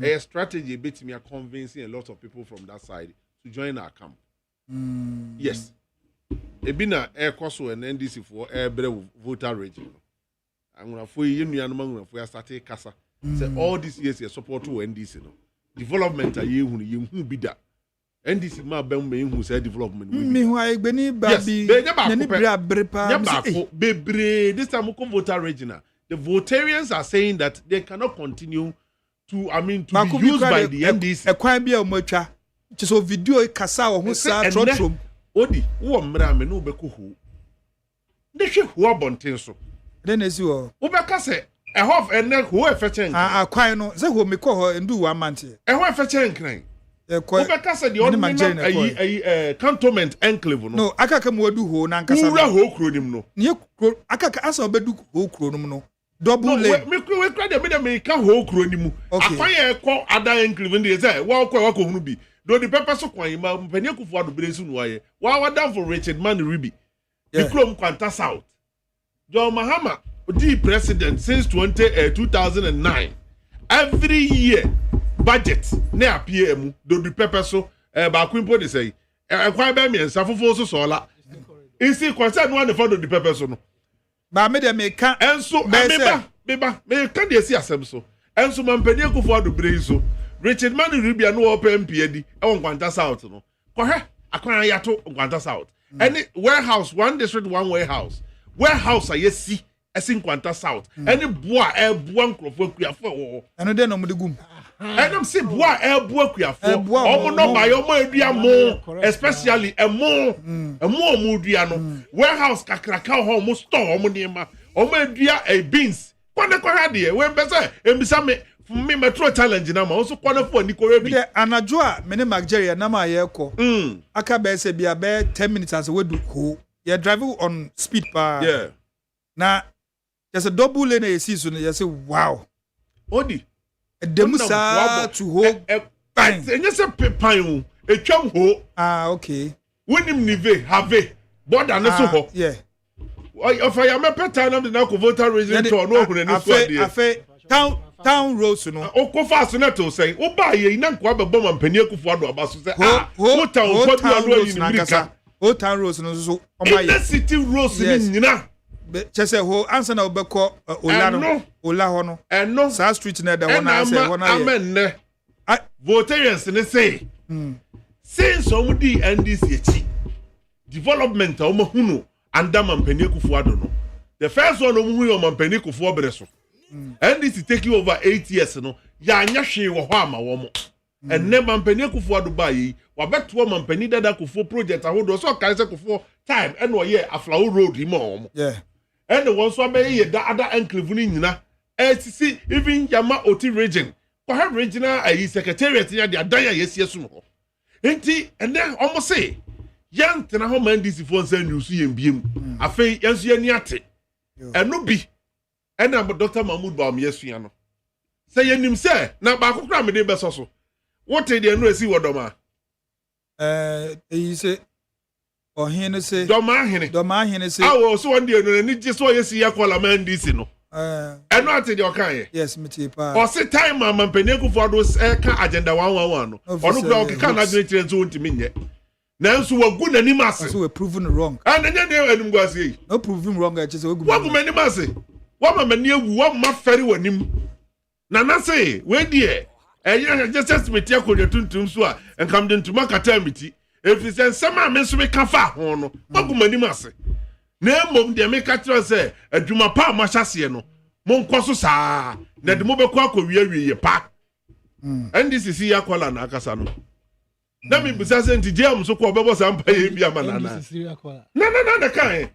a strategy betimi a convincing a lot of people from that side to join our camp. Yes. Ebina ekoso en NDC for bre voter region. Anguna for yi nuanu anguna for start kasa. Say all these years you support to NDC no. Development aye hu bi da. NDC ma bem me hu say development. Me hu agbeni babi nani bra brepa bebre this time ko voter region. The votarians are saying that they cannot continue to be used by the NDC. Ekwan bia omotwa. Chiso video kasa wo hu sa trotrom. Odi wo mra me no beko hu. De hwe hu abonten so. Den esi wo. Wo beka se e hof ene hu efechen. Akwan no se hu me ko ho ndu wa mante. E hu efechen kran. Wo beka se the only cantonment enclave no. No, akaka mo adu ho na nkasa. Wura ho kro nim no. Ne kro akaka asa obedu ho kro nim no. Double lane. Me kra de me ka ho kro nim. Akwan ye ko ada enclave ndi say wo ko hunu bi. Do the pepper so kwan ma mpani akufo ado bresu no aye wa down for Richard Man Ribi the Chrome Kwanta South John Mahama the president since 2009 every year budget na appear emu do the pepper so ba kwimpo dey say kwan ba mi ensafofo so so la isi concern one for do the pepper so no ba me de me ka enso beba me ka dey see asem so enso ma mpani akufo ado bresu Richard Man Ribi no open MPD e Kwanta South no ko he akwan yato Kwanta South any warehouse one district one warehouse ayesi esin Kwanta South any boa e boa nkrofo akuafo wo eno de no mo de gum enam se boa e boa akuafo omo no ba yo mo adua mo especially emo mo dua no warehouse kakraka ho mo store omo nema omo adua beans kwande ko ha de we be say embisa me me metro challenge na ma also kwana for ni ko rebi anajo a me ne Nigeria na ma ye ko aka be se bia be 10 minutes as we do ho you drive on speed pa yeah na just a double lane you see so you say wow odi demusa to ho enye se pepan o etwam ho okay wonim nive have border no so ho yeah of I am a pattern of the now voter region to no who any afa town roads no okofa so neto say wo ba ye na nkwa be bom ampani akufo ado aba so say wo town ko bi anu ni America o town roads no so omaye the city roads ni nyina chese ho answer na obekọ ola ho no eno sa street na da wona say wona ye amen ne voters ne say since omudi NDC echi development o mahunu under mampani akufo ado no the first one omu hu mampani akufo obere so NDC taking over 8 years no ya anya hwe wo ho ama wo mo enne mampani akufo ado ba yi wabeto mampani dada akufo project ahodo so kan se akufo time eno ye aflawo road imo wo yeah ene won so be ye da ada enclave ni nyina etisi even yama oti region ko ha regional ayi secretariat ya de adan ya yesie so no enti enne omo say yantena ho man NDC fo nsa news yembiem afei yanso yani ate eno bi ena Dr. Mahmoud Bawumia yesua no say yenim say na ba kokra me de beso so what dey no esi wodoma you say ohene say doma hene say awo so one dey no ni je so yesi yakola man NDC no eno ate de okan yes me tie pa o say time am mpaniku for do ka agenda 111 no onu kra o ka na agenda nso ntimi nye nanso wagu nanim ase so we proven wrong and nya dey anum go ase no proven wrong I just wagu nanim ase wa mani ewu wa ma feri wanim na say we die just estimate akonya tuntum so a enkam de ntuma kata miti efisen sama me so me kafa ho no wagu nanim ase na mom de me ka tro say adwuma pa ma hyase no mo nkoso saa na de mo bekọ akọwie pa NDC yakola na akasa no na me bisa se nti jam so ko bebo sampa ye bia manana na kan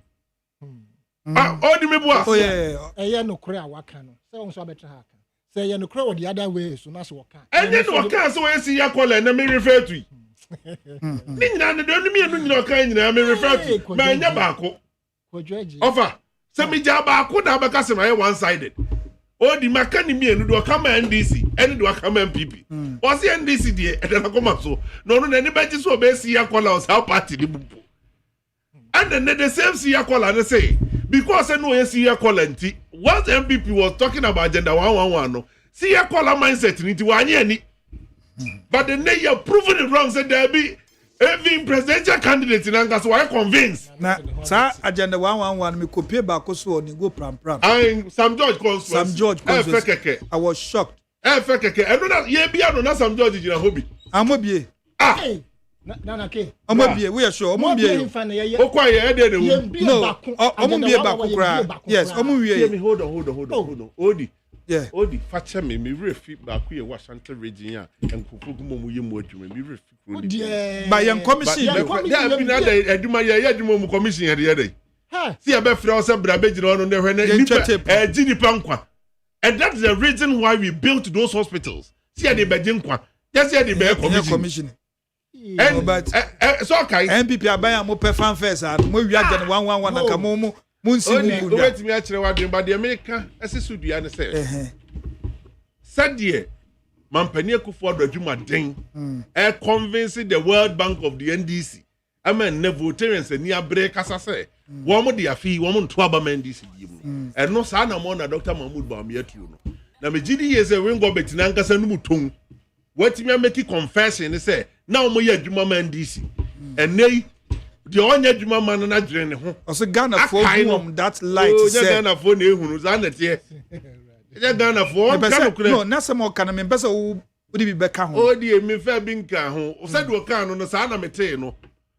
odi me bua oh yeah eye no kure awaka no se won so abetra ha kan se ye no kure wo the other way so na so waka enye no waka so we yakola na me refer to ni nyina ne do ni me enu nyina kan nyina me refer to ma nya baako offer se me ja baako da baka se na one sided odi makani mi enu do kama NDC eni do kama MPP o si NDC die e na koma so no no na ni beji so be si yakola o sa party ni bubu and then the same si yakola they say because no yes si yakola nti once MPP was talking about agenda 111 no si yakola mindset nti wanye ani but then they are proving it wrong said there be even presidential candidate in Angas were convinced. Na sa agenda 111 me copy back so on go pram. And Sam George I was shocked. Fekeke. I know that ye bia no na Sam George jina hobi. Amobie. Na ke. Amobie, we are sure. Amobie. Okwa ye de no. No. Amobie back kra. Yes, amobie. Hold on. Odi. Yeah. Odi fache me refi back we Washington region ya enkufu gumo mu yemu adwuma me refi kro ni. By your commission. There be na adwuma ye adwuma mu commission ye dey. See a be frɛ o se bra be gina no hwe na nipa nkwa. And that's the reason why we built those hospitals. See a dey be nkwa. Just see the be commission. And but so okay. MPP abaya mo pe fan first mo wi agenda 111 na ka mo munsi mu wait me a kire wadin ba de America asisu dua ne say sadie mampani akufo adwuma den convince the World Bank of the NDC amen ne voters ani abre kasa say wo mo de afi wo mo nto aba NDC yimu eno sa na mo na Dr. Mahmoud Bawumia tuo no na me gidi ye say we ngo betina nkasa no muton wait me make confession say na mo ye adwuma NDC enei the onye dwuma man na dwere ne ho o se Ghana for that light say Ghana for na ehunu za na tie e Ghana for no na se mo kana me pese wo di bi beka ho o di me fa bi nka ho o se do kan no sa na mete no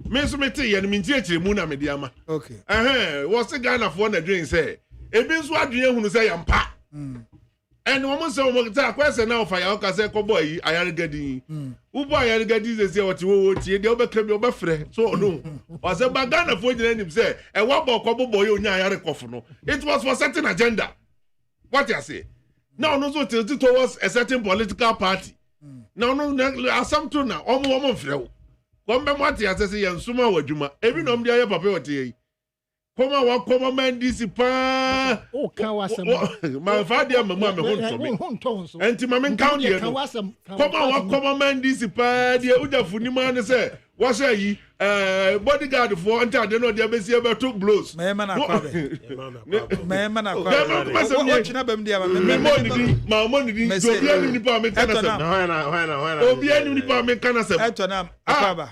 me so mete ye me ntie kire mu na me di ama okay wo se Ghana for na dwere say e bi nso adwene ehunu say yampa and woman say wo ta kwese na ofa ya o ka say ko boy ayare gadi ubo ayare gadi ze say oti wo tie de obeka bi obefre so no o say ba Ghana for nyina nim say e wa bo ko boy onya ayare kofo no it was for certain agenda what you say Now no tilted towards a certain political party. Now no assumption now omo frɛ. Come what he has say nsuma wadwuma. Ebi nom dia papa wote. Koma man DC pa. O kan wasem. My father mama me honto me. Enti mama count here. Koma man DC pa dia uja funima ne say what say yi bodyguard for enter they know they be see about two blows. Me man akwabe. What na bam dia me money di obi ani nipa me kana sem. Na obi ani nipa me kana sem. Eto na akwaba.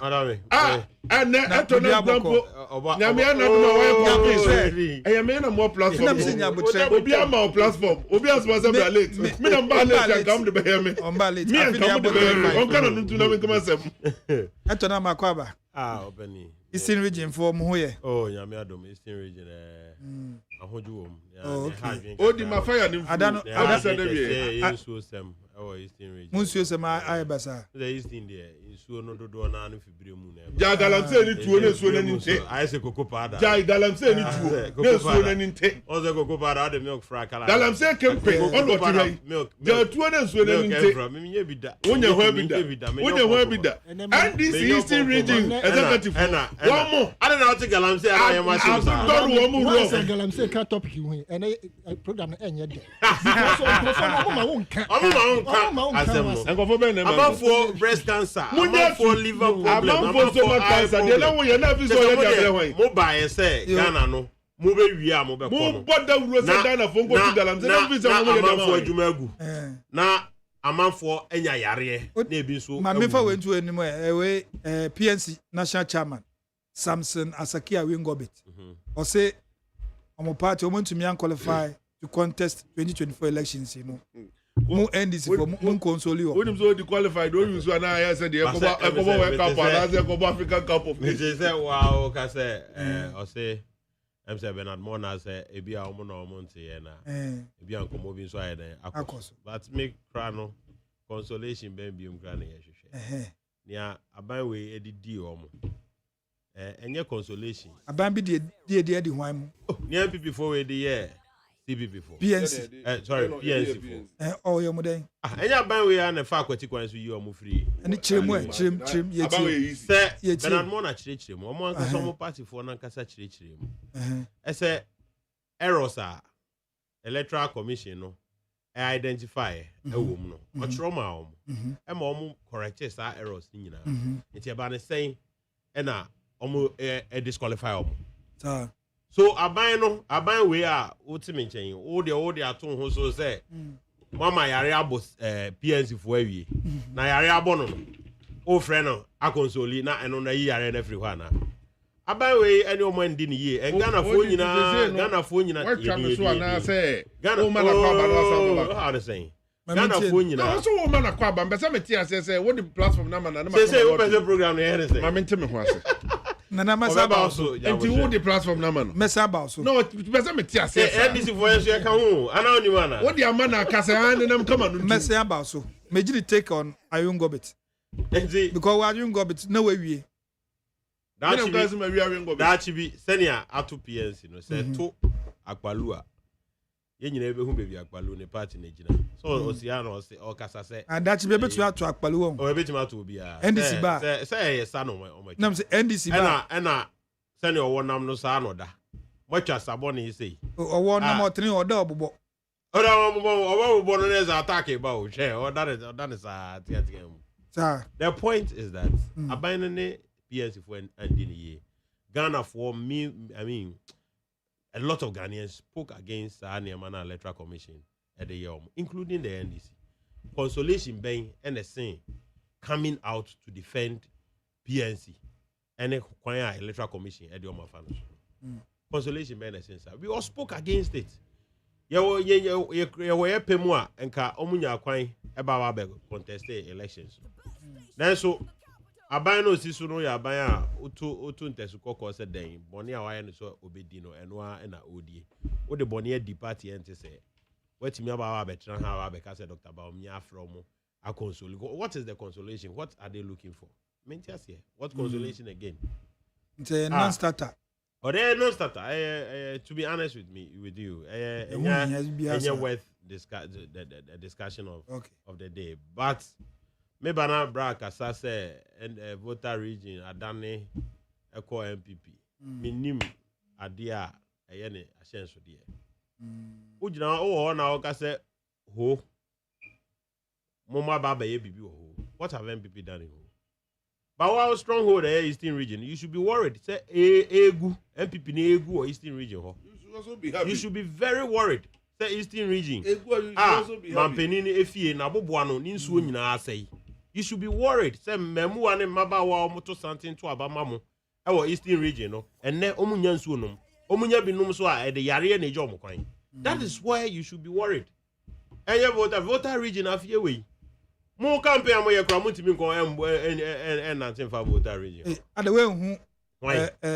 And eto na blampo. Na me na do wa campaign say. E me na more platform. Obi ama platform. Obi as was be late. Me na ba late come to be hear me. On ba late. Me and come to be hear me. On kana ntu na me come sem. Eto na makwaba. Obani. Eastern region for mo hoye. Oh, nyame adom Eastern region ahoju wom. Odi ma fire ni. Adano say dey we. Insuo sem Eastern region. Munsuo sem ay basa. The Eastern there. Insuo no dodo na no fibire mu na. Ja galamse ni tuo na suo na ni nte. Ai se koko pada. Ja galamse ni tuo. Na suo na ni nte. O se koko pada the milk fra kala. Galamse kempe on what you milk. Ja tuo na suo na ni nte. Me nye bida. Wonya ho bida. Wonya ho bida. And this Eastern region executive. One more. I don't know how to galamse na ya machine. Don't one more. Galamse ka topic hu. And program na enye de. About for breast cancer, about for liver problem, about for cancer. They don't want you to be so mobile say Ghana no. Mo be wi a mo be ko no. But that we say Ghana for go to Dalam. Say no be say mo for adwumagu. Na amanfo enya yare na ebi so. Ma me fa we ntu anim we PNC national chairman Samson Asakia Wingobit. O say omo party omo ntumi an qualify to contest 2024 elections, you know. Mu NDC for mu console you. When so qualified, don't use one I said the Ekobo World Cup and the Ekobo African Cup. Me say wow ka say o say em say Bernard Mona say e bia omo na omo nte na. E bia nkomo bi so aye den akos. But make cry no consolation ben bi umkra na ye hwehwe. Nia aban we edidi omo. Enye consolation. Aban bi de hwan mu. Nia pipi for we the year. CPP4. PNC. Sorry, PNC4. Oh, you're modern. Any ban we are na fa kwati kwan so yi omo free. Any chirem ye say Bernard Mona chirem. Omo anka so mo party for na kasa chirem. Say errors are electoral commission no identify e wo mu no. O chiro ma omo. E ma omo correct sa errors ni nyina. Enti e ba ne say e na omo e disqualify omo. So aban we are ultimate nchen o de aton ho so say mama yare abo PNC fo awie na yare abo no o frɛ no akonsoli na eno na yi yare na free ho ana aban we any o man di ni ye en Ghana fo nyina watcha me so ana say Ghana o man akwa ba no asaba how to say Ghana fo nyina no so o man akwa ba mbese me tia say what the platform na man na say o pese program no here say ma me ntime ho ase Nana Masaba also. And you the platform na man. Masaba also. No, pesa me tia say. NDC voice you can who? Ana oni mana. What the man akase and them come on. Masaba also. Meji take on Ayun Gobet. Because Ayun Gobet no way we. That should be senior atu PNC no say to Akbalua. Ye nyina ebe hu bebi Akbalu ne party na gina. So Osia no say o kasa say. And that should be betu atu Akbalu. O ebe tima to bia. NDC ba. Say yes no o. Nam say NDC ba. Ena senior wonam no sa no da. Watcha saboni say. O wonam o trin oda obobo. Oda obobo no na attack ba o hwe. O that is Sir. The point is that abanene PNC for and in ye. Ghana for me, I mean, a lot of Ghanaians spoke against Niamana Electoral Commission at the year, including the NDC. Consolation being and the same coming out to defend PNC and the Electoral Commission at the Omafano. Consolation being the same. We all spoke against it. Ye pemwa enka omunya kwan eba wa contested elections. Then so aban no si so no ya aban a otu ntesuko ko se den boni a waye no so obedi no eno a na odie wo de boni a di party ente se watimi aba wa betra ha wa be ka se Dr. Baumia from a console. What is the consolation? What are they looking for? Mentias here. What consolation again? It's a non-starter. Or there no starter. To be honest with you, worth the discussion of the day. But maybe na braka say and voter region adane eko MPP. Minim adia ayene ashenso de. Ujina o na o ka say ho. Mama baba ye bibi ho. What have MPP done in ho? But what stronghold the Eastern region? You should be worried. Say egu MPP ni egu or Eastern region ho. You should also be happy. You should be very worried. Say Eastern region. You should also be happy. Mampenini efie na boboano ni nsuo nyina asai. You should be worried. Say memu ane mabawa omoto something to abamamu. Ewo Eastern region no. Enne omunya nsuo nom. Omunya binum so a de yare na ejo omkwan. That is why you should be worried. Eye voter region afie we. Mo campaign am ye kra mo timi ko en nantin fa voter region. Ade we hu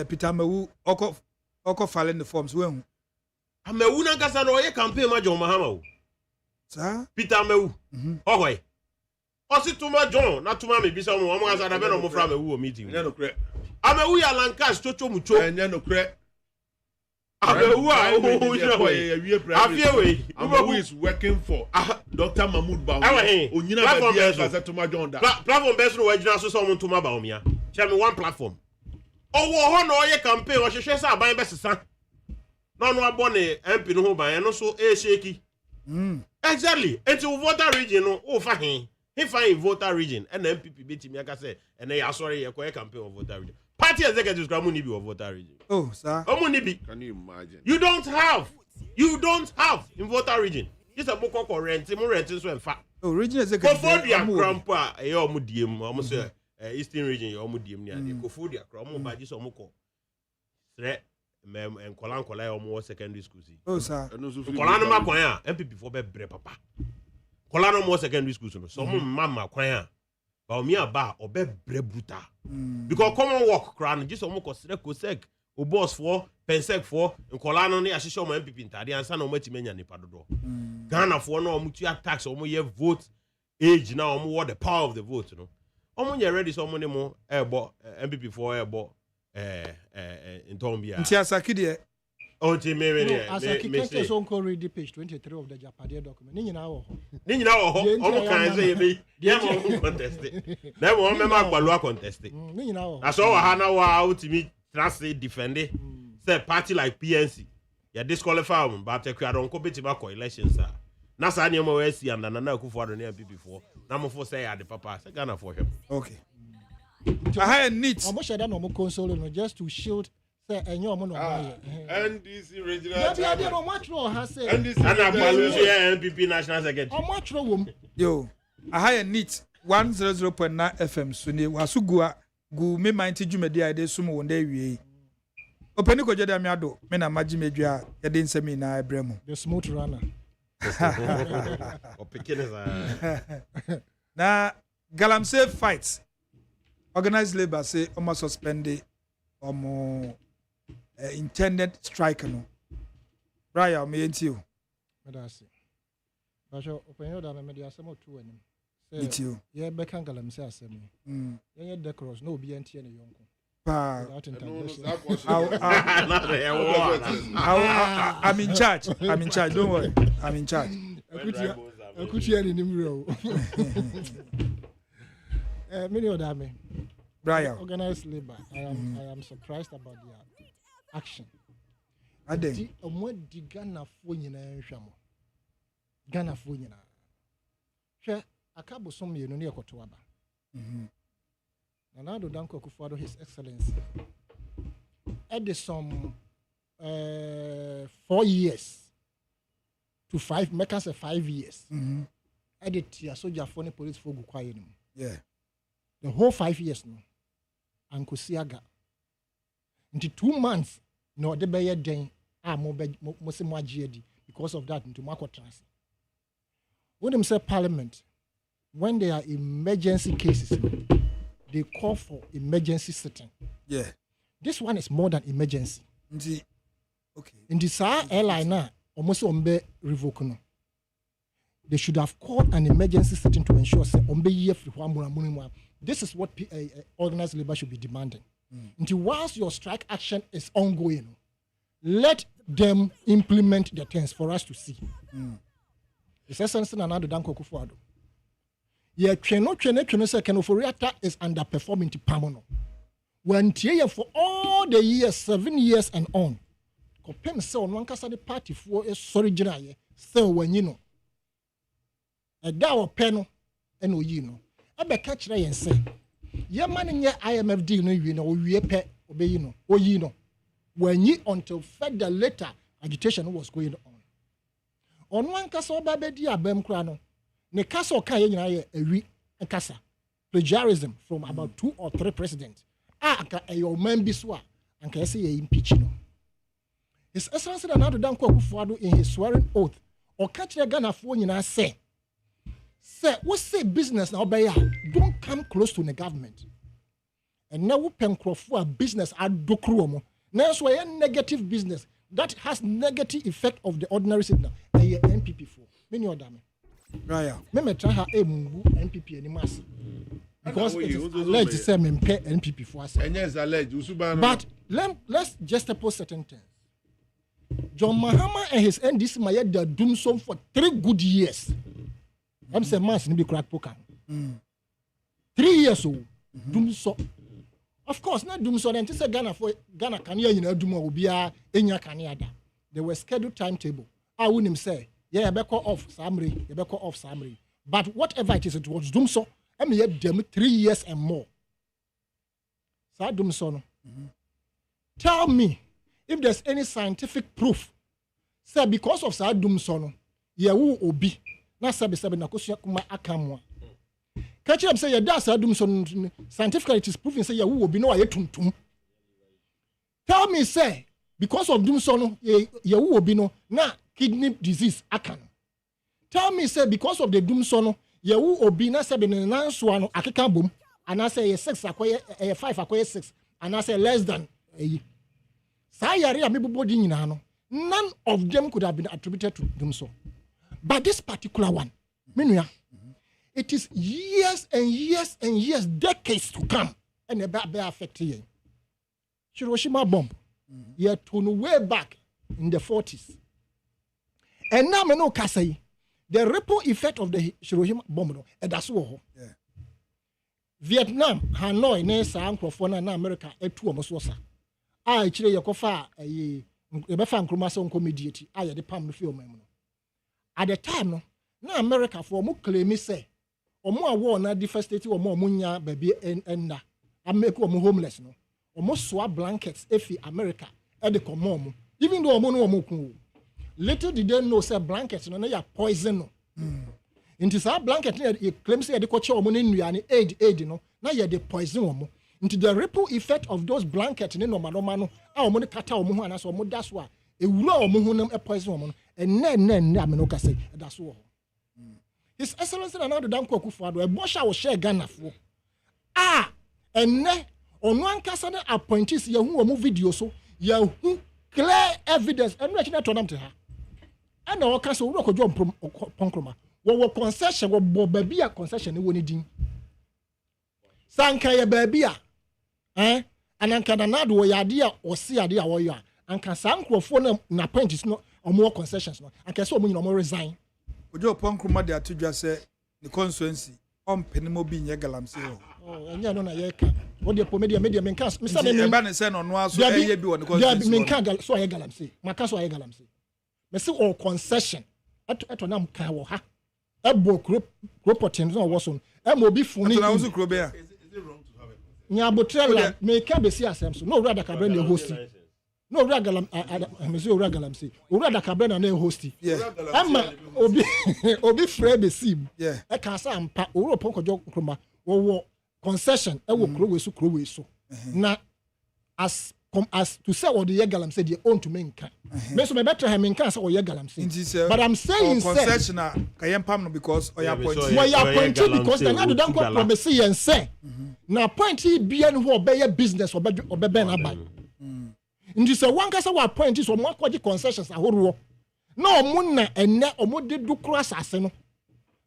Peter Mewu oko file the forms we hu. Amewu na kasa no ye campaign ma John Mahama o. Sa Peter Mewu. Ohoy. Osi tuma John na tuma me bisa mo mo kasa da be no mo fra Mewu o meeting. Enya no kre. Amewu ya lankas chocho mucho. Enya no kre. Amewu Amewu is working for Dr. Mahmoud Bawumia. Onyina ba bia kasa tuma John da. Platform best no wajina so mo tuma Bawumia. Tell me one platform. Owo ho no ye campaign o hwehwe sa aban be sesa. No abone MP no ho ban no so shaky. Exactly. Into voter region no o fa he. He find voter region and MPP betimi aka say and they are sorry ye ko campaign of voter region. Party executives come ni bi of voter region. Oh, sir. Can you imagine? You don't have in voter region. This a book or rent so en fa. Oh, region executive. Kofodia Krampa e omo diem omo say Eastern region e omo diem ni ade. Kofodia Krampa ba ji so omo ko. Sre enkola omo secondary school si. Oh, sir. Enkola no makwan a MPP for be bre papa. Kola no mo secondary school so omo mama kwan a ba omi aba obe bre brutal. Because common work crown just omo ko sre ko sek o boss for pensek for enkola no ne ahihye omo MPP ntade ansa na omo atimenya nipa dodo. Ghana for no omo tua tax omo ye vote age na omo what the power of the vote no. Omo ye ready so omo ne mo ebo MPP for ebo ntombia. Nti asakide Onti me as a keke so onko read page 23 of the Japade document. Ni nyina wo ho. Omo kan say be dia mo contest. Na mo me ma gbalu contest. Ni nyina wo. Aso wa ha na wa ultimate trust defend. Say party like PNC. Ya disqualify them but e don ko betima ko elections a. Na sa ne mo we si and na Akufo-Addo ne MPP for. Na mo for say ya the papa. Say Ghana for him. Okay. I had neat. Omo sheda no mo console no just to shield say enyo omo no NDC regional. Ya no match no ha say. NDC NPP national secretary. Omo match no wom. Yo, I had neat 100.9 FM so ne wasugua gu me mind dwumadi a de sumo wonda wie. Openi ko jeda mi ado me na magi medua ye de nsemi na ebremu. The smooth runner. Na Galamsey fights. Organized labor say almost suspended intended strike no. Raya me enti o. That's it. Basho open da me dia asemo tu anim. Enti o. Ye be kan Galamsey asemi. Ye decoros no obi enti ne yonko. Pa. I'm in charge. Don't worry. I'm in charge. Akutia ni nimro. Many ODAME. Brian. Organized labor. I am surprised about their action. Ade. Omo di Ghana fo nyina nhwamo. Ghana fo nyina. Hwe akabo som ye no ne ekoto aba. And ADDO Danko Akufo-Addo His Excellency. At some 4 years to 5, make us 5 years. At the tia soldier for the police for quiet. Yeah. The whole 5 years no. Uncle Siaga. Into 2 months, no, the bay den because of that into Marco Trans. When them say Parliament, when there are emergency cases, they call for emergency sitting. Yeah. This one is more than emergency. Okay. In the SAR airliner, almost ombe revoke no. They should have called an emergency sitting to ensure say ombe year free. This is what organized labor should be demanding. Until whilst your strike action is ongoing, let them implement the things for us to see. It's essential and another danko kufuado. Ye tweno say Kenoforiata is underperforming to Pamono. When tie for all the years, 7 years and on. Kopem say on one kasa the party for a sorry general still when you know. A daw peno and you know. Ebe catch ray and say, ye man in your IMF deal no you know, we pe obey you know, or you know. When ye until further later agitation was going on. On one kasa babedi abem krano. Ne kasa okaye nyina ye ewi kasa. Plagiarism from about 2 or 3 presidents. Anka eyo man bi so a anka yesi ye impeach no. His Excellency Nana Danko Akufo-Addo in his swearing oath or catch the Ghana for nyina say we say business na obey don't come close to the government. And now we pen for business adokru mo. Now so a negative business that has negative effect of the ordinary citizen. A NPP for. Many ODAME. Right. Me try her NPP any mass. Because it is alleged to say me pay NPP for us. And yes, alleged. But let's just suppose certain things. John Mahama and his NDC might have done so for 3 good years. I'm saying mass ni be crack poker. 3 years old. Doom so. Of course, not doom so. Then say Ghana can hear you know doom will be a enya Canada. There were scheduled timetable. I wouldn't say yeah, be call off summary, be call off summary. But whatever it is, it was doom so. I mean, them 3 years and more. So doom so no. Tell me if there's any scientific proof. Say because of Sa doom so no, ye wu obi. Na sabi na kosia kuma akamwa. Catch them say ye da Sa doom so no, scientifically it is proven say ye wu obi no aye tuntum. Tell me say because of doom so no, ye wu obi no na kidney disease akan. Tell me say because of the doom so no, ye wu obi na sabi na so ano akeka bom. And I say 6 akoye 5 akoye 6 and I say less than none of them could have been attributed to them so. But this particular one, it is years and years and years, decades to come, and a bad effect here. Hiroshima bomb, you turn way back in the 40s. And now I know Kasai, the ripple effect of the Hiroshima bomb, and that's what. Vietnam, Hanoi, Nesa, Ankrofona, and America, and 2 almost was. Actually, you could a fan chromosom comediate. I had the palm film. At the time, no, America for more claim say, or more war, not devastated or more munya, baby, and I make them homeless, no, or more swap blankets, if America, at the common, even though mono moku. Little did they know, say blankets, no, they are poison. Into that blanket, it claims the coach or money in aid, you know, now you're the poison. Into the ripple effect of those blankets, no man, our money kata or muhana, so that's why a raw muhunum a poison woman, and then Aminoka say, that's all. His Excellency and another Danko Akufo-Addo, a bush I will share Ghana for. And then on one castle appointees, Yahoo movie video so, Yahoo clear evidence, and letting that to them to her. And our castle rock or John Ponkroma, what concession, what baby a concession, you need. Sankaya baby. And anka na nado ya dia o si ade a wo yo anka sankrofo na apprentice no or more concessions no anka so omunyi no more resign ojo ponkroma de atudwa se the constituency on penimo bi nye galamse enya no na ye ka wo de po media menka me say me ba ne se no no aso eye bi wo ne constituency menka so ye galamse maka so ye galamse me say all concession eto na mka wo ha ebo cropotin no wo so e mo bi funi na wo so krobe a Nyabotrela make a besi asem so no rather cabrena hosting. No rather galam say. O rather cabrena na hosting. Yeah. Amma obi free besi. Yeah. E kan sa ampa o pon kojo kroma wo concession e wo krowe so. Na as to say what the galam say they own to menka. Me so me better ha menka say o galam say. But I'm saying concession na kayempam no because o ya point. Why ya point because the na do don promise and say. Na point he be an who obey business or be na buy. Nti say one kasa wa point is o mo akwaje concessions ahoro. Na o mo na enne o mo de do kro asase no.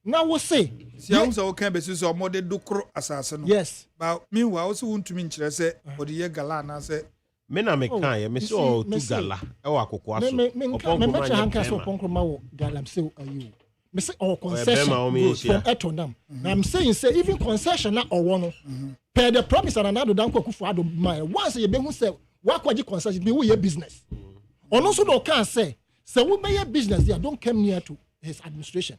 Now we say see how so can be so more de dokro asase no. Yes. But meanwhile also want to mean chere say odi ye gala na say me na me kan ye me so tu gala e wa kokko aso. Me me hanka so ponkroma wo galamsey ayu. Me say or concession from Etonam. I'm saying say even concession na owo no. Per the promise and another dan kwakufu ado my once you be hu say wa kwaji concession me wo ye business. Ono so no can say we be business there don't come near to his administration.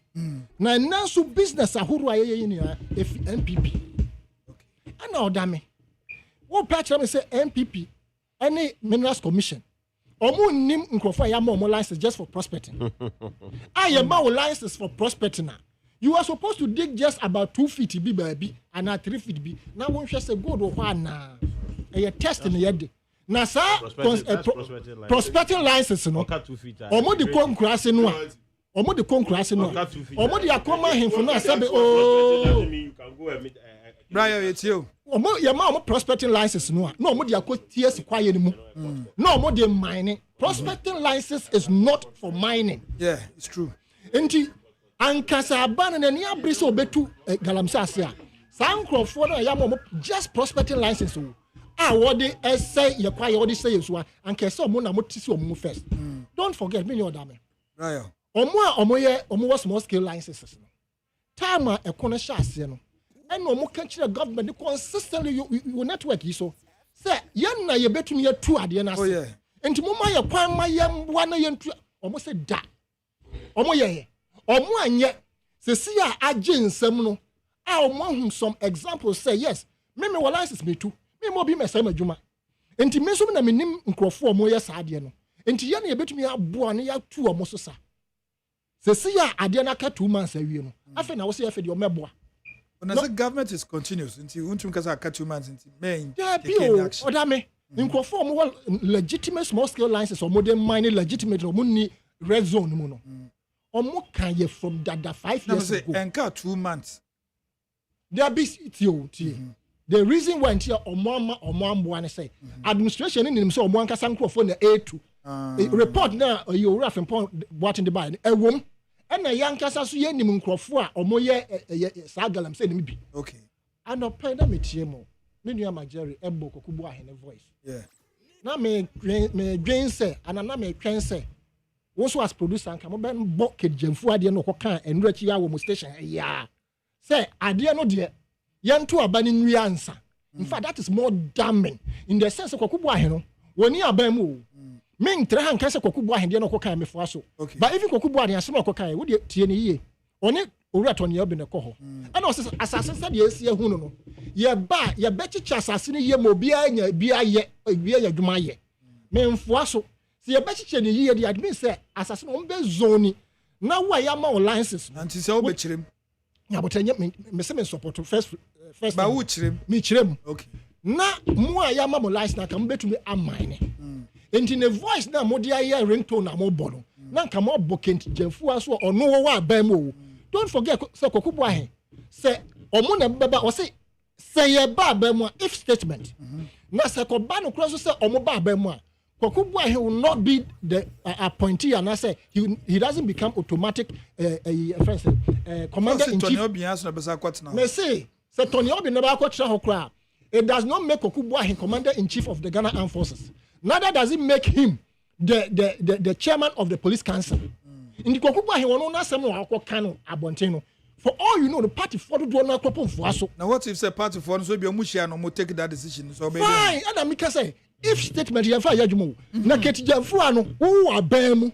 Now so business ahuru ayeye ni MPP. Okay. Ana ODAME. Wo patch me say MPP any minerals commission. Omo nim nkrofo ya mo license just for prospecting. I am license for prospecting now. You are supposed to dig just about 2 feet be baby and 3 feet be. Now one just say go do na a test in the head. Na sa prospecting license no. Omo de konkurase no a. Omo de konkurase no. Omo de akoma hemfo no asabe oh. You can go and meet Brian it's you. Omo ya ma omo prospecting license no a. No omo de akoties kwaye ni mu. No omo de mining. Prospecting license is not for mining. Yeah, it's true. Enti ankasa aban na ni abrese obetu galamsey ase a. San crofo na ya ma omo just prospecting license o. What they say you quite what they say is one and can some na motisi omo first. Don't forget me your dame. Right. Omo small scale licenses. Time a corner share no. And omo can the government consistently you network so. Say yen na ye betumi ye two ade na say. Oh yeah. Enti mo ma ye kwan ma ye mwa na ye ntu omo say da. Omo ye. Omo anye se si a age nsem no. Omo hu some examples say yes. Me license me too. Me mo bi mesem adwuma enti me so na menim nkrofo mo ye saade no enti ye na yebetumi aboa ne ya tu omo so sa se si ya ade na ka 2 months awie no afa na wo se afa de omeboa when the government is continuous enti untum kasa ka 2 months enti main ODAME nkrofo mo legitimate small scale licenses or modern mining legitimate no ni red zone mu no omo kan ye from dada 5 years ago enka 2 months there be tie the reason why here omo say administration in him say omo ankasa nkrofo na A2 report na you raf import what in the buy ewom and na yankasa so ye nim nkrofo a omo ye sa galamsey nim bi okay and no pay na metie mo me nua Majeri ebo kokubu ahene voice yeah na me dwen say anana me twen say wo so as producer anka mo ben bo kedjemfu ade no koka enrachi ya wo mo station ya say ade no de yanto abani nwi ansa in fact that is more damning in the sense kokubu aheno woni aban mu me ntre han kase kokubu ahende no kokan me fo aso but even kokubu ahende asem kokan wo de tie ne yie oni owura to ne obi ne ko ho ana o se asase se de esi ehunu no ye ba ye bechicha asase ne ye mo bia nya bia ye adwuma ye me mfo aso se ye bechicha ne yie de admin se asase no mbe zone na wa ya ma license anti se wo be chirem ya but me se me support first ba wo chirem me chirem okay na mo ya ma mo license na ka mbetumi amine enti ne voice na mo dia ya ringtone na mo bono na ka mo bokent jamfu aso ono wo wa ban mo don't forget say kokubu ahe say omo na baba o say ye ba ban mo if statement na say ko ba no cross say omo ba ban mo kokubu ahe will not be the appointee and I say he doesn't become automatic commander in chief me say Tony Obi never got it does not make Kokubu Ahe commander in chief of the Ghana Armed Forces. Neither does it make him the chairman of the police council. In the Kokubu Ahe won na sem no akokano abonteno. For all you know, the party for do na kopon for aso. Now what if say party for so be omuhia no mo take that decision so be fine and Amika say if statement ye fa yadwumo na ketijamfu ano wo aban mu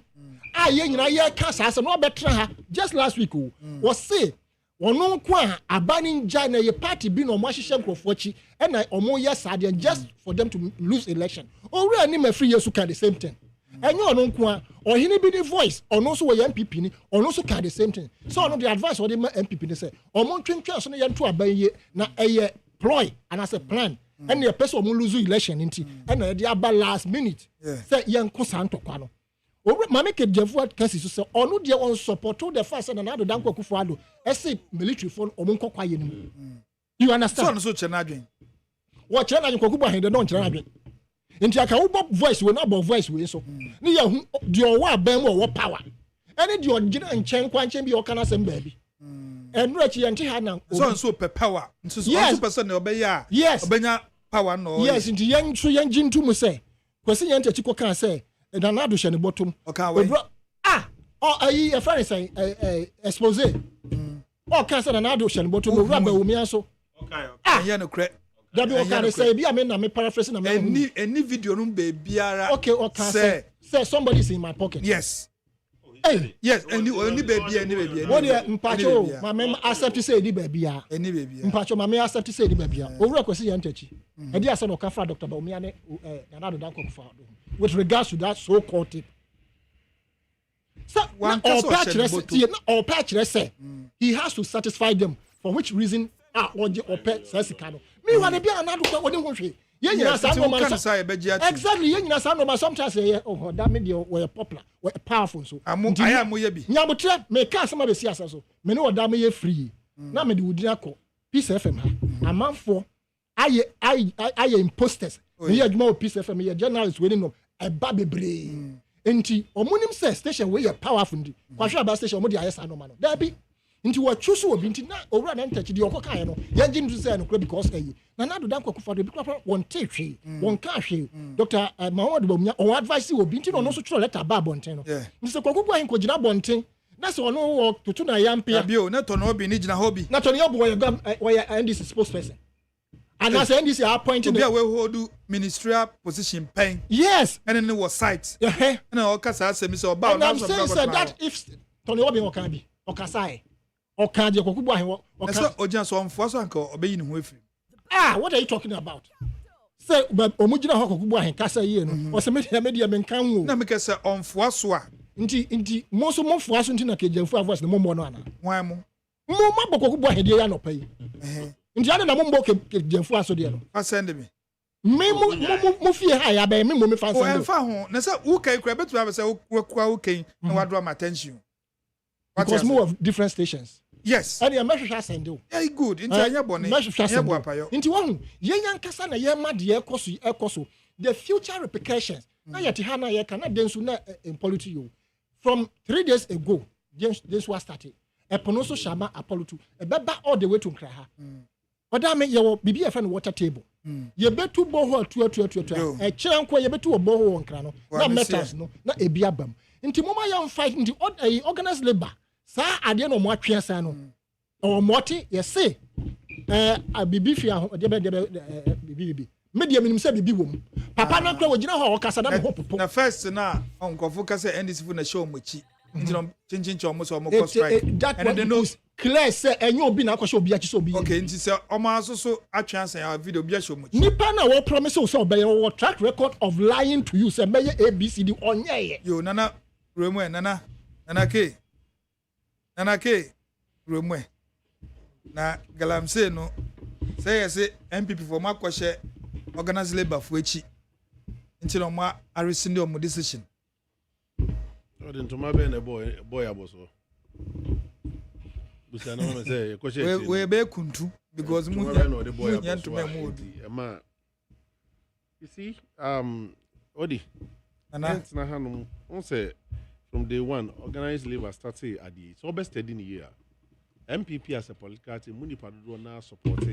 a ye nyina ye ka sase no betra ha just last week was say ono kwa abani nja na ye party bi no mo ahihye nkrofo chi and na omo yes ade just for them to lose election owura ani ma free yesu ka the same thing enyo ono kwa ohini bi the voice ono so we MPP ni ono so ka the same thing so ono the advice for the MPP ni say omo twentwa so no ye nto aban ye na eye ploy and as a plan and the person omo lose election nti and na the aba last minute say ye nko santo kwa no Mame Kedjefu kasi so say onu de on support the first and another dan kwakufu ado ese military phone omunko kwaye nim you understand so chena adwen wo chena adwen kwakubu ahende don chena adwen nti aka wo voice we na bo voice we so ni ya hu de o wa ban mo wo power ene de o gina nchen kwa nchen bi o kana sem baabi and rich yente ha na so per power nso so person na obeya yes obenya power no yes nti yen so yen gintu mu say kwesi yen tachi ko kan say na na do hye ne bottom ayi a friend say expose kan say na na do hye ne bottom owura ba wo mi aso yen no kre da bi o kan say bi am na me paraphrase na me any video no be biara okay o kan say somebody is in my pocket yes hey yes any baby what dey mpacho ma me accept say di baby a any baby mpacho ma me accept say di baby a owura kwesi yen tachi e dey ase no ka fra Dr. Baumia ne na do dan kokfa with regards to that so called tip so all patch say he has to satisfy them for which reason or pet says no me want to be another one woni ho hwe yen nyina sa no man exactly yen nyina sa no man sometimes say oh that me dey we popular we powerful so aya mo ye bi nyabotre me ka sama be siasa so me no da me ye free na me de wudi akọ Peace FM ha amanfo aye imposters me ye adwuma o Peace FM ye journalists we no eba bebre enti omunim say station we ye powerful ndi kwahwe aba station mo de ayesa no man no da bi nti wa choose obi nti na owura na ntachi de okokan no ye ngi ntu say no kura because na do dan kwakufa do bi kwa won tehwe won ka hwe Dr. Mahmoud Baumia o advice obi nti no so tro letter ba bonten no nti se kwakufu ahin ko gina bonten na se ono wo tutu na yampe abi o na to no obi ni gina hobi na to no obo we NDC spokesperson and as NDC are appointing obi we hold ministerial position pen yes and then was site na o kasa asemi se oba na so that if to no obi o kan bi o kasa o kan je kwakufu ahin o kan so ojan so onfo so anka obeyi ne ho efiri what are you talking about say omugina ho kwakufu ahin kasa ye no o se media men kan wo na me ka say onfo so a nti mo so mo fo aso nti na kejemfu avoice na mo mo no ana wan mo mabọ kwakufu ahin de ya no pai nti ade na mo mbo kejemfu aso de no asend me mo fie ha ya ba me fa send o fa ho na say wo kai kura betu abese wo kwa wo kai na wa draw my attention because more of different stations yes and your message send you very good nti anya bone anya bo apayo nti wo yenya nkasa na ye ma de ekoso the future repercussions na yet ha na ye kana densu na in polity you from 3 days ago this was started eponoso shama apolotu ebeba all the way to Nkraha ODAME ye wo bibi efa no water table ye betu boho tu e kyenko ye betu boho Nkra no na metals no na ebi abam nti moma yam fight nti organized labor sa ade no mo atwe sa no o moti ye say bibi fia ho de bibi media minim say bibi wom papa na kra wogina ho okasa na ho popo na first na onkofo ka say NDC fu na show mochi nti no chinchin chomo so mo go strike and they know clear say enyo obi na akosho obi achi so obi okay nti say omo asoso atwe ansa ya video obi show mochi nipa na wo promise so obey wo track record of lying to you say meye ABCD onyeye yo nana remwe nana ke remwe na galamse no say MPP for makwahye organize labor for echi nti no ma aresinde o decision o den to ma be na boy aboso busa na ma say kwahye we be kuntu because mu yan to me mu ma you see odi ana na hanum on say from day one organized labor started at the so best in the year MPP as a political party muni padodo na support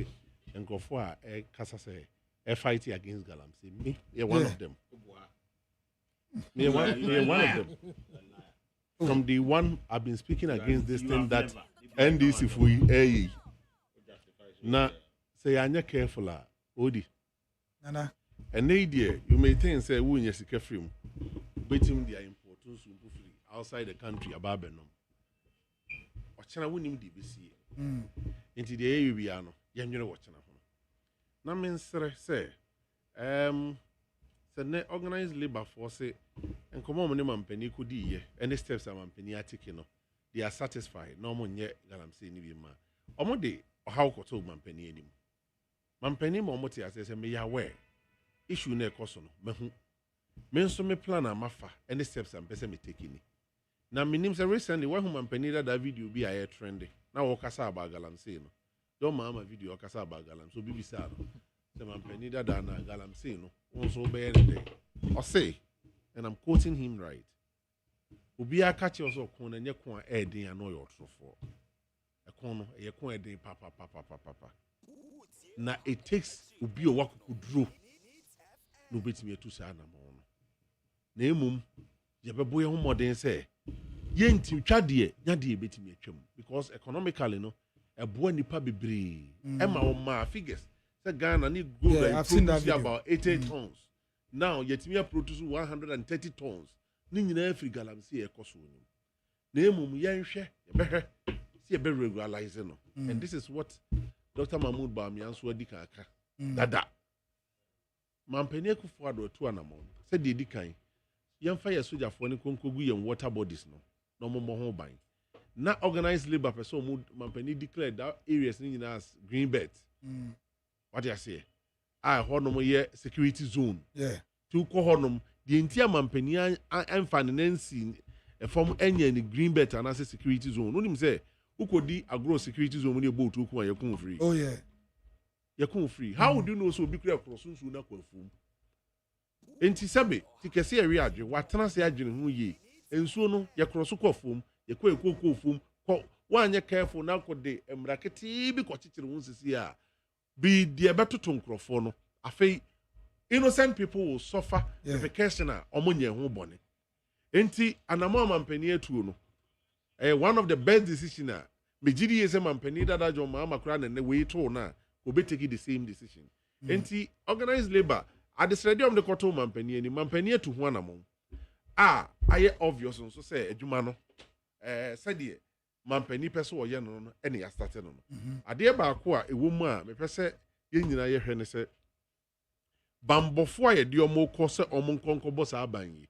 nkofo a kasa say fight against Galamsey me one of them me one of them from the one I've been speaking against this thing that NDC for na say anya careful odi nana and idea you may think say we nya sika free betim their importance free outside the country ababenom ochana wonim di besi enti de ye bia no ye nwere wochana ho na mensere say say ne organized labor force enkomo mo ne mampani kodi ye any steps am mampani atike no they are satisfied no mo nye Galamsey ni bi ma omo de how koto mampani anim mampani mo ti asese me ya we issue na ekoso no mehu me nso me plan amafa any steps am pese me take ni na minim say recently when mampani that video bi aye trend na wo kasa aba Galamsey no don ma video kasa aba Galamsey so BBC no say mampani that na Galamsey no nso be any o say and I'm quoting him right obi aka che oso kon na nye kon a edin ano yo trofo ɛkɔn no ɛyɛ kɔn ɛden papa na it takes obi o wakukuduro no betimi atu saa na mo no na emum yɛbɛbɔ yɛn ho mmɔden sɛ yɛnti twa deɛ nya deɛ betimi atwam because economically no ɛboa nipa bebree ɛma wɔn ma figures sɛ Ghana ne go produce about 80 tons now yɛtimi produce 130 tons ne nyinaa free galamsey ɛkɔ so no na emum yɛnhwɛ yɛbɛhwɛ si yɛbɛ regularize no and this is what Dr. Mahmoud Bamian so adi kaka dada mampani akufo ado to anamon sɛ de edi kan yɛmfa yɛ sojafoɔ ne konkogu yɛn water bodies no na ɔmo ho ban na organized labor person mo mampani declared that areas ni nyina as green belt what you say hɔ nom yɛ security zone to kɔ hɔ nom de ntia mampani amfa ne nansi ɛfam anya ne green belt anase security zone no nim sɛ ukodi agro security zone ni ebo to ku ayekun free oh yeah yakun free how would you know so bi kura cross nsu na kwafum enti sebe tikese eri adwe watena se adwene ho yi ensuo no ye cross kwafum ye kwa ekokofum ko wanye careful na ko de emrakete bi ko chichire ho sisi a bi de betoto nkrofo no afei innocent people will suffer repercussion a omonye ho bone enti anamo mampani atuo no one of the best decision Mejidi is a mampani dada John Mahama Kran and the way to na will take the same decision. Enti organized labor at the stadium the Koto Mampani and Mampani to one among. I obvious on so say Jumano said ye Mampani person or yan any started on. A dear Bakwa, a woman, me pese yin ye henese Bambo foye diomo kosa omon konko boss abanyi.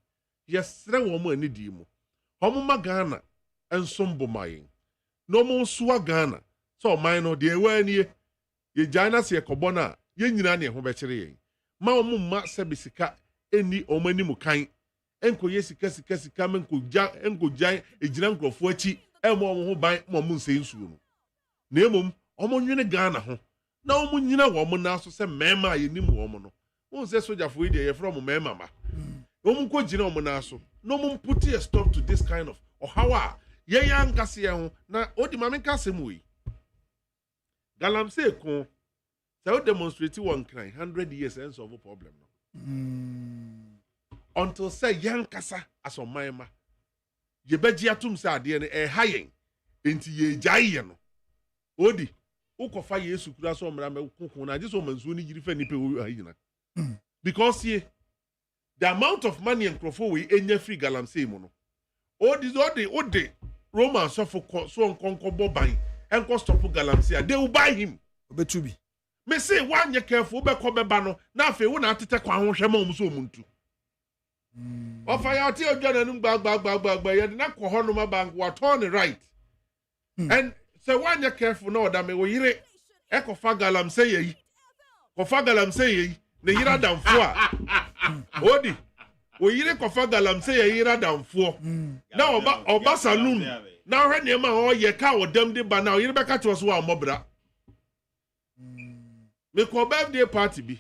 Yes, 3 woman ni dimo. Homo Magana and sombo mayin. No more swa Ghana. So mine de wanie ye jana se kobona ye nyina ne ho bekere yen. Ma omo ma sebisika eni omani mu kan. Enko ye sika menko jan ejina nkrofo achi emo omo ho ban mo mu nse nsuo no. Na emom omo nwene Ghana ho. Na omo nyina wo mo na so se mema ye nim wo mo no. Won se sojafo ide ye from mema ma. Omo ko gina omo na so. No mo put a stop to this kind of or how ye yan kase ho na odi mame kase mu yi galamsey ko say o demonstrate one crime 100 years and solve problem no until say yan kasa asomanma ye beji atum say ade ne hayen enti ye jaiye no odi ukofa yesu kura so mra me kokon na just o mansu ni yiri fa ni pe wo ayina because ye the amount of money and crofo we enya free galamsey mu no odi Roman suffer so unconquerable by and cost of galamsey. They will buy him. Obetubi. Me say one ye careful be come bano. Na fe wona tete kwa ho hwema mu so muntu. Ofa ya ti odwa nanum gba ye na ko ho no ma bank wa turn right. And say one ye careful na ODAME wo yire e ko fa galamsey yi. Ko fa galamsey yi ne yira damfo a. Odi oyire kofa galamsey ye yira damfo na oba saloon na hwe ne ma o ye ka odam de ba na oyire beka to so wa mobra me ko birthday party bi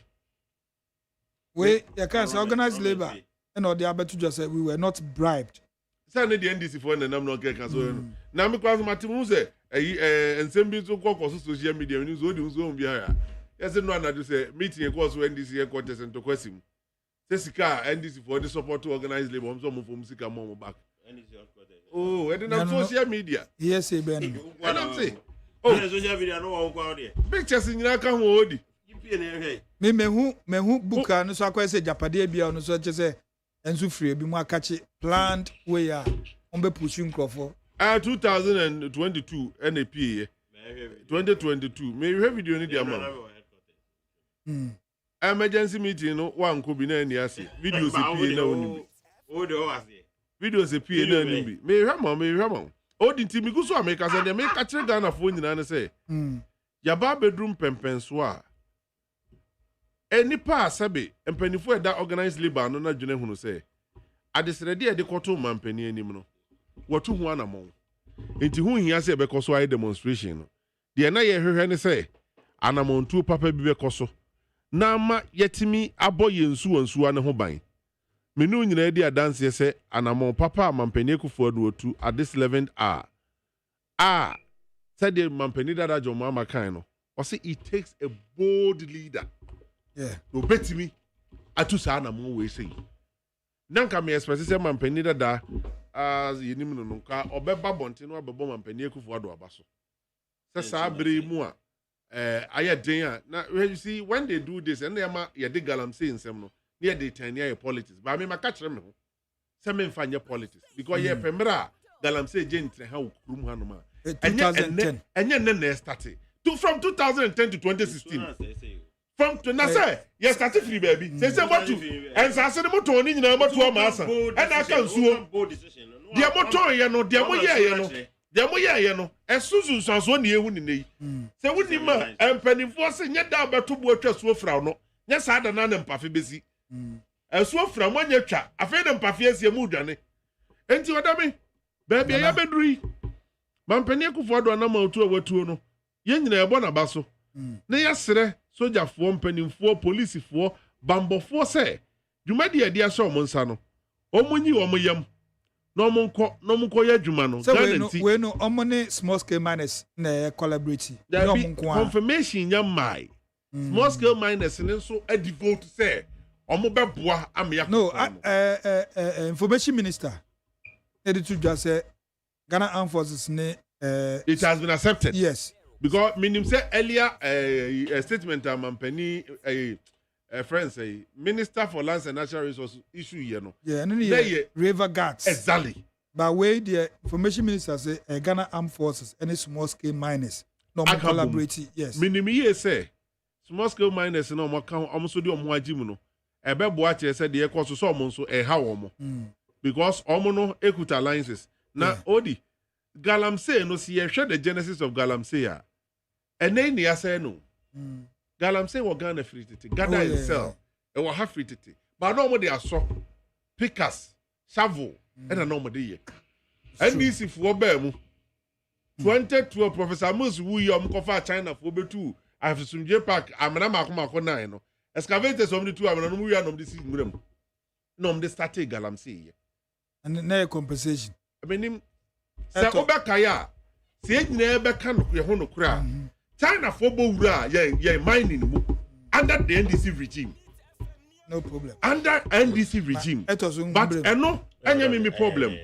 we you can say organized labor and all the abetu just say we were not bribed say na the NDC for na nam no ke ka so na me kwa matimu say ensem bi so ko social media ni so di so bi ya yes no na do say meeting e ko so NDC headquarters and to kwasim Sika NDC for the support to organize labor. I'm from Sika mom back. Oh, and then social media. Yes, Ben. And I'm saying, oh, social media no one there. Pictures in your account, Odi. Me who booker no so akwese japade bia no so che ensu free bi mu akache planned way a on be pushing crofo. 2022 NAP 2022. Me you have video ni dia man. Emergency meeting no one ko bi na ani ase videos e pie na oni videos e pie na ani bi me hwama odi ntimi guso America say dem ka kire Ghana fo nyina ne say ya ba bedroom pempenso a enipa asabe empanifo da organized labor no na dwene hunu say adesrede e de koto mampani anim no watu hu anamon enti hu hia say be koso ai demonstration no de na ye hwehwe ne say anamon tu papa bi be koso na ma yetimi aboye nsu ane ho ban menu nyina di adanse se anamon papa mampani akufo aduotu at this 11th hour said the mampeni dada Jomama Kaino. Or say it takes a bold leader. Yeah. No bet me. Atu sana mo we say. Nanka me express say mampeni dada as yinim no nka obeba bonte no abebo mampeni Akufo-Addo abaso. Say sa bere mu a aye den a na you see when they do this and them ye de galamsey nsem no near they turn near politics. But I mean maka kire me ho. Say me mfa nye politics because ye pemra galamsey gentle ha ukrum ha no ma. 2010. And started. From 2010 to 2016. From to now say you started free baby. Say what you and say the motor ni na motor massa. And I can so. Dia motor ye no, dia mo ye no. Dia mo ye no. Esusu so na ehu ni nei. Say woni ma empanifo se nya da beto bo atwa so fra no. Nya sa da na mpafe besi. Esuo fra mo nya twa. Afa na mpafe asie mu dwane. Enti odame. Baby ya beduri. Mampeni Akufo-Addo na mautu awatuo no ye nyina ebo na baso na yesere sojafoɔ mpanimfoɔ polisifoɔ bambofoɔ sɛ dwumadi adi ahyɛ ɔmo nsa no ɔmo nyi ɔmo yam na ɔmo nkɔ yɛ adwuma no so we no ɔmo ne small scale miners na collaborate na ɔmo nko confirmation nya mai small scale miners ne nso devote sɛ ɔmo bɛboa amya no information minister editor just say Ghana Armed Forces it has been accepted. Yes. Because meaning say earlier a statement Mampeni friends say Minister for Lands and Natural Resources issue here no. Yeah, and then river guards. Exactly. But way the information minister say Ghana Armed Forces any small scale miners no more collaborate. Yes. Meaning me say small scale miners no more can almost do omo ajimu no. Ebe boa che say the cost so omo so ha omo. Because omo no equity alliances. Na Odi Galamsey no see share the genesis of Galamsey a. And then they say no. Galamsey was Ghana free titi. Ghana itself. It was half free titi. But no more they are so pickers, shovel, and a normal day. And this if we be 2012 Professor Mus who you am China for be two. I have some J Park. I'm na makoma ko na no. Excavators of the two. I'm no mu ya no this is mu. No me started Galamsey. And no compensation. I mean say obekaya say nyina beka no ye ho no kura China for bowura ye mining mu under the NDC regime. No problem. Under NDC regime. But eno anya me problem.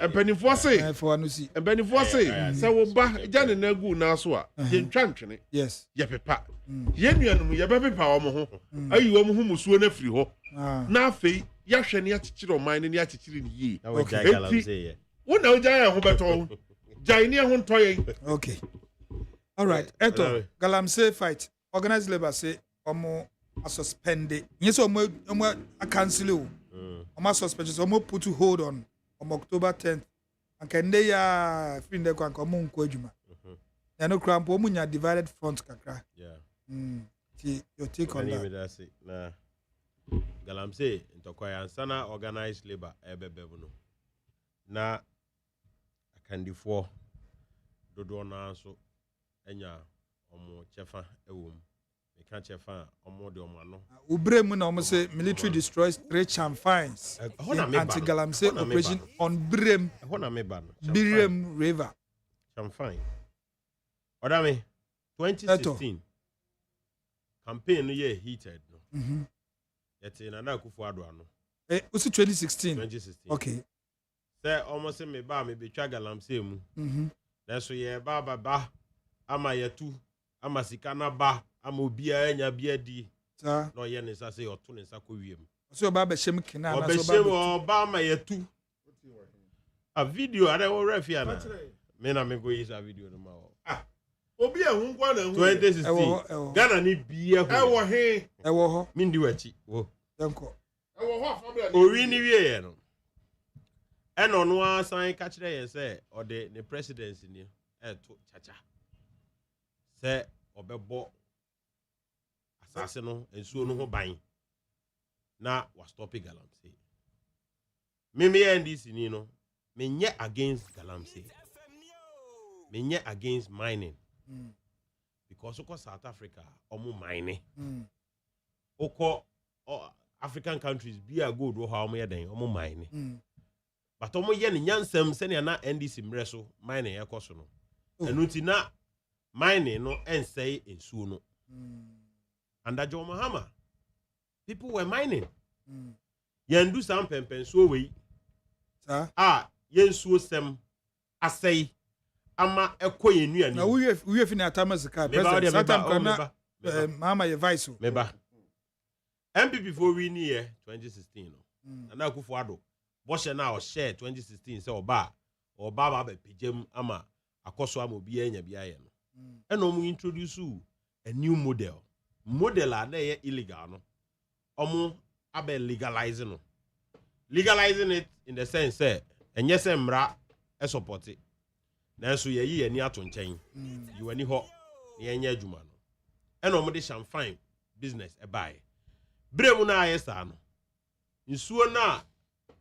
Empanifo say say wo ba jane na gu na so a ye ntwantwene. Yes. Ye pepa. Ye nuanum ye bepepa wo mo ho. Ayi wo mo ho musuo na firi ho. Na afei ya hwe ne achichire o mine ne achichire ne yi. Okay. What now, Jay? Who better? Jay, near one toy. Okay. All right. Eto Galamsey fight. Organized labor say omo suspended. Yes, omo a cancel. Omo suspension. Omo put to hold on October 10th. And can they fin de kwan omo nko adwuma. Na no krampo omo nya divided front kakra. Yeah. Your take on that. Na Galamsey ntokoya ansana organized labor ebebebo no. Na Candifor dodo na so enya omo chefa ewom me kan chefa omo de omo no ubrem na omo say military destroys 3 chamfines anti Galamsey operation on Brem River chamfine ODAME 2016 campaign no ye heated no yete na Akufo-Addo ano also 2016 okay. Say almost me ba me betwa Galamsey mu. Na so ye ba ama yetu ama sika na ba ama obi anya bia di. No ye ne sa say oto ne sa ko wiem. So ba shem kina na so ba ama yetu. A video are wo refia na. Me na me go use a video no ma. Obi ehun kwa na ehun. 2016. Ghana ni bia ho. Ewo he. Ewo ho. Mindi wachi. Wo. Yanko. Ewo ho afabia. Ori ni wie no. And on one sign catch there and say, or the presidency near to chacha. Say, or bebo assassin and so no buying. Now was stopping Galamsey. Me and this, you know, me yet against Galamsey. Me yet against mining. Because of South Africa, almost mining. Oko African countries be a good or how many then almost mining. But omo ye ni nyansem se na NDC mreso mine ye koso no ɛno nti na mining no ɛnsɛe nsuo no under John Mahama people were mining yɛndu saa mpɛmpɛnsuo wei yɛnsuo sɛm asɛe ama ɛkɔ yɛn nuane na woyɛ fi ne atama sika president satam kana mama yɛ vice meba MPP for we ni 2016 no na akufo ado bɔhyɛ na ɔhyɛ 2016 sɛ ɔba ba pejam ama akoso ama obi anya bia yɛ no ɛna ɔmo introduce a new model a na yɛ illegal no ɔmo abe legalizing it in the sense say ɛnyɛ sɛ mmra support it nanso yɛyi yɛni ato nkyɛn yiwani hɔ yɛnyɛ adwuma no ɛna ɔmo de champagne business ɛbae bremu na ayɛ saa no nsuo na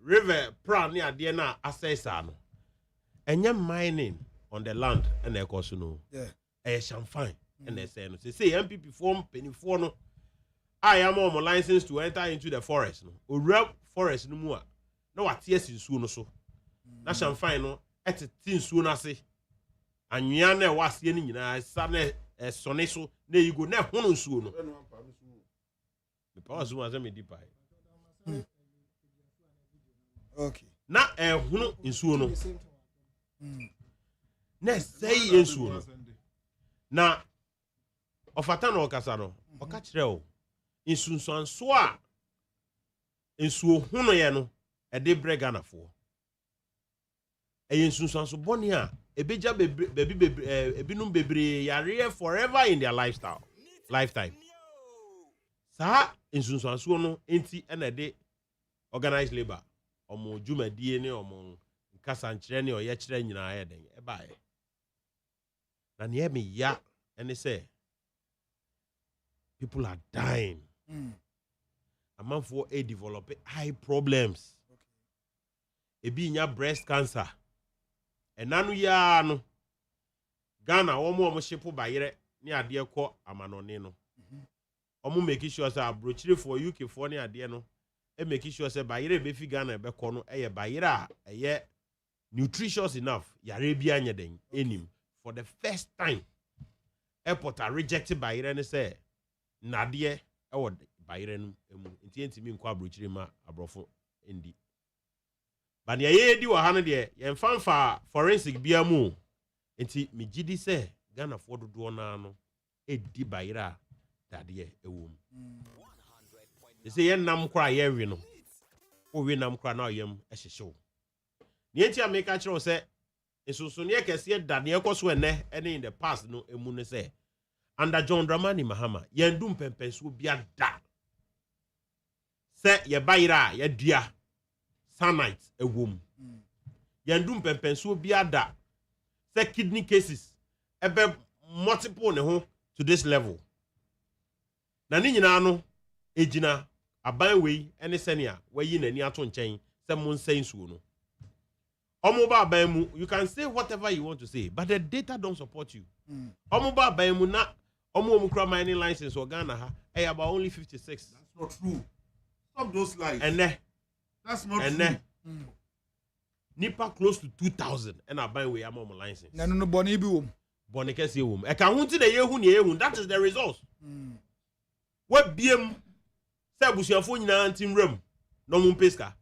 river pra ne adeɛ na asɛe saa no ɛnyɛ mining on the land ɛna ɛkɔ so no ɛyɛ champagne ɛna ɛsɛe no say MPP form penifo no I am on license to enter into the forest no owura forest no mu a na wate asi nsuo no so na champagne no ɛtete nsuo no ase anwea na ɛwɔ aseɛ no nyinaa sa na ɛsɔne so na yigo na ɛhono nsuo no Pause one me deep okay. Na ɛhono nsuo no. Na sɛyi nsuo no. Na ɔfata na ɔkasa no. Ɔka kyerɛ o. Nsunsuanso a nsuo hono yɛ no ɛde brɛ Ghanafoɔ. Ɛyɛ nsunsuanso bɔne a ebegya ebinom bebree yare forever in their lifetime. Saa nsunsuanso no enti na de organized labor omo dwumadie ne omo nkasa nkyerɛ ne ɔyɛ kyerɛ nyinaa yɛ den ɛbae na ne me ya ene say people are dying amanfo develop eye problems ebi nya breast cancer enanu ya no Ghana omo shipo bayere ne ade kɔ amanone no omo make sure say abrochire for UK for ne ade no e make sure say bayere be fi Ghana be kɔ no eye bayere a eye nutritious enough yare bia anya den enim for the first time airport are rejected bayere ne say nade e wo bayere no emu ntimi nkɔ abrochire ma abrofo ndi ba ne ye di wa ha no de ye mfanfa forensic bia mu enti me gidi say Ghana for dodo na no edi bayere a dade ewom they say yen nam kra ye wi no o wi nam kra na yem ehyehyew ne enti ameka kire say esusu ne kese dade ekoso ene in the past no emu ne say under John Dramani Mahama yen dum pempenso bia da say ye bayira ye dua sanite ewom yen dum pempenso bia da say kidney cases ebe multiple ne ho to this level na ni nyina no ejina aban wei ene senia wayi nani ato nkyɛn sɛ mo nsɛn suo no omo ba aban mu you can say whatever you want to say but the data don't support you omo ba aban mu na omo kura mining license or Ghana ha about only 56. That's not true. Stop those lies. That's not true. Nipa close to 2,000 and aban wei am license na no boni bi wom boni kese wom e ka ho nti na yehu ne yehu that is the result. What BM say busuafo nyina ntim ram no mum peska.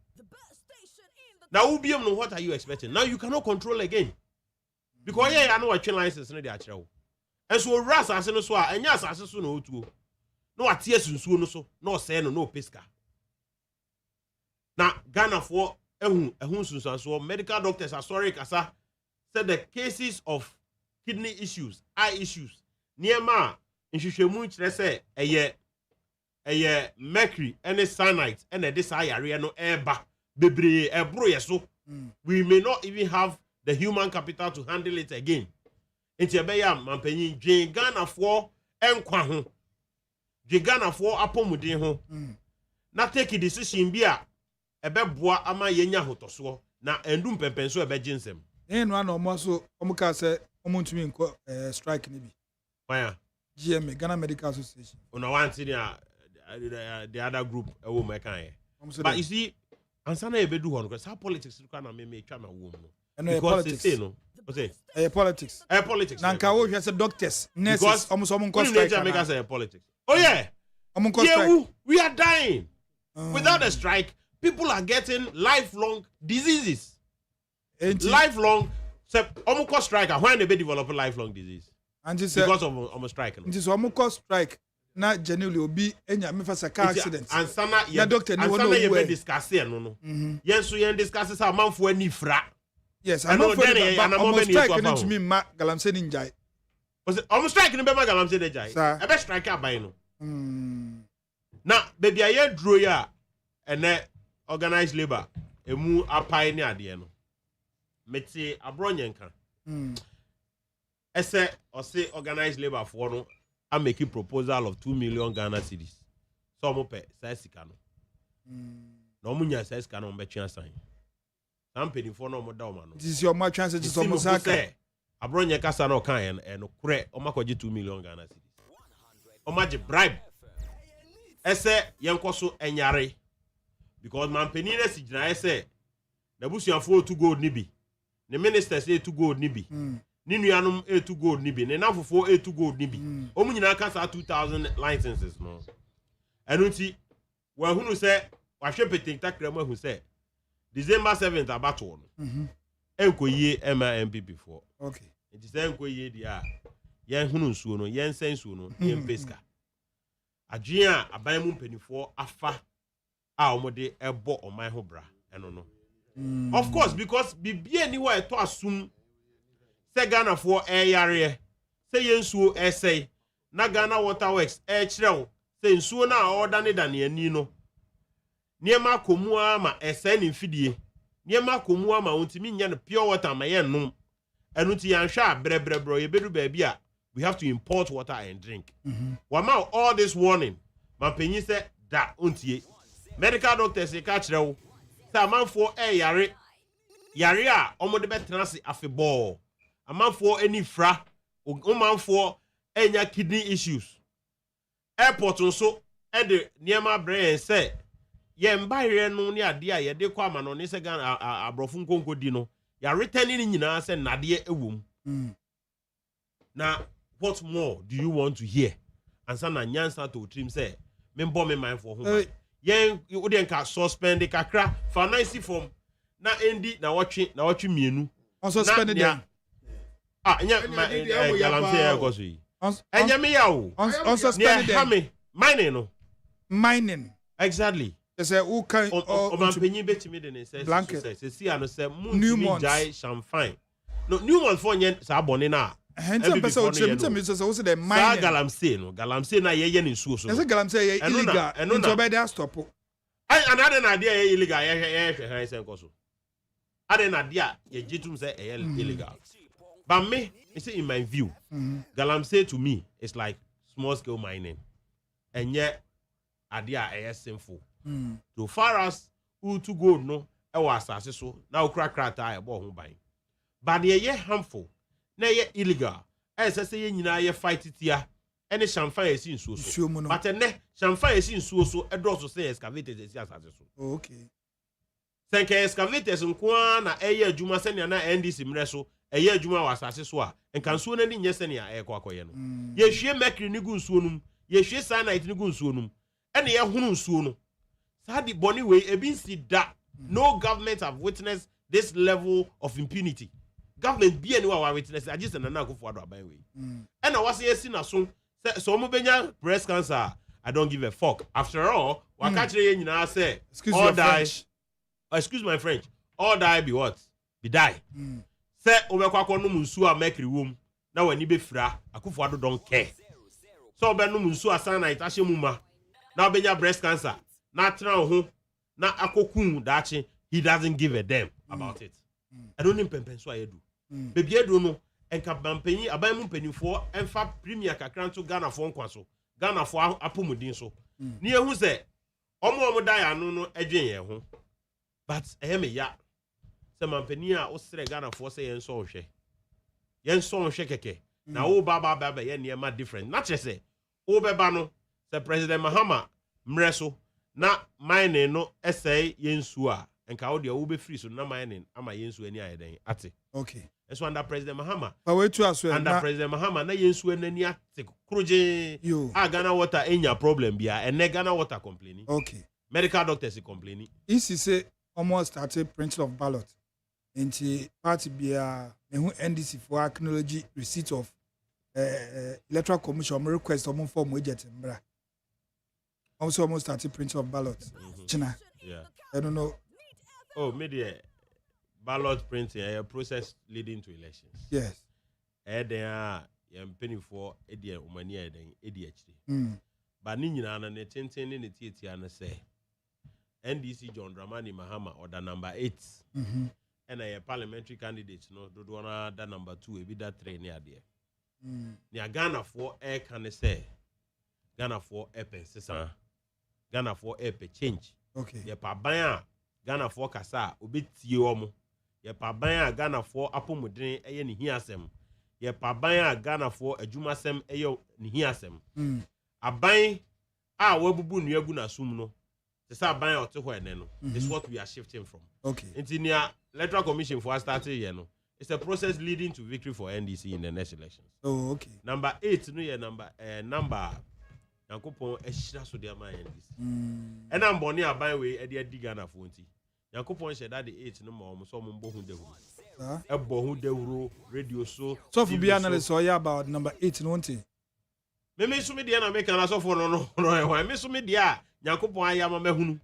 Now who BM no what are you expecting? Now you cannot control again. Because I know what license no dey akere wo. And so ras ase no so a enya asase so no otuo. No atie sunsuo no so no say no peska. Now Ghana for ehun sunsuanso medical doctors are sorry kasa said the cases of kidney issues, eye issues, niema nhwehwemu kire say eye mercury and cyanide and this area no eba bebre ebro yeso we may not even have the human capital to handle it again. Enti ebeya mampanyin dwen Ghana for enkwa ho dwen Ghana for apomuden ho na take a decision bi a ebeboa ama yenya hotoso na endum pempenso ebeje nsem no ana omo so omo ka say omo ntumi nko strike ni bi why GMA Ghana Medical Association una want the other group ewo mekan but you see ansana ebedu ho no say politics no na me twa ma wo no because they say no Politics. Politics. Nanka wo hwe say doctors, nurses, almost strike. Make us politics. Oh yeah. Strike. We are dying. Without a strike, people are getting lifelong diseases. Lifelong. So, almost strike. When they be develop a lifelong disease? Because of almost strike. It is almost strike. Na genuinely obi enya me fasa car accident. And sana ya doctor ni wono we be discuss no. Yen so yen discuss sa manfo ani fra. Yes, I know for strike ni to me ma galamse ni njai. Was almost strike ni be ma galamse ni njai. E be strike aban no. Na baby aye duro ya ene organized labor emu apai ni ade no. Meti abronye nka. Ese ose organized labor for no I make a proposal of 2 million Ghana cedis. So mo pe size sika no. No mo nya size sika no be twa san. Sam pedi for no mo da o ma no. This is your match chance to some saka. Abronye kasa no kan e no kure o makoje 2 million Ghana cedis. O maje bribe. Ese yenkoso enyare because man peni na sigina ese na busuafo to gold ni bi. The ministers say to gold ni bi. Ni nuanom A2 gold ni bi ne nafofo A2 gold ni bi omu nyina ka sa 2000 licenses no enu nti wa hunu se wa hwe petin takra mu hu se December 7th abato no enkoyie MMP for okay nti se enkoyie dia yen hunu nsuo no yen sen nsuo no yen peska adwen a aban mu mpanifo afa a omode ebo oman ho bra eno no of course because bibie ni wa eto asum Ghana for yare say yensuo essay na Ghana Water Works kirew say nsuo na order ne dan ani no niema komu ama essay ni mfidie niema komu ama ontimi nya no pure water ma ye nom enu ti yanhwa brebrebro ye bedu ba bia we have to import water and drink wama all this warning ma panyi say da ontie medical doctors e ka kirew say amanfo yare a omode betrase afebol amanfo any fra omanfo enya kidney issues airport nso e de niema brain say ye mbaire no ne ade a ye de kwa ama no ne se gan abrofo nkonko di no ya return ni nyina say nade ewom na what more do you want to hear ansa na nyansa to trim say me mbo me mind for ho yen wo de nka suspend kakra finance form na endi na watwe mienu on suspend dem nya galamse ya goso yi enya me yawo on suspend dem mining exactly say who can o man penyin betimi de ne say see ano say mun jai champagne no new one for yen sa abone na hentam pesa o chemtem so say the mining galamse na ye ne nsuo so say galamse ye illegal into be dey stop another na dey ye illegal ye hwe say nkoso ade na dey ye jitum say illegal. But me, you see, in my view, galamsey to me is like small scale mining, and yet, idea is sinful. So far as who to go no, I was so now crack tie about home buying. But ye harmful, nay ye illegal. As I say, you fight it here. Any champagne is in so. But a ne champagne is in so. A draw to say excavated is as okay. Thank you, excavators and Kwana, a year Juma Senya and this imreso. Eye adwuma wasase so a nkansuo na ni nyese ne a ekwakoye no ye hwie mercury ni gu nsuo num ye hwie cyanide ni gu nsuo num ene ye hunu nsuo no sa di boni we ebi si da no government have witnessed this level of impunity government bi eni wa witness agise na akofo ado aban we ena wase yesi na so mo benya breast cancer I don't give a fuck after all waka kire ye nyina say excuse my French all die be what be die se obekwa no nsu a mercury wom na wani be fra akufo ado don care so obe no nsu a cyanide ahye muma na obenya breast cancer na tra ho na akokun daache he doesn't give a damn about it I don't need pempen so ayedu bebi edu no enka bampanyi aban mu mpanifo enfa premier kakra nto Ghana fo nkwaso Ghana fo apomudin so ni ehu se omo da ya no adwen ye ho but eheme ya se mampani a osre Ghana for say yen so hwe keke na wo baba ye niema different na chese wo beba no se President Mahama mreso na mine no essay yen su a and Kaudia will be free, so no mining, am I yen any idea? Ate. Okay. And so under President Mahama. But wait to us, under President Mahama, na yen suen any ate. Kruje, you. Ghana water in your problem, bia, and ne Ghana water complaining. Okay. Medical doctors are complaining. This is a almost started printing of ballot. And the party be NDC for acknowledge receipt of electoral commission request of form widget. Also almost started printing of ballots. China. Yeah. I don't know. Oh, media ballot printing a process leading to elections. Yes. There penny for Edia Umania then ADHD. But Nina and the 10 in the Tiana say NDC John Dramani Mahama or the number 8. And a parliamentary candidate, no, do one that number 2, be that 3 near there. Near Ghana for air can say Ghana for air pensesa. Ghana for air change. Okay. Ye pa banya Ghana for kasa obi tie omo. Ye pa banya Ghana for apomudren eye ne hiasem. Ye pa banya Ghana for adwumasem eye ne hiasem. Aban a wabubu nuagu na sum no. Se sa aban ote ho ene no. This is what we are shifting from. Okay. Intinia electoral commission for started here no. It's a process leading to victory for NDC in the next elections. Oh, okay. Number 8 no ye number Yankopon ehira so de ama NDC. And I'm born aban we e de adi Ghana for nti. Yankopon she that the 8 no ma omo so mo hu dehuru. E bo hu dehuru radio so. So for be analyst so about number 8 no nti. Me so me de na make na so for no me so me de a Yankopon ayama mahunu.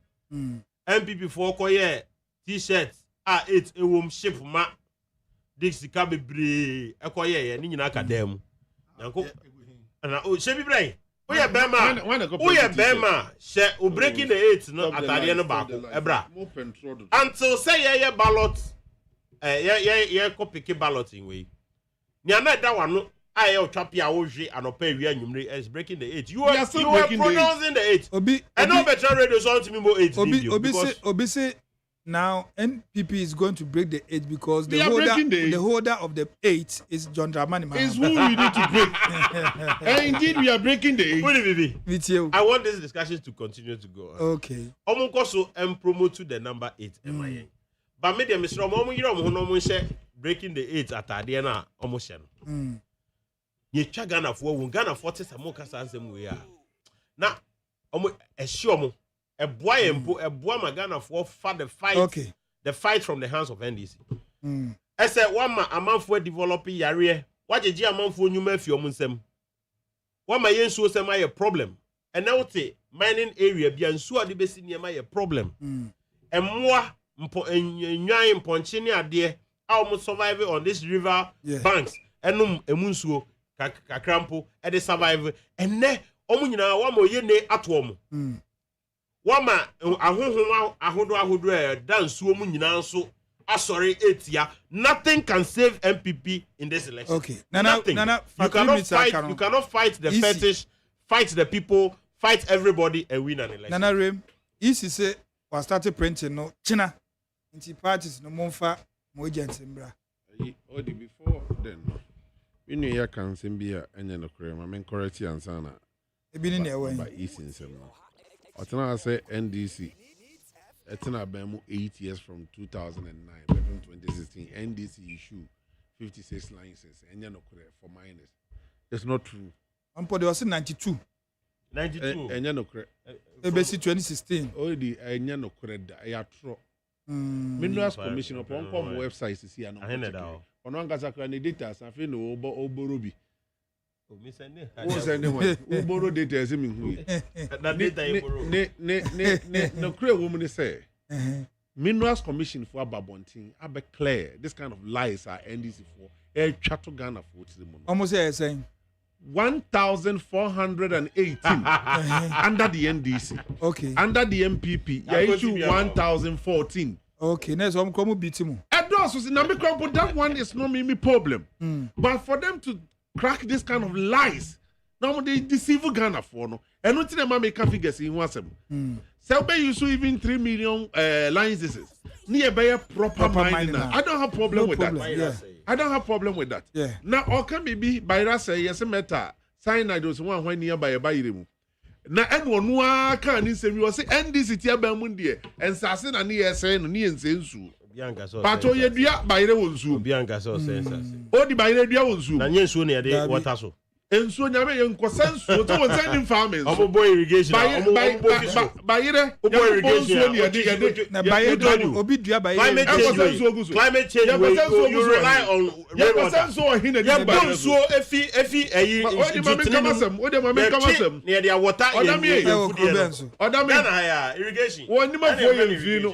MPP for koye t-shirt A8 ewom ship ma Dixie ka bebre e koye ye ni nyina ka dem. Yankopon na o shebi brain. Oye Bema, she breaking the 8 no atade no baako ebra. Until say ye ballot ye copy balloting we. Ni ana da wano aye otwapia wo hwe anopa wi anwumre is breaking the 8. You are pronouncing the 8. Obi and no better radio so to me mo 8 Obi say now NPP is going to break the 8 because the holder of the 8 is John Dramani Mahama. Is who we need to break. And indeed we are breaking the 8. I want this discussion to continue to go on. Okay. Omunkoso promote to the number 8 MIA. But me dey Mr. Omo yiro omo no mo hye breaking the 8 atade na omo hye no. Ye twa Ghana for wo Ghana for tesa mo kasa ansem we a. Na omo ehye omo a boy ma Ghana for the fight. Okay. The fight from the hands of NDC. I said one ma amanfo develop yare. What je amanfo nyuma fi omo nsem. One ma yensu sem aye problem. And now te mining area bia nsu ade besi niam aye problem. Emmoa nwan mponche ne ade a omo survive on this river banks. Enum emu nsuo kakrampo e de survive. Enne omo nyina wa ma oye ne ato omo. Wama ahodo dansuo mu nyina nso asori etia. Nothing can save MPP in this election. Okay. Nothing. You cannot fight the fetish, fight the people, fight everybody and win an election. Nana Rem, isi say was started printing no China. Inti parties no monfa mo agents mbra. Odi before then. We knew ya kan sembia enye no kure ma men correct answer na. Ebi ni na wen. Ba isi nsem no. Otana say NDC. Etina bemu 8 years from 2009, from 2016. NDC issue 56 licenses. Enye no kure for minors. It's not true. Ampo they was 92. 92. Enye no kure. Ebesi 2016. Odi enye no kure da ya tro. Minerals Commission upon website see an on one gasakra ni data safi no oborobi. Me send it. Borrow data as me hu. That data you borrow. No create woman say. Minerals Commission for Babontin abe clear this kind of lies are NDC for a chat to Ghana for the money. Almost saying 1,418 under the NDC. Okay. Under the MPP, you issue 1,014. Okay, next one come beat him. That one is not me problem. But for them to crack this kind of lies, now they deceive Ghana for no. And not them make figures in one sem. So you issue even 3 million licenses. Nearby proper mining. I don't have problem with that. Yeah. I don't have problem with that. Yeah. Now, or can be by say yes, matter. Cyanide was one when nearby a buy na eno no a kan ni nsemi wo se NDC tia ba mu de ensase na ne yesen no ne yense nsu pato ye dua bayire wo nsu obi anka so sense odi bayire dua wo nsu na nye nsu ne de water so ensu nyame ye nkosa nsu to won sending farmers obo irrigation bayire obo irrigation na bayire obi dua bayire climate change you rely on rainwater so hina ya bonso efi eyi odi mame kamasem ne de water odame na ya irrigation woni ma fo ye fi no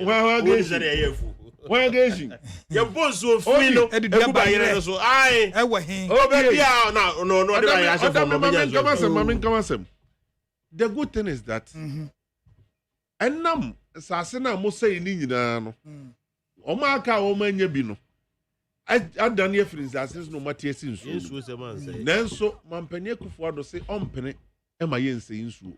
wa irrigation ya bonso fi no ebu bayire so ai ewa hin o be bia no de bayire so for no kamasem the good thing is that enam sase na mo say ni nyina no o ma ka o ma nya bi no adan ye free sase no matie sin nsu se man say nanso mampanye kufuado do say ompene e ma ye nse nsu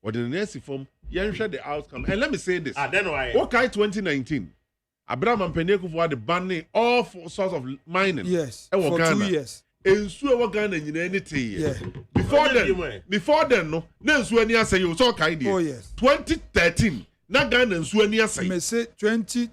what the next form ye nhwe the outcome and let me say this then why okay 2019 Abraham mampanye kufuado banning all sorts of mining yes for 2 years ensu e wo Ghana nyina anything before then no na ensu ani asay you so kai dey 2013 na Ghana ensu ani asay me say 20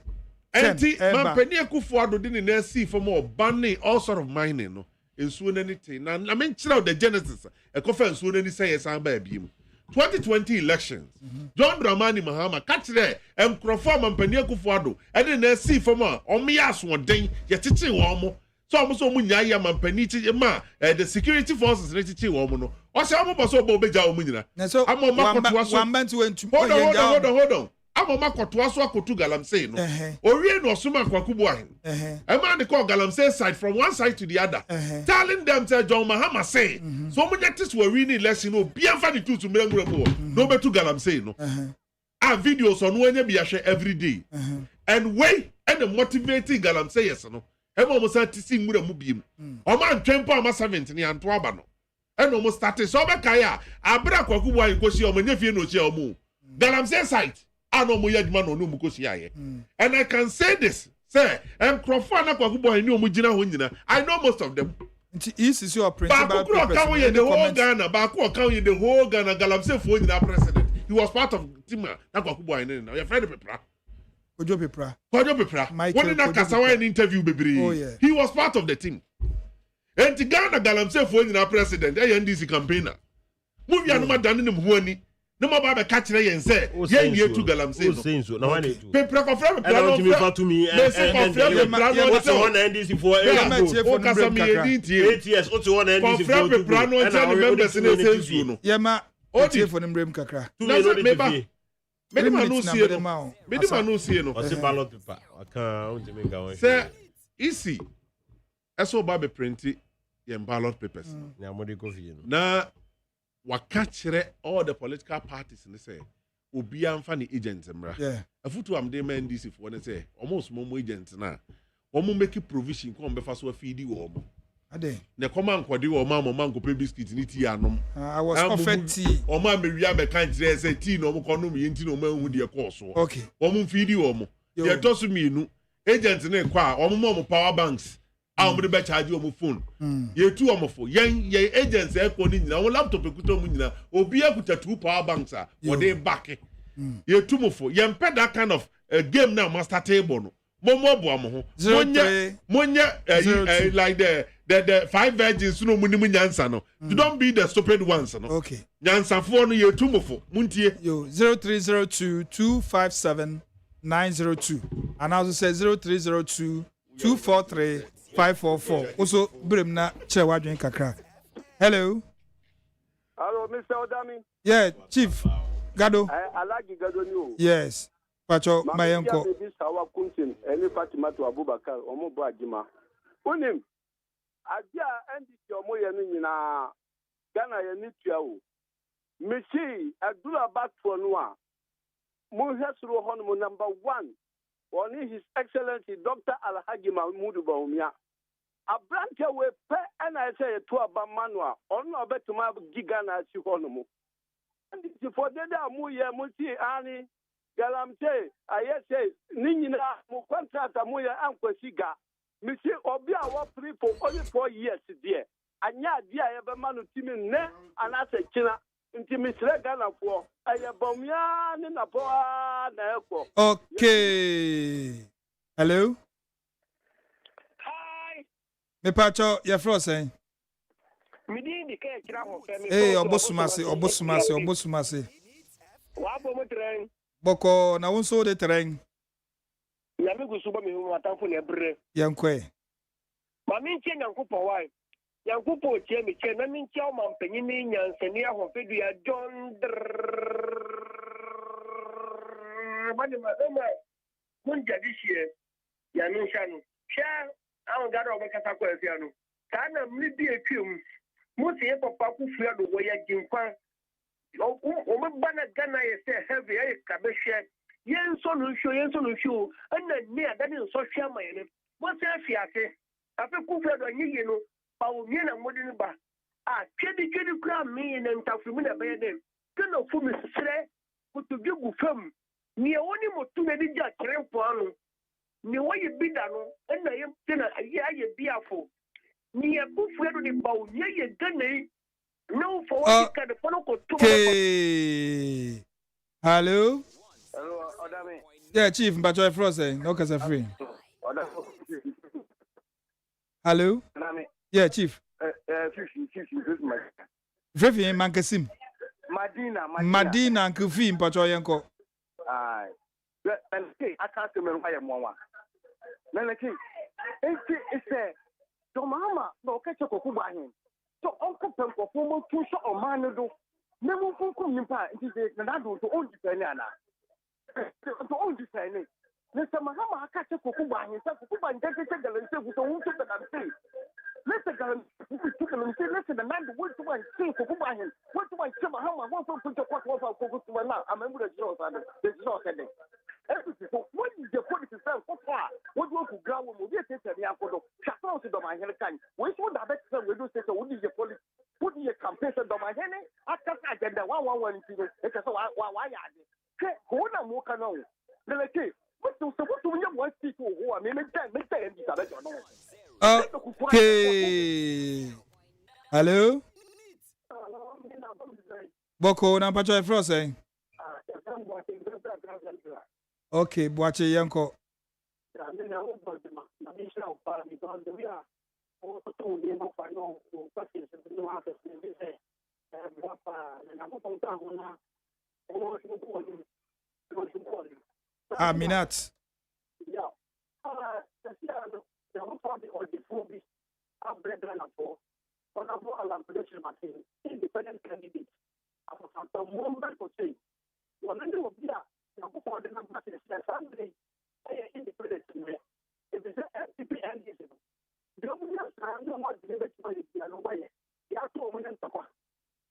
enti mampani akufuado di na see for more banning all sort of mining no ensu na anything na I mean chira the genesis e ko fa ensu na ni say yes an ba biem 2020 elections John Dramani Mahama kachire emkrofo mampani akufuado e di na see for more omeya asoden ye tete wo mo so almost munya ya mampani chi ma the security forces ne chi wo mo no o se amo boso bo beja wo munyina amo makoto so hold on amo makoto so akotu galamsey no owie no osuma kwakubu ahen e ma de call galamsey side from one side to the other telling them say John Mahama say so munya tis we win election no bia fa the truth to mrangure mo no betu galamsey no a videos on when you be every day and way and the motivating galamsey yes no emo mo sa tisi ngura mu biem o ma ntwempo ama 70 ni anto aba no eno mo start so be kai a abra kwaku bo ayi kosi o mo nyefie no chi o mo galamsey site ano mo yaduma no no mu kosi aye and I can say this say crofo na kwaku bo ayi ni o mo gina ho nyina I know most of them is your principal purpose the whole Ghana ba ko kan ye the whole Ghana galamsey fo nyina president he was part of team na kwaku bo ayi na your friend Pepra Kojo Pepra. When na Kasawa an interview baby. He was part of the team. And to Ghana galamsey for the president, NDC campaigner. Move ya no madani no huani. No ma ba catch na yen say, yen ye to galamsey no. Na wane to. Pepra confirm plan to me what's on NDC for 8 years what's on NDC for Pepra no tell members in the no. Yema otie for them kakra. Medima no see no. Ose ballot paper. Aka untimi nga won. Say easy. Eso ba be print yem ballot papers. Na modi ko fie no. Na waka kire all the political parties ne say obi amfa ne agent mra. Afutu am dey man NDC for ne say almost mo agent na. Omo make provision ko mbefa so afidi wo omo. Ade. Ne koma nkode wo ma mango pe biscuit ni tea anom. I was offered tea. Oma mewia be kan kire say tea no mo kono me yenti no ma hu de course so. Okay. Omo fidi wo mo. Ye to so mienu. Agent ne kwa omo mo power banks. A omo de be charge omo phone. Ye tu omo fo. Ye agents e ko ni nyina. Omo laptop ekuta omo nyina. Obi akuta 2 power banks a wo de back. Ye tu mo fo. Ye mpe that kind of game now master table no. Momo bo amo ho. Monya like the 5 virgins no munimu nyansa no. You don't be the stupid ones no. Okay. Nyansa fo no ye tu mo fo. Muntie. Yo 0302 257 902 and also say 0302 243 544. Also brem na che wadwen kakra. Hello. Hello, Mr. Odami. Yeah, Chief Gado. I like Gado new. Yes. Pacho Mayenko. This our kuntin any Fatima to Abubakar omo bo agima. Unim. Adia NDC omo ye nyina Ghana ye ni tua o. Mechi adura back for no a. Mo hesro hono number 1. Oni His Excellency Dr. Alhaji Mahmoud Bawumia. Abrante we pe na say to aba manual ono obetuma gigana si hono mo. NDC for deda mu ye mo ti ani galamsey ayese ni nyina mo contract mu ye ankwasiga. Me see obi a wo free for only 4 years there. Anya dia ye be manu timi ne anase kina nti misre Ghana for ayabomya ne na poa na ekọ. Okay. Hello. Hi. Me pacho your fro say. Me di ke kira ho fe me. Eh obosumase. Wa bo mo tren. Boko na wonso de tren. Ya me gusu ba me hu atamfo na ebre. Yankwe. Ma me nche nyankopɔ wai. Nyankopɔ tie me che na me nche o ma mpanyin ni nyansani ahofedu ya John. Mani ma kun jadi shie. Ya me nshanu. Sha awon gado o bekasa ko efia no. Ka na mni bi etwem. Mo se papa ku fia do wo ya ginkwan. O me bana Ghana ye se heavy e ka be hwe. Yen so no hwo. Ana ni adade so hwe amayene. Mo se afiase. Afi ku fia do nyiye no. Pa o mi na modi ni ba. Ah, twedi kura mi na ntafumi na be dem. Kana fu mi sere kutugi gu fam. Ni woni motu na di ja krempo anu. Ni waye bida no na ye tena aye biafo. Ni e ku fia do ni ba o ye Ghana. No for what kind of follow ko to. Okay. Hello. Hello, Odame. Yeah, chief, but your fro say no cause free. Hello. Yeah, chief. 50 Fefi mankasim. Madina nkufi mpacho yenko. Ai. Leke akase me nwa ye mowa. Leke enti ise do mama no keche koku ba hin. So onko penko fo mo tu so o man do. Me mo funkum nimpa nti na do to on dipani ana. To on dipani. Nse mahama akache koku ba hin. Sa koku ba ndeke galanse fu so won to da nse. Let's go. Let's the man who wants to see for Kubahin. What do I say? Mahama wants to put your quarter of Kukuman now. I remember the show and the show ending. What is the policy so far? What do you go with the city? The Akodo. Chateau to my Helican. Which would have better we do say so? What is the policy? Put your campaign to my Henny? After agenda 111 to it. It's so why are they? Hold on, walk along. The lake. What do you want people who are maybe 10 minutes? Okay. Hello. Boko na pacho efro say. Okay, buache yanko. Minat. Independent candidate. After moment for change. One of the independent. If it's FTP and this, the government not delivered to the way. They are 2 million.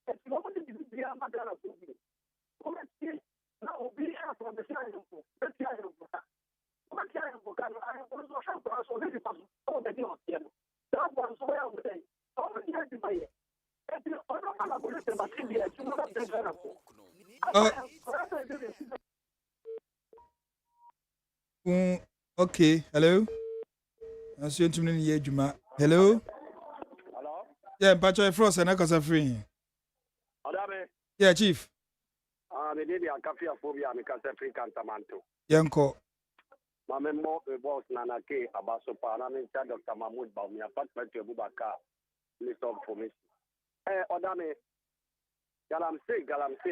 If you want to be a matter of now, be from the China. Okay, hello. I'm seeing too many years, Juma. Hello. Hello. Yeah, Pacho Frost and Akasa free. Odame. Yeah, chief. Me did a coffee phobia, me can say free cantamanto. Yanko. My memo boss Nanake Abaso Parliament, Dr. Mahmoud Baumi, apartment to Bubaka, list of information. Odame. Galamse,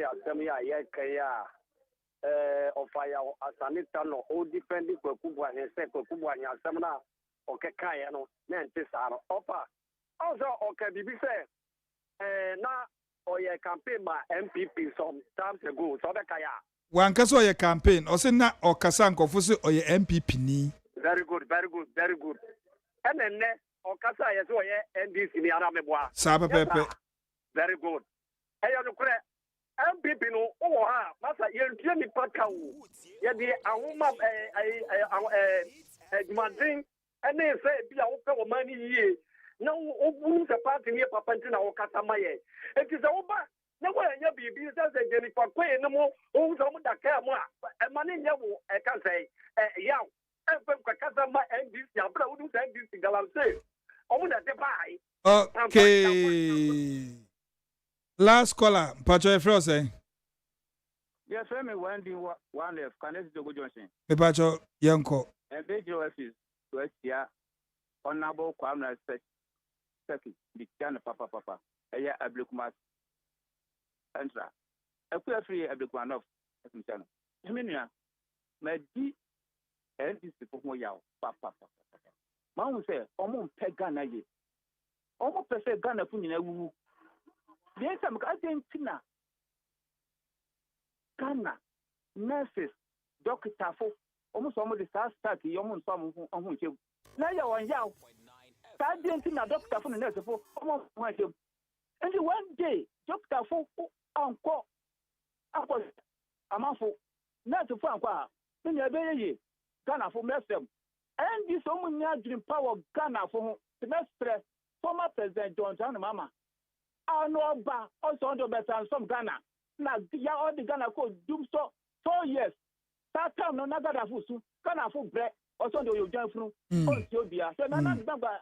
Asamia, Yakaya, of fire, Asanitano, all depending for Kuba and Seko Kuba and Samana, or Kakayano, Nantisano, Opa. Also, okay, be fair. Now, or your campaign by MPP some times ago, so the Kaya. One caso your campaign, or say na or Kasanko Fusi or your MPP ni. Very good. And then, or Kasa, yes, or NDC in the Aramebois. Saba Pepe. Very good. Hey, you MPP no masa yentua ni paka wo ye de ahoma madrin ene se bia wo pe wo mani yie na wo bu se party ni papa ntina wo kata maye enti se wo ba na wo nya bibi se je ni papa ye no mo wo so mo daka mo a mani nya wo ka se yaw pe ko kata ma NDC abra wo du se NDC galamse o mo na de bai. Okay. Last caller, Pacho Efro say. Yes, me one left. Can I go Johnson? Me Pacho Yanko. And Bejo office to Etia, honorable Kwamna Seki, the Chana Papa, a year a blue mask. Entra. A queer free a blue one of Channel. Eminia, my D and this before Yao, Papa. Mamma say, almost peg Ghana ye. Almost per se Ghana Punin. Yes, I'm Argentina. Ghana, nurses, doctor, almost the start almost some on whom you. Now you're on Yao. Argentina doctor for the nurse for almost one day. And one day, doctor for uncle. Amafo, not to Franqua. Then you're very Ghana for Mercem. And this woman dream power of Ghana for the next stress. Former President John Mama. I know about also under better some Ghana. Now, ya all the Ghana code doom so 4 years. That time no naga da fusu. Ghana for bread also do you join through. Oh, Ethiopia. So na number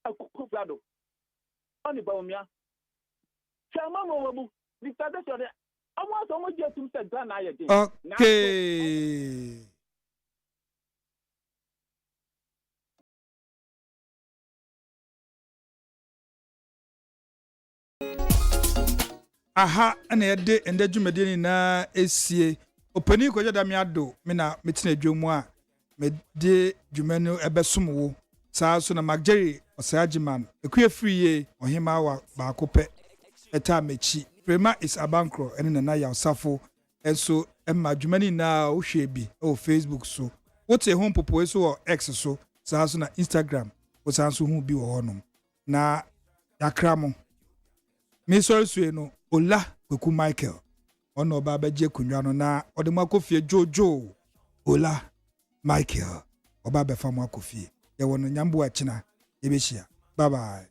KWADWO. Oni ba omia. Chama mo wabu. The tradition I want so much to say Ghana again. Okay. Aha ana yede ende dwumede na esie opani ko jada mi ADDO me na metina dwomu a me de dwumanu ebesomwo saa so na magjerry osajiman ekue free ohima wa ba kope eta mechi prema is abankro ene na ya osafo enso emma dwumani na ohwe bi o Facebook so wote ho popo so o X so saa so na Instagram wo saa so hu bi wo honom na yakramo me sorry so no Ola Kweku Michael ono oba beje kunwa no na ode mu akofie Jojo Ola Michael oba be fa mu akofie ye wono nyambo a china ye be hia bye bye